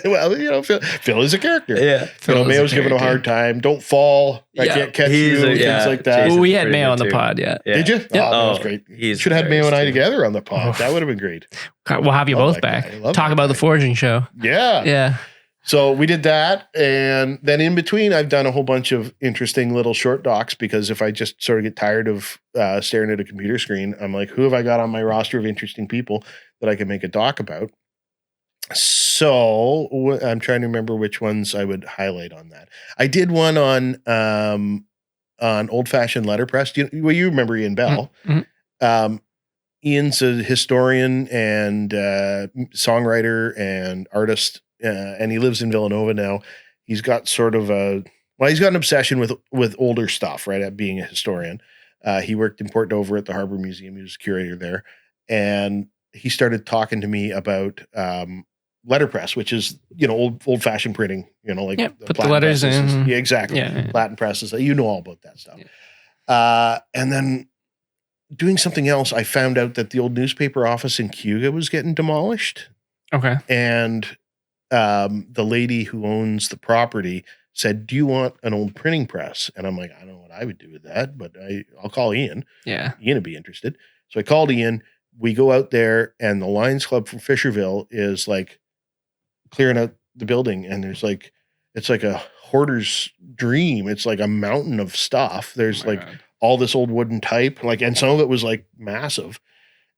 Well, Phil is a character. Yeah. Mayo's giving him a hard time. Don't fall. I can't catch you. Things like that. Well, we had Mayo on the pod. Yeah. Did you? Yeah. Oh, that was great. You should have had Mayo and I together on the pod. That would have been great. We'll have you both back. Talk about the foraging show. Yeah. Yeah. So we did that. And then in between, I've done a whole bunch of interesting little short docs because if I just sort of get tired of staring at a computer screen, I'm like, who have I got on my roster of interesting people that I can make a doc about? So I'm trying to remember which ones I would highlight on that. I did one on on old fashioned letterpress. You remember Ian Bell. Mm-hmm. Ian's a historian and songwriter and artist, and he lives in Villanova now. He's got sort of he's got an obsession with older stuff, right? At being a historian. He worked in Port Dover at the Harbor Museum. He was curator there. And he started talking to me about letterpress, which is, old fashioned printing, like put the letters presses. in. Yeah, exactly. Yeah. Latin presses. You know all about that stuff. Yeah. And then doing something else, I found out that the old newspaper office in Cayuga was getting demolished. Okay. And the lady who owns the property said, "Do you want an old printing press?" And I'm like, "I don't know what I would do with that, but I'll call Ian. Yeah. Ian would be interested." So I called Ian. We go out there, and the Lions Club from Fisherville is like clearing out the building, and it's like a hoarder's dream. It's like a mountain of stuff. There's all this old wooden type, and some of it was like massive,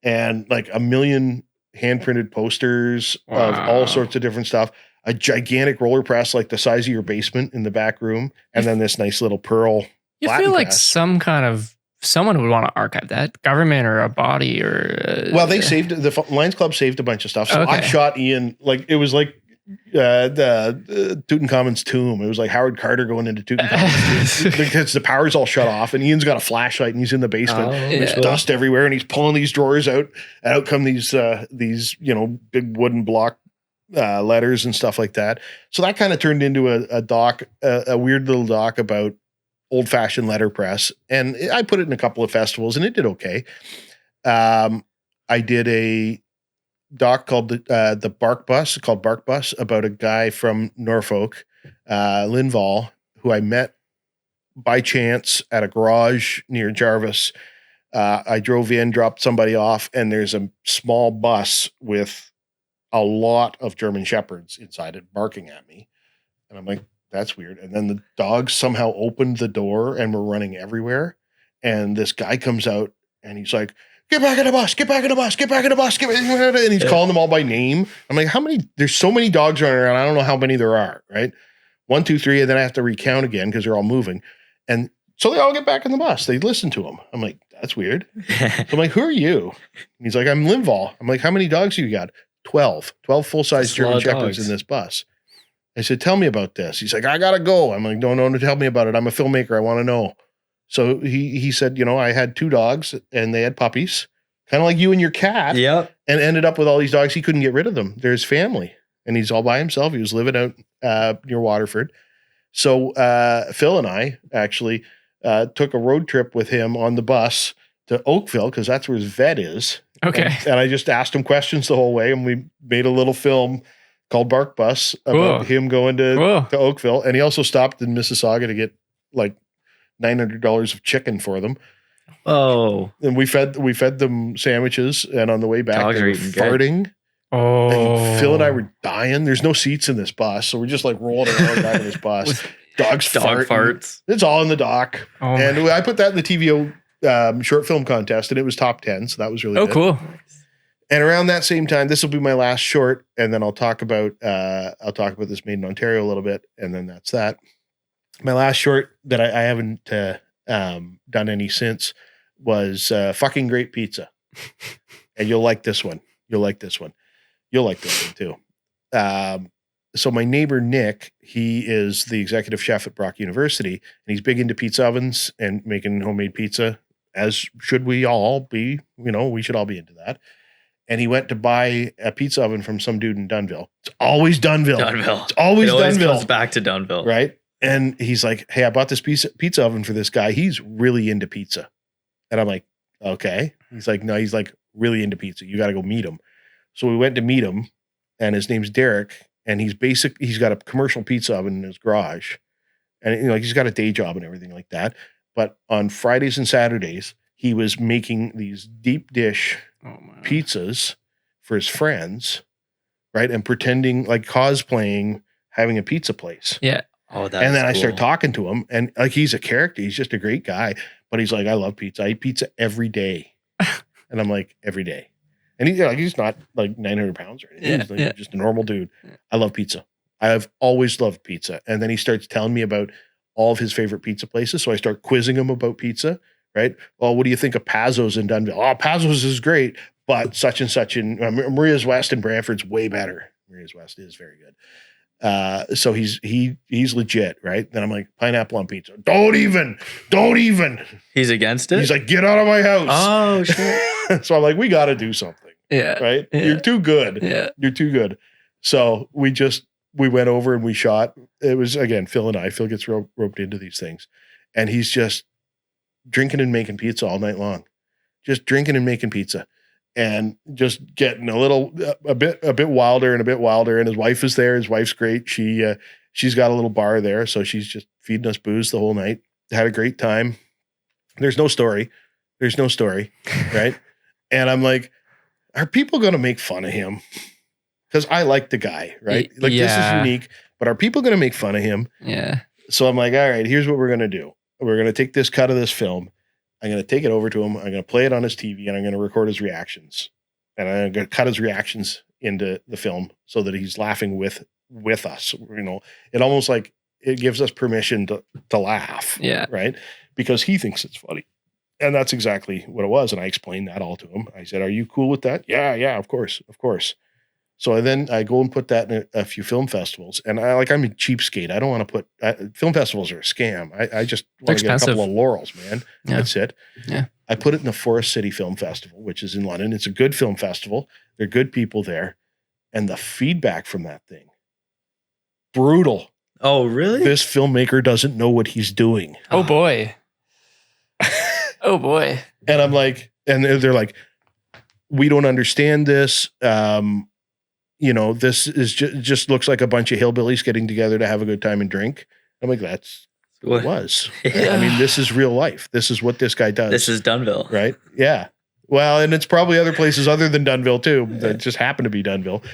and like a million hand printed posters of all sorts of different stuff. A gigantic roller press, like the size of your basement in the back room, and then this nice little pearl. You Latin feel like press. someone would want to archive that, government or a body or. Well, they saved the Lions Club saved a bunch of stuff. So I shot Ian it was like the Tutankhamun's tomb. It was like Howard Carter going into Tutankhamun's tomb because the power's all shut off, and Ian's got a flashlight and he's in the basement. There's dust everywhere, and he's pulling these drawers out, and out come these big wooden block letters and stuff like that. So that kind of turned into a doc, a weird little doc about old fashioned letterpress, and I put it in a couple of festivals, and it did okay. I did a doc called the Bark Bus, about a guy from Norfolk, Linval, who I met by chance at a garage near Jarvis. I drove in, dropped somebody off, and there's a small bus with a lot of German Shepherds inside it barking at me. And I'm like, that's weird. And then the dogs somehow opened the door and were running everywhere. And this guy comes out and he's like, "Get back in the bus, get back in the bus, get back in the bus." And he's calling them all by name. I'm like, there's so many dogs running around. I don't know how many there are, right? 1, 2, 3. And then I have to recount again because they're all moving. And so they all get back in the bus. They listen to him. I'm like, that's weird. So I'm like, "Who are you?" And he's like, "I'm Linval." I'm like, "How many dogs do you got?" 12 full-size German Shepherds in this bus. I said, "Tell me about this." He's like, "I gotta go." I'm like, no, tell me about it. I'm a filmmaker. I want to know. So he said, I had 2 dogs and they had puppies, kind of like you and your cat. Yep. And ended up with all these dogs. He couldn't get rid of them. They're his family. And he's all by himself. He was living out near Waterford. So Phil and I actually took a road trip with him on the bus to Oakville, because that's where his vet is. Okay. And I just asked him questions the whole way, and we made a little film called Bark Bus about him going to Oakville. And he also stopped in Mississauga to get like $900 of chicken for them. Oh. And we fed them sandwiches, and on the way back Dogs they are were eating good. farting. Oh. And Phil and I were dying. There's no seats in this bus, so we're just like rolling around back in this bus. Dog farts. It's all in the doc. Oh And I put that in the TVO short film contest, and it was top 10. So that was really good. cool. And around that same time, this will be my last short, and then I'll talk about this made in Ontario a little bit, and then that's that. My last short that I haven't done any since was Fucking Great Pizza. And you'll like this one. You'll like this one too. So my neighbor, Nick, he is the executive chef at Brock University, and he's big into pizza ovens and making homemade pizza, as should we all be. We should all be into that. And he went to buy a pizza oven from some dude in Dunnville. It's always Dunnville. It's always Dunnville. Goes back to Dunnville. Right? And he's like, "Hey, I bought this pizza oven for this guy. He's really into pizza." And I'm like, "Okay." He's like, "No, he's like really into pizza. You got to go meet him." So we went to meet him, and his name's Derek, and he's got a commercial pizza oven in his garage, and he's got a day job and everything like that. But on Fridays and Saturdays, he was making these deep dish pizzas for his friends, right? And pretending, like cosplaying, having a pizza place. Yeah. Oh, that's and then I cool. start talking to him, and like he's a character. He's just a great guy. But he's like, "I love pizza. I eat pizza every day." And I'm like, "Every day?" And he's not like 900 pounds or anything. He's like just a normal dude. I love pizza. I have always loved pizza. And then he starts telling me about all of his favorite pizza places. So I start quizzing him about pizza, right? Well, what do you think of Pazzo's in Dunnville? Oh, Pazzo's is great, but such and such in Maria's West in Brantford's way better. Maria's West is very good. So he's legit, right? Then I'm like, pineapple on pizza. Don't even. He's against it? He's like, get out of my house. Oh, shit. So I'm like, we got to do something. Yeah. Right? Yeah. You're too good. Yeah. You're too good. So we went over and we shot. It was, again, Phil and I. Phil gets roped into these things. And he's just drinking and making pizza all night long. Just drinking and making pizza. And just getting a bit wilder and a bit wilder. And his wife is there. His wife's great. She's got a little bar there. So she's just feeding us booze the whole night. Had a great time. There's no story. Right? And I'm like, are people going to make fun of him? Because I like the guy, right? Like, this is unique, but are people going to make fun of him? Yeah. So I'm like, all right, here's what we're going to do. We're going to take this cut of this film. I'm going to take it over to him. I'm going to play it on his TV and I'm going to record his reactions. And I'm going to cut his reactions into the film so that he's laughing with us. You know, it almost like it gives us permission to laugh. Yeah. Right. Because he thinks it's funny. And that's exactly what it was. And I explained that all to him. I said, are you cool with that? Yeah, of course. So then I go and put that in a few film festivals. And I'm a cheapskate. I don't want to put film festivals are a scam. I just want to get a couple of laurels, man. Yeah. That's it. Yeah. I put it in the Forest City Film Festival, which is in London. It's a good film festival. There are good people there. And the feedback from that thing, brutal. Oh, really? This filmmaker doesn't know what he's doing. Oh boy. Oh boy. And I'm like, and they're like, we don't understand this. This is just looks like a bunch of hillbillies getting together to have a good time and drink. I'm like, that's what it was. Yeah. I mean, this is real life. This is what this guy does. This is Dunnville. Right? Yeah. Well, and it's probably other places other than Dunnville too, that just happen to be Dunnville.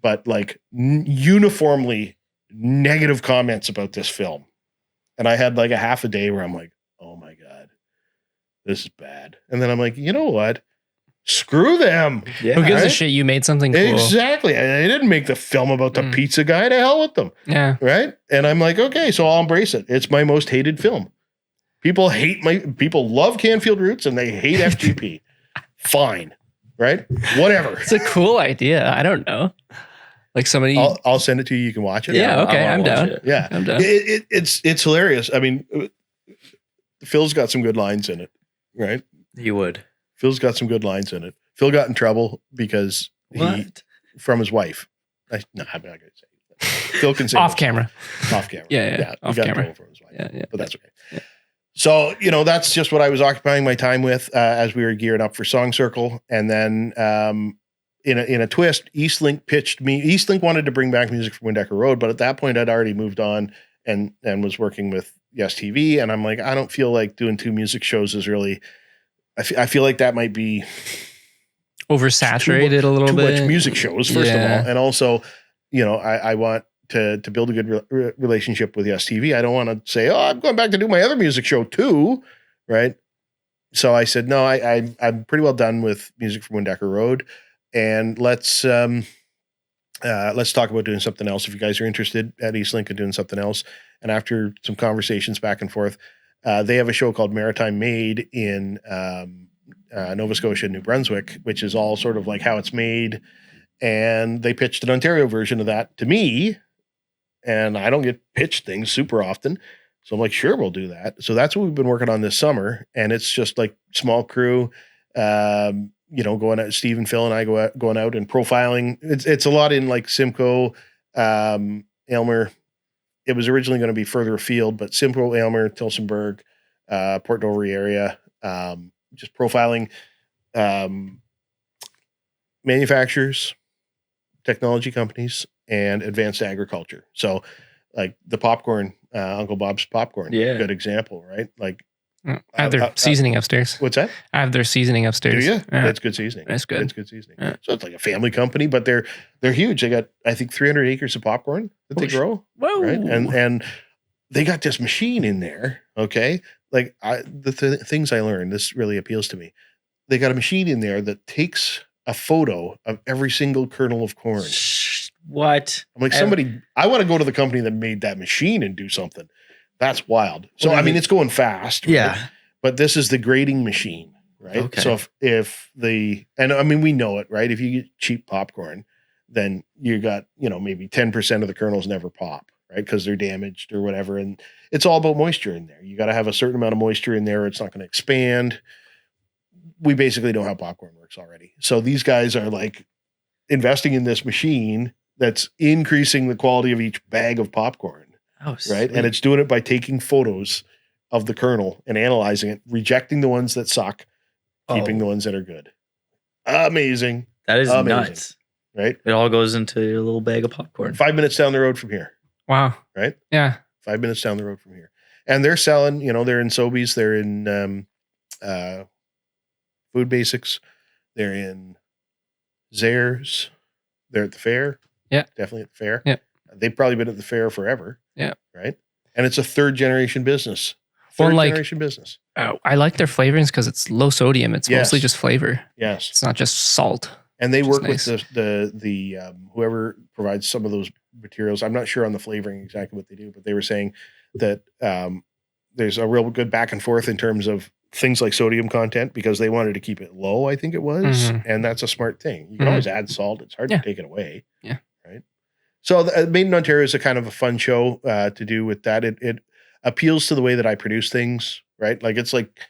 But like uniformly negative comments about this film. And I had like a half a day where I'm like, oh my God, this is bad. And then I'm like, you know what? Screw them. Yeah. Who gives a shit? You made something cool. Exactly. I didn't make the film about the pizza guy. To hell with them. Yeah. Right. And I'm like, okay, so I'll embrace it. It's my most hated film. People love Canfield Roots and they hate FGP. Fine. Right. Whatever. It's a cool idea. I don't know. Like somebody. I'll send it to you. You can watch it. Yeah. Okay. I'm down. Yeah. I'm down. It's hilarious. I mean, Phil's got some good lines in it. Right. He would. Phil's got some good lines in it. Phil got in trouble because from his wife. I'm not going to say that. Phil can say Off camera. Off camera. Yeah. He Off got in camera. trouble from his wife. Yeah. But that's okay. Yeah. So, that's just what I was occupying my time with as we were gearing up for Song Circle. And then in a twist, Eastlink pitched me. Eastlink wanted to bring back music from Windecker Road, but at that point I'd already moved on and was working with Yes TV. And I'm like, I don't feel like doing 2 music shows is really, I feel like that might be oversaturated a little too bit. much music shows, first of all. And also, I want to build a good relationship with Yes TV. I don't want to say, I'm going back to do my other music show too. Right. So I said, no, I'm pretty well done with music from Windecker Road. And let's talk about doing something else. If you guys are interested at Eastlink in doing something else. And after some conversations back and forth, they have a show called Maritime Made in Nova Scotia, New Brunswick, which is all sort of like how it's made. And they pitched an Ontario version of that to me. And I don't get pitched things super often. So I'm like, sure, we'll do that. So that's what we've been working on this summer. And it's just like small crew, going out, Steve and Phil and I going out and profiling. It's a lot in like Simcoe, Aylmer. It was originally going to be further afield, but Simcoe, Aylmer, Tillsonburg, Port Dover area, just profiling manufacturers, technology companies, and advanced agriculture. So like the popcorn, Uncle Bob's popcorn, good example, right? Like I have their seasoning upstairs. What's that? I have their seasoning upstairs. Do you? Yeah. That's good seasoning. That's good. It's good seasoning. Yeah. So it's like a family company, but they're huge. They got, I think, 300 acres of popcorn that they grow. Whoa. Right. And they got this machine in there. Okay. Like the things I learned, this really appeals to me. They got a machine in there that takes a photo of every single kernel of corn. What? I'm like, I want to go to the company that made that machine and do something. That's wild. So, I mean, it's going fast. Right? Yeah. But this is the grading machine, right? Okay. So and I mean, we know it, right? If you get cheap popcorn, then you got, maybe 10% of the kernels never pop, right? Because they're damaged or whatever. And it's all about moisture in there. You got to have a certain amount of moisture in there. Or it's not going to expand. We basically know how popcorn works already. So these guys are like investing in this machine that's increasing the quality of each bag of popcorn. Oh, right. sweet. And it's doing it by taking photos of the kernel and analyzing it, rejecting the ones that suck, keeping the ones that are good. Amazing. That is amazing. nuts. Right. It all goes into your little bag of popcorn. 5 minutes down the road from here. Wow. Right. Yeah. 5 minutes down the road from here. And they're selling, they're in Sobeys, they're in Food Basics, they're in Zayre's, they're at the fair. Yeah. Definitely at the fair. Yeah. They've probably been at the fair forever. Yeah. Right. And it's a third generation business. Well, Third generation business. I like their flavorings because it's low sodium. It's Yes. mostly just flavor. Yes. It's not just salt. And they Which is work nice. with the whoever provides some of those materials. I'm not sure on the flavoring exactly what they do, but they were saying that there's a real good back and forth in terms of things like sodium content because they wanted to keep it low, I think it was. Mhm. And that's a smart thing. You can Mhm. always add salt. It's hard Yeah. to take it away. Yeah. Right. So Made in Ontario is a kind of a fun show to do with that. It appeals to the way that I produce things, right? Like it's like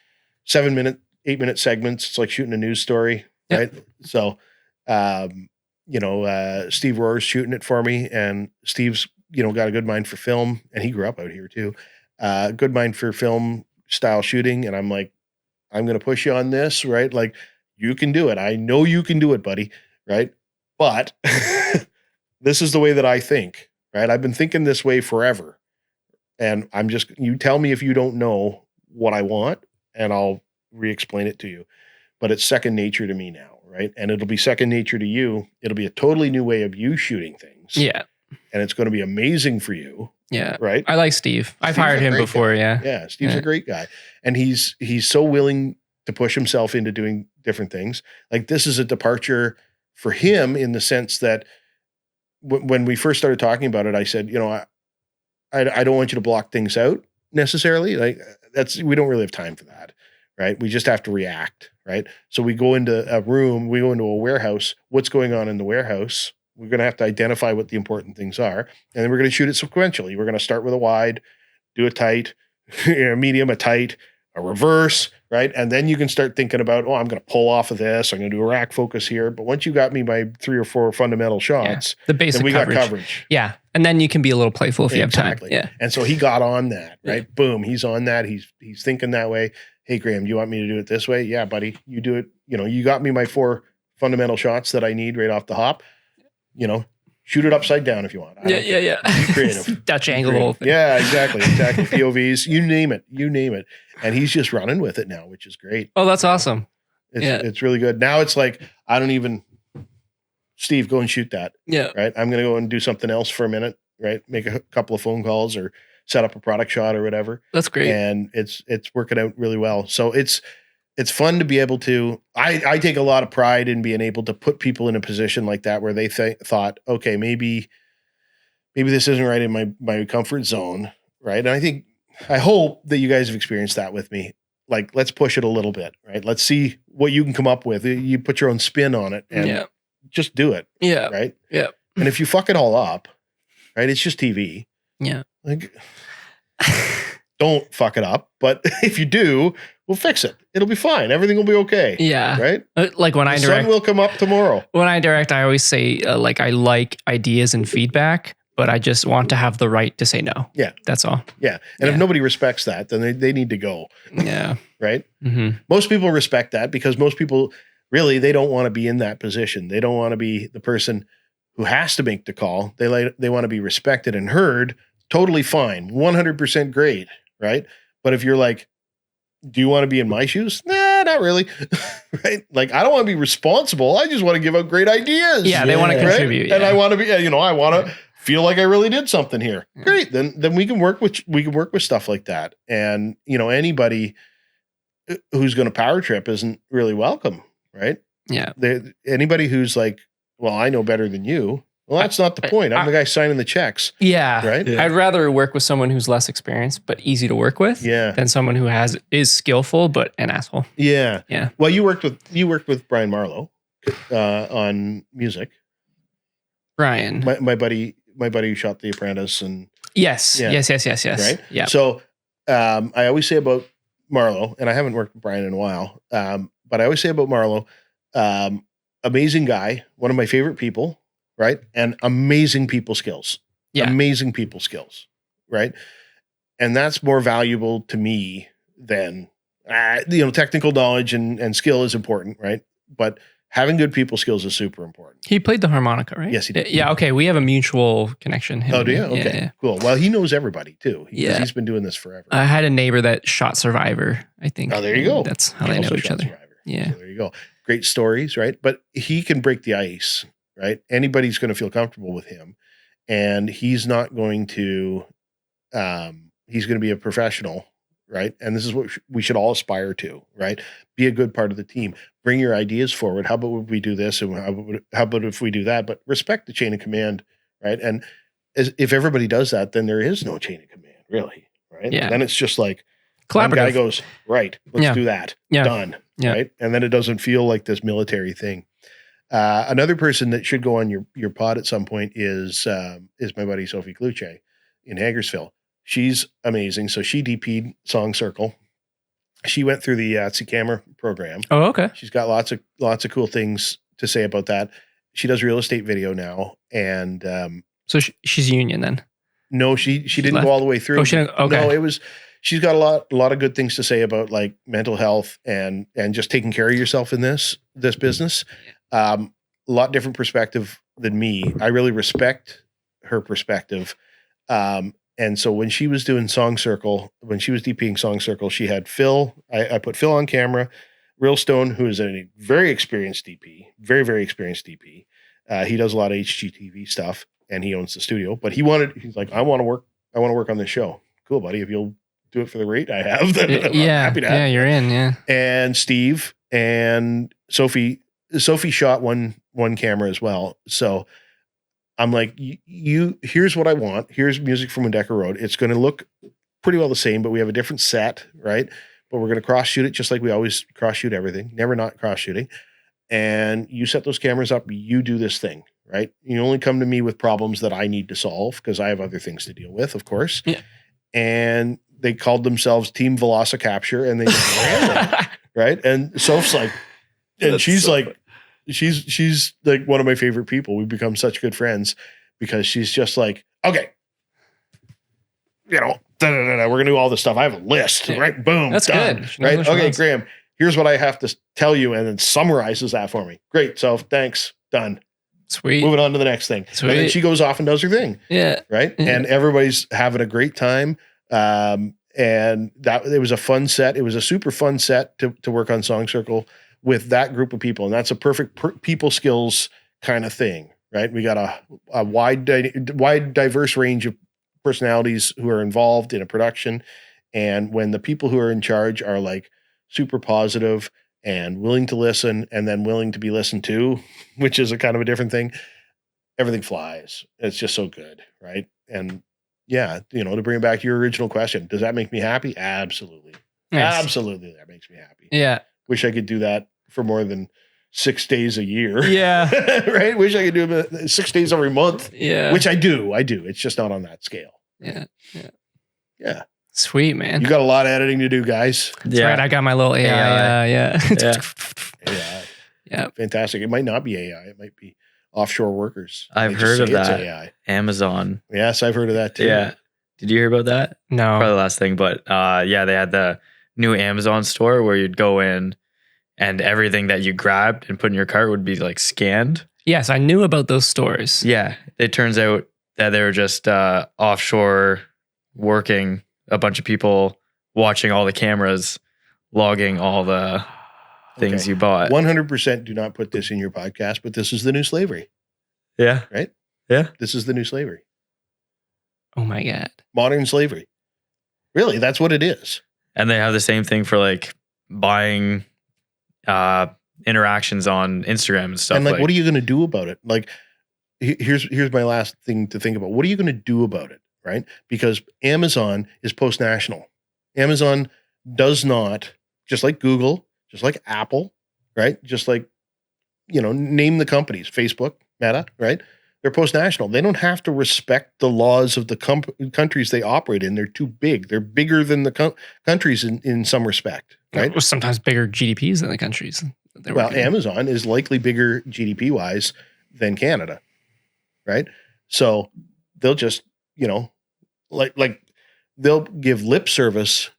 7-minute, 8-minute segments. It's like shooting a news story, Yeah. right? So, Steve Rohr's shooting it for me, and Steve's, got a good mind for film, and he grew up out here too. Good mind for film style shooting, and I'm like, I'm going to push you on this, right? Like, you can do it. I know you can do it, buddy, right? But this is the way that I think, right? I've been thinking this way forever. And you tell me if you don't know what I want, and I'll re-explain it to you. But it's second nature to me now, right? And it'll be second nature to you. It'll be a totally new way of you shooting things. Yeah. And it's going to be amazing for you, Yeah. right? I like Steve. I've Steve's hired a him great before. guy. Yeah. Yeah, Steve's Yeah. a great guy. And he's so willing to push himself into doing different things. Like this is a departure for him in the sense that when we first started talking about it, I said, I don't want you to block things out necessarily. Like we don't really have time for that, right? We just have to react, right? So we go into a room, we go into a warehouse. What's going on in the warehouse? We're going to have to identify what the important things are. And then we're going to shoot it sequentially. We're going to start with a wide, do a tight, a medium, a tight, a reverse, right? And then you can start thinking about, I'm going to pull off of this. I'm going to do a rack focus here. But once you got me my 3 or 4 fundamental shots, The basic then we coverage. got coverage. Yeah. And then you can be a little playful if you have time. Exactly. Yeah. And so he got on that, right? Yeah. Boom. He's on that. He's thinking that way. Hey, Graeme, do you want me to do it this way? Yeah, buddy. You do it. You got me my 4 fundamental shots that I need right off the hop. Shoot it upside down if you want. Yeah. Be creative. Dutch angle, the whole thing. Yeah, exactly. POVs, you name it. And he's just running with it now, which is great. Oh, that's awesome. It's really good. Now it's like, Steve, go and shoot that. Yeah. Right. I'm going to go and do something else for a minute, right? Make a couple of phone calls or set up a product shot or whatever. That's great. And it's working out really well. So it's fun to be able to, I take a lot of pride in being able to put people in a position like that where they thought, okay, maybe this isn't right in my comfort zone. Right. And I hope that you guys have experienced that with me. Like, let's push it a little bit, right? Let's see what you can come up with. You put your own spin on it and just do it. Yeah. Right. Yeah. And if you fuck it all up, right, it's just TV. Yeah. Like, don't fuck it up. But if you do, we'll fix it. It'll be fine. Everything will be okay. Yeah. Right. Like when I The direct, sun will come up tomorrow. I always say I like ideas and feedback, but I just want to have the right to say no. Yeah. That's all. Yeah. And Yeah. if nobody respects that, then they need to go. Yeah. Right. Mm-hmm. Most people respect that because most people really, they don't want to be in that position. They don't want to be the person who has to make the call. They want to be respected and heard. Totally fine. 100% great. Right. But if you're like, do you want to be in my shoes? Nah, not really. Right. Like, I don't want to be responsible. I just want to give out great ideas. Yeah. They want to Right? contribute. And yeah. I want to be, I want to feel like I really did something here. Great. Then we can work with stuff like that. And, anybody who's going to power trip isn't really welcome. Right. Yeah. Anybody who's like, well, I know better than you. Well, that's not the point. I'm the guy signing the checks. Yeah. Right? Yeah. I'd rather work with someone who's less experienced but easy to work with Yeah. than someone who is skillful but an asshole. Yeah. Yeah. Well, you worked with Brian Marlowe on music. Brian. My buddy who shot The Apprentice and Yes. Yeah. Yes. right. Yeah. So I always say about Marlowe, and I haven't worked with Brian in a while, but I always say about Marlowe, amazing guy, one of my favorite people, right? And amazing people skills. Yeah. Amazing people skills, right? And that's more valuable to me than technical knowledge and skill is important, right? But having good people skills is super important. He played the harmonica, right? Yes, he did. Yeah. Okay. We have a mutual connection. Him Oh, do you? and me. Okay, Yeah. cool. Well, he knows everybody too. Yeah. He's been doing this forever. I had a neighbor that shot Survivor, I think. Oh, there you go. That's how He they know also each shot other. Survivor. Yeah. So there you go. Great stories, right? But he can break the ice, right? Anybody's going to feel comfortable with him, and he's not going to. He's going to be a professional, right? And this is what we should all aspire to, right? Be a good part of the team. Bring your ideas forward. How about if we do this, and how about if we do that? But respect the chain of command, right? And if everybody does that, then there is no chain of command, really, right? Yeah. Then it's just like one guy goes, right, let's Yeah. do that. Yeah. Done. Yeah. Right. And then it doesn't feel like this military thing. Another person that should go on your pod at some point is my buddy Sophie Kluche in Hagersville. She's amazing. So she DP'd Song Circle. She went through the Yahtzee camera program. Oh, okay. She's got lots of cool things to say about that. She does real estate video now. And So she's union then. no, she didn't left? go all the way through. Oh, she didn't. Okay. No, she's got a lot of good things to say about like mental health and just taking care of yourself in this business. A lot different perspective than me. I really respect her perspective. And so when she was doing Song Circle, when she was DPing Song Circle, she had Phil. I put Phil on camera, Real Stone, who is a very experienced DP, very, very experienced DP. He does a lot of HGTV stuff and he owns the studio, but he's like, I want to work on this show. Cool, buddy. If you'll do it for the rate I have, then I'm happy to have Yeah, you're in. Yeah. and Steve and Sophie shot one camera as well. So I'm like, here's what I want. Here's music from Windecker Road. It's going to look pretty well the same, but we have a different set, right? But we're going to cross shoot it just like we always cross shoot everything. Never not cross shooting. And you set those cameras up. You do this thing, right? You only come to me with problems that I need to solve because I have other things to deal with, of course. Yeah. And they called themselves Team Velocicapture, and they just ran them, right? And Soph's like, and That's she's so like, she's like one of my favorite people. We've become such good friends because she's just like, okay, we're gonna do all this stuff. I have a list, Yeah. right? Boom, That's done, good. She knows right? what she Okay, wants. Graeme, here's what I have to tell you, and then summarizes that for me. Great, Soph, thanks, done. Sweet. Moving on to the next thing. And then Sweet. she goes off and does her thing, Yeah. right? Yeah. And everybody's having a great time. And that it was a fun set. It was a super fun set to work on Song Circle with that group of people. And that's a perfect people skills kind of thing, right? We got a wide, diverse range of personalities who are involved in a production. And when the people who are in charge are like super positive and willing to listen and then willing to be listened to, which is a kind of a different thing, everything flies. It's just so good, right? And yeah, to bring it back to your original question, does that make me happy? Absolutely. Nice. Absolutely. That makes me happy. Yeah. Wish I could do that for more than 6 days a year. Yeah. Right? Wish I could do it 6 days every month, Yeah. which I do. It's just not on that scale. Yeah. Yeah. Sweet, man. You got a lot of editing to do, guys. That's right. I got my little AI. Yeah. AI. Yeah. Fantastic. It might not be AI. It might be offshore workers. I've They just heard of say it's that. AI. Amazon. Yes, I've heard of that too. Yeah. Did you hear about that? No. Probably the last thing, but yeah, they had the new Amazon store where you'd go in and everything that you grabbed and put in your cart would be like scanned. Yes, I knew about those stores. Yeah. It turns out that they were just offshore working, a bunch of people watching all the cameras, logging all the things Okay. you bought. 100% do not put this in your podcast, but this is the new slavery, Yeah. right? Yeah. This is the new slavery. Oh my God. Modern slavery. Really, that's what it is. And they have the same thing for like buying interactions on Instagram and stuff. And like, what are you going to do about it? Like, here's my last thing to think about. What are you going to do about it, right? Because Amazon is post-national. Amazon does not, just like Google, just like Apple, right? Just like, name the companies, Facebook, Meta, right? They're post-national. They don't have to respect the laws of the countries they operate in. They're too big. They're bigger than the countries in some respect, right? Or sometimes bigger GDPs than the countries. Well, Amazon is likely bigger GDP-wise than Canada, right? So they'll just, like they'll give lip service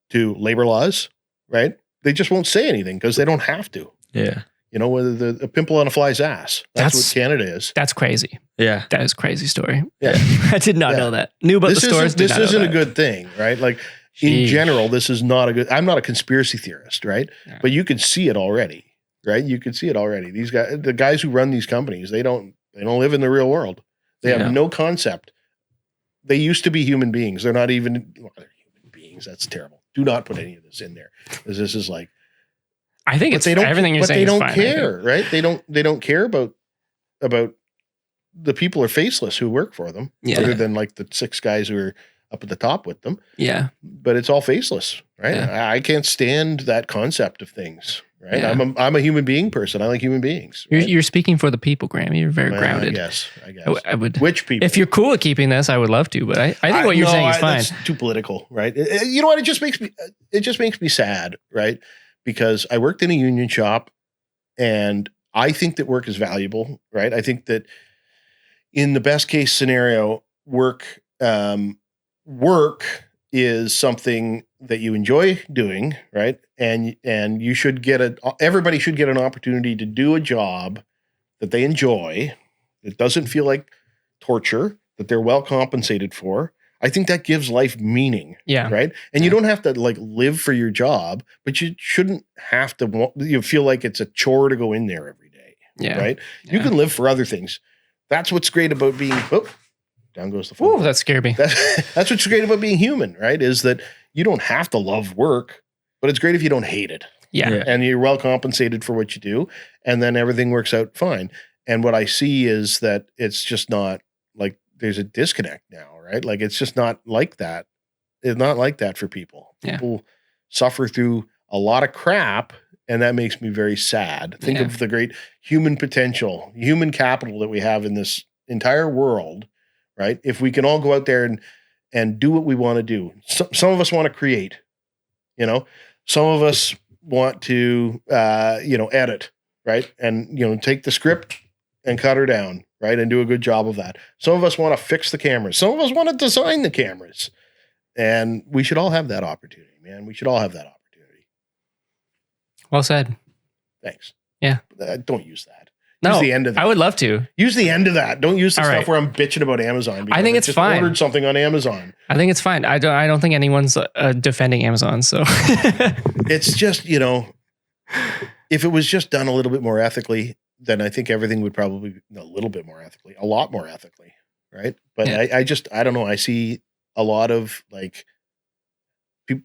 to labor laws, right? They just won't say anything because they don't have to. Yeah. Whether a pimple on a fly's ass. That's what Canada is. That's crazy. Yeah. That is a crazy story. Yeah. I did not know that. Knew about the stores. This isn't a good thing, right? Like in general, this is not a good, I'm not a conspiracy theorist, right? Yeah. But you can see it already, right? You can see it already. These guys, the guys who run these companies, they don't live in the real world. They have no concept. They used to be human beings. They're not even, they're human beings. That's terrible. Do not put any of this in there. Because this is like, I think it's everything you're saying. But they don't care, right? They don't care about the people are faceless who work for them, other than like the 6 guys who are up at the top with them. Yeah, but it's all faceless, right? Yeah. I can't stand that concept of things, right? Yeah. I'm a human being person. I like human beings. Right? You're speaking for the people, Graeme. You're very grounded. I guess. I would. Which people? If you're cool with keeping this, I would love to. But I think what you're saying is fine. That's too political, right? You know what? It just makes me sad, right? Because I worked in a union shop, and I think that work is valuable, right? I think that in the best case scenario, work is something that you enjoy doing, right? And you should everybody should get an opportunity to do a job that they enjoy. It doesn't feel like torture, that they're well compensated for. I think that gives life meaning. Yeah. Right. And you don't have to like live for your job, but you shouldn't have to feel like it's a chore to go in there every day. Yeah. Right. Yeah. You can live for other things. That's what's great about being, down goes the phone. Oh, that scared me. That's what's great about being human, right? Is that you don't have to love work, but it's great if you don't hate it. Yeah. And you're well compensated for what you do. And then everything works out fine. And what I see is that it's just not like there's a disconnect now, right? Like it's just not like that. It's not like that for people. People suffer through a lot of crap, and that makes me very sad. Think of the great human potential, human capital that we have in this entire world, right? If we can all go out there and do what we want to do. Some of us want to create, some of us want to, edit, right? And, take the script and cut her down, right? And do a good job of that. Some of us want to fix the cameras. Some of us want to design the cameras. And we should all have that opportunity, man. We should all have that opportunity. Well said. Thanks. Yeah. Don't use that. No, use the end of that. I would love to. Use the end of that. Don't use the stuff where I'm bitching about Amazon. I think it's fine. Ordered something on Amazon. I think it's fine. I don't think anyone's defending Amazon. So it's just, if it was just done a little bit more ethically, then I think everything would probably be a little bit more ethically, a lot more ethically, right? But I don't know. I see a lot of like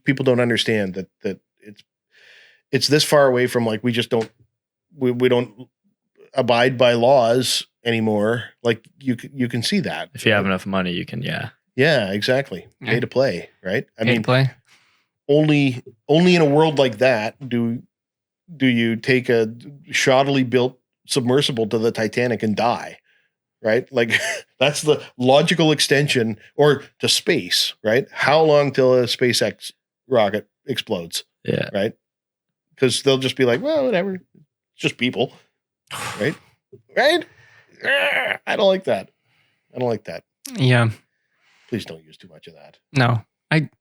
people don't understand that it's this far away from like we don't abide by laws anymore. Like you can see that if you have enough money, you can yeah, exactly. Pay to play, right? I mean, play. Only in a world like that do you take a shoddily built submersible to the Titanic and die, right? Like that's the logical extension, or to space, right? How long till a SpaceX rocket explodes? Yeah, right. Because they'll just be like, well, whatever, it's just people, right? Right? I don't like that. Yeah. Please don't use too much of that. No.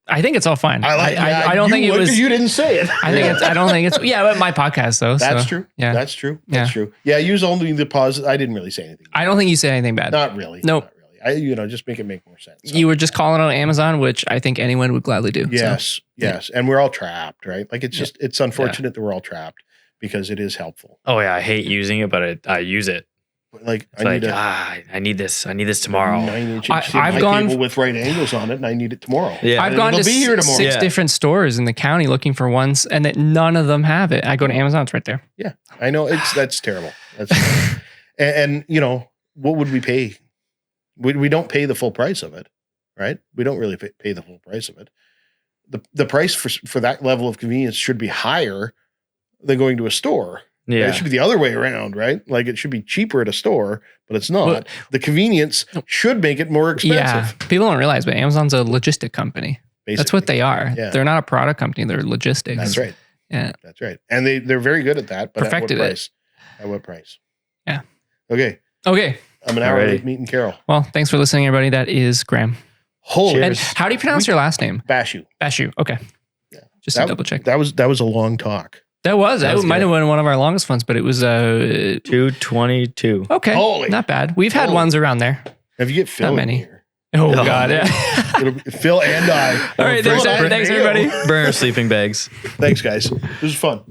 I think it's all fine. I don't think it was. You didn't say it. I don't think it's. Yeah, but my podcast though. That's true. Yeah, that's true. That's true. Yeah, use only the positive. I didn't really say anything. I don't think you said anything bad. Not really. Nope. Not really. Just make it make more sense. You were just calling out Amazon, which I think anyone would gladly do. Yes. And we're all trapped, right? Like it's unfortunate that we're all trapped because it is helpful. Oh yeah, I hate using it, but I use it. Like I need this tomorrow. 9-inch I've gone cable with right angles on it, and I need it tomorrow. Yeah, I've gone to 6 different stores in the county looking for ones, and that none of them have it. I go to Amazon; it's right there. Yeah, I know that's terrible. That's and what would we pay? We don't pay the full price of it, right? We don't really pay the full price of it. The price for that level of convenience should be higher than going to a store. Yeah. It should be the other way around, right? Like it should be cheaper at a store, but it's not. Well, the convenience should make it more expensive. Yeah, people don't realize, but Amazon's a logistic company. Basically. That's what they are. Yeah. They're not a product company. They're logistics. That's right. Yeah. That's right. And they're very good at that. But Perfected at what it. price? At what price? Yeah. Okay. Okay. I'm an hour Alrighty. late meeting Carol. Well, thanks for listening, everybody. That is Graeme. Holy And how do you pronounce your last name? Bachiu. Bachiu. Okay. Yeah. Just to double check. That was a long talk. That was That was it. Might good. have been one of our longest ones, but it was 222. okay. Holy. Not bad. We've had Holy. ones around there. If you get Phil in many. here, Oh Oh. God. Yeah. Phil and I. All right. Thanks, everybody. Burn our sleeping bags. Thanks, guys. This was fun.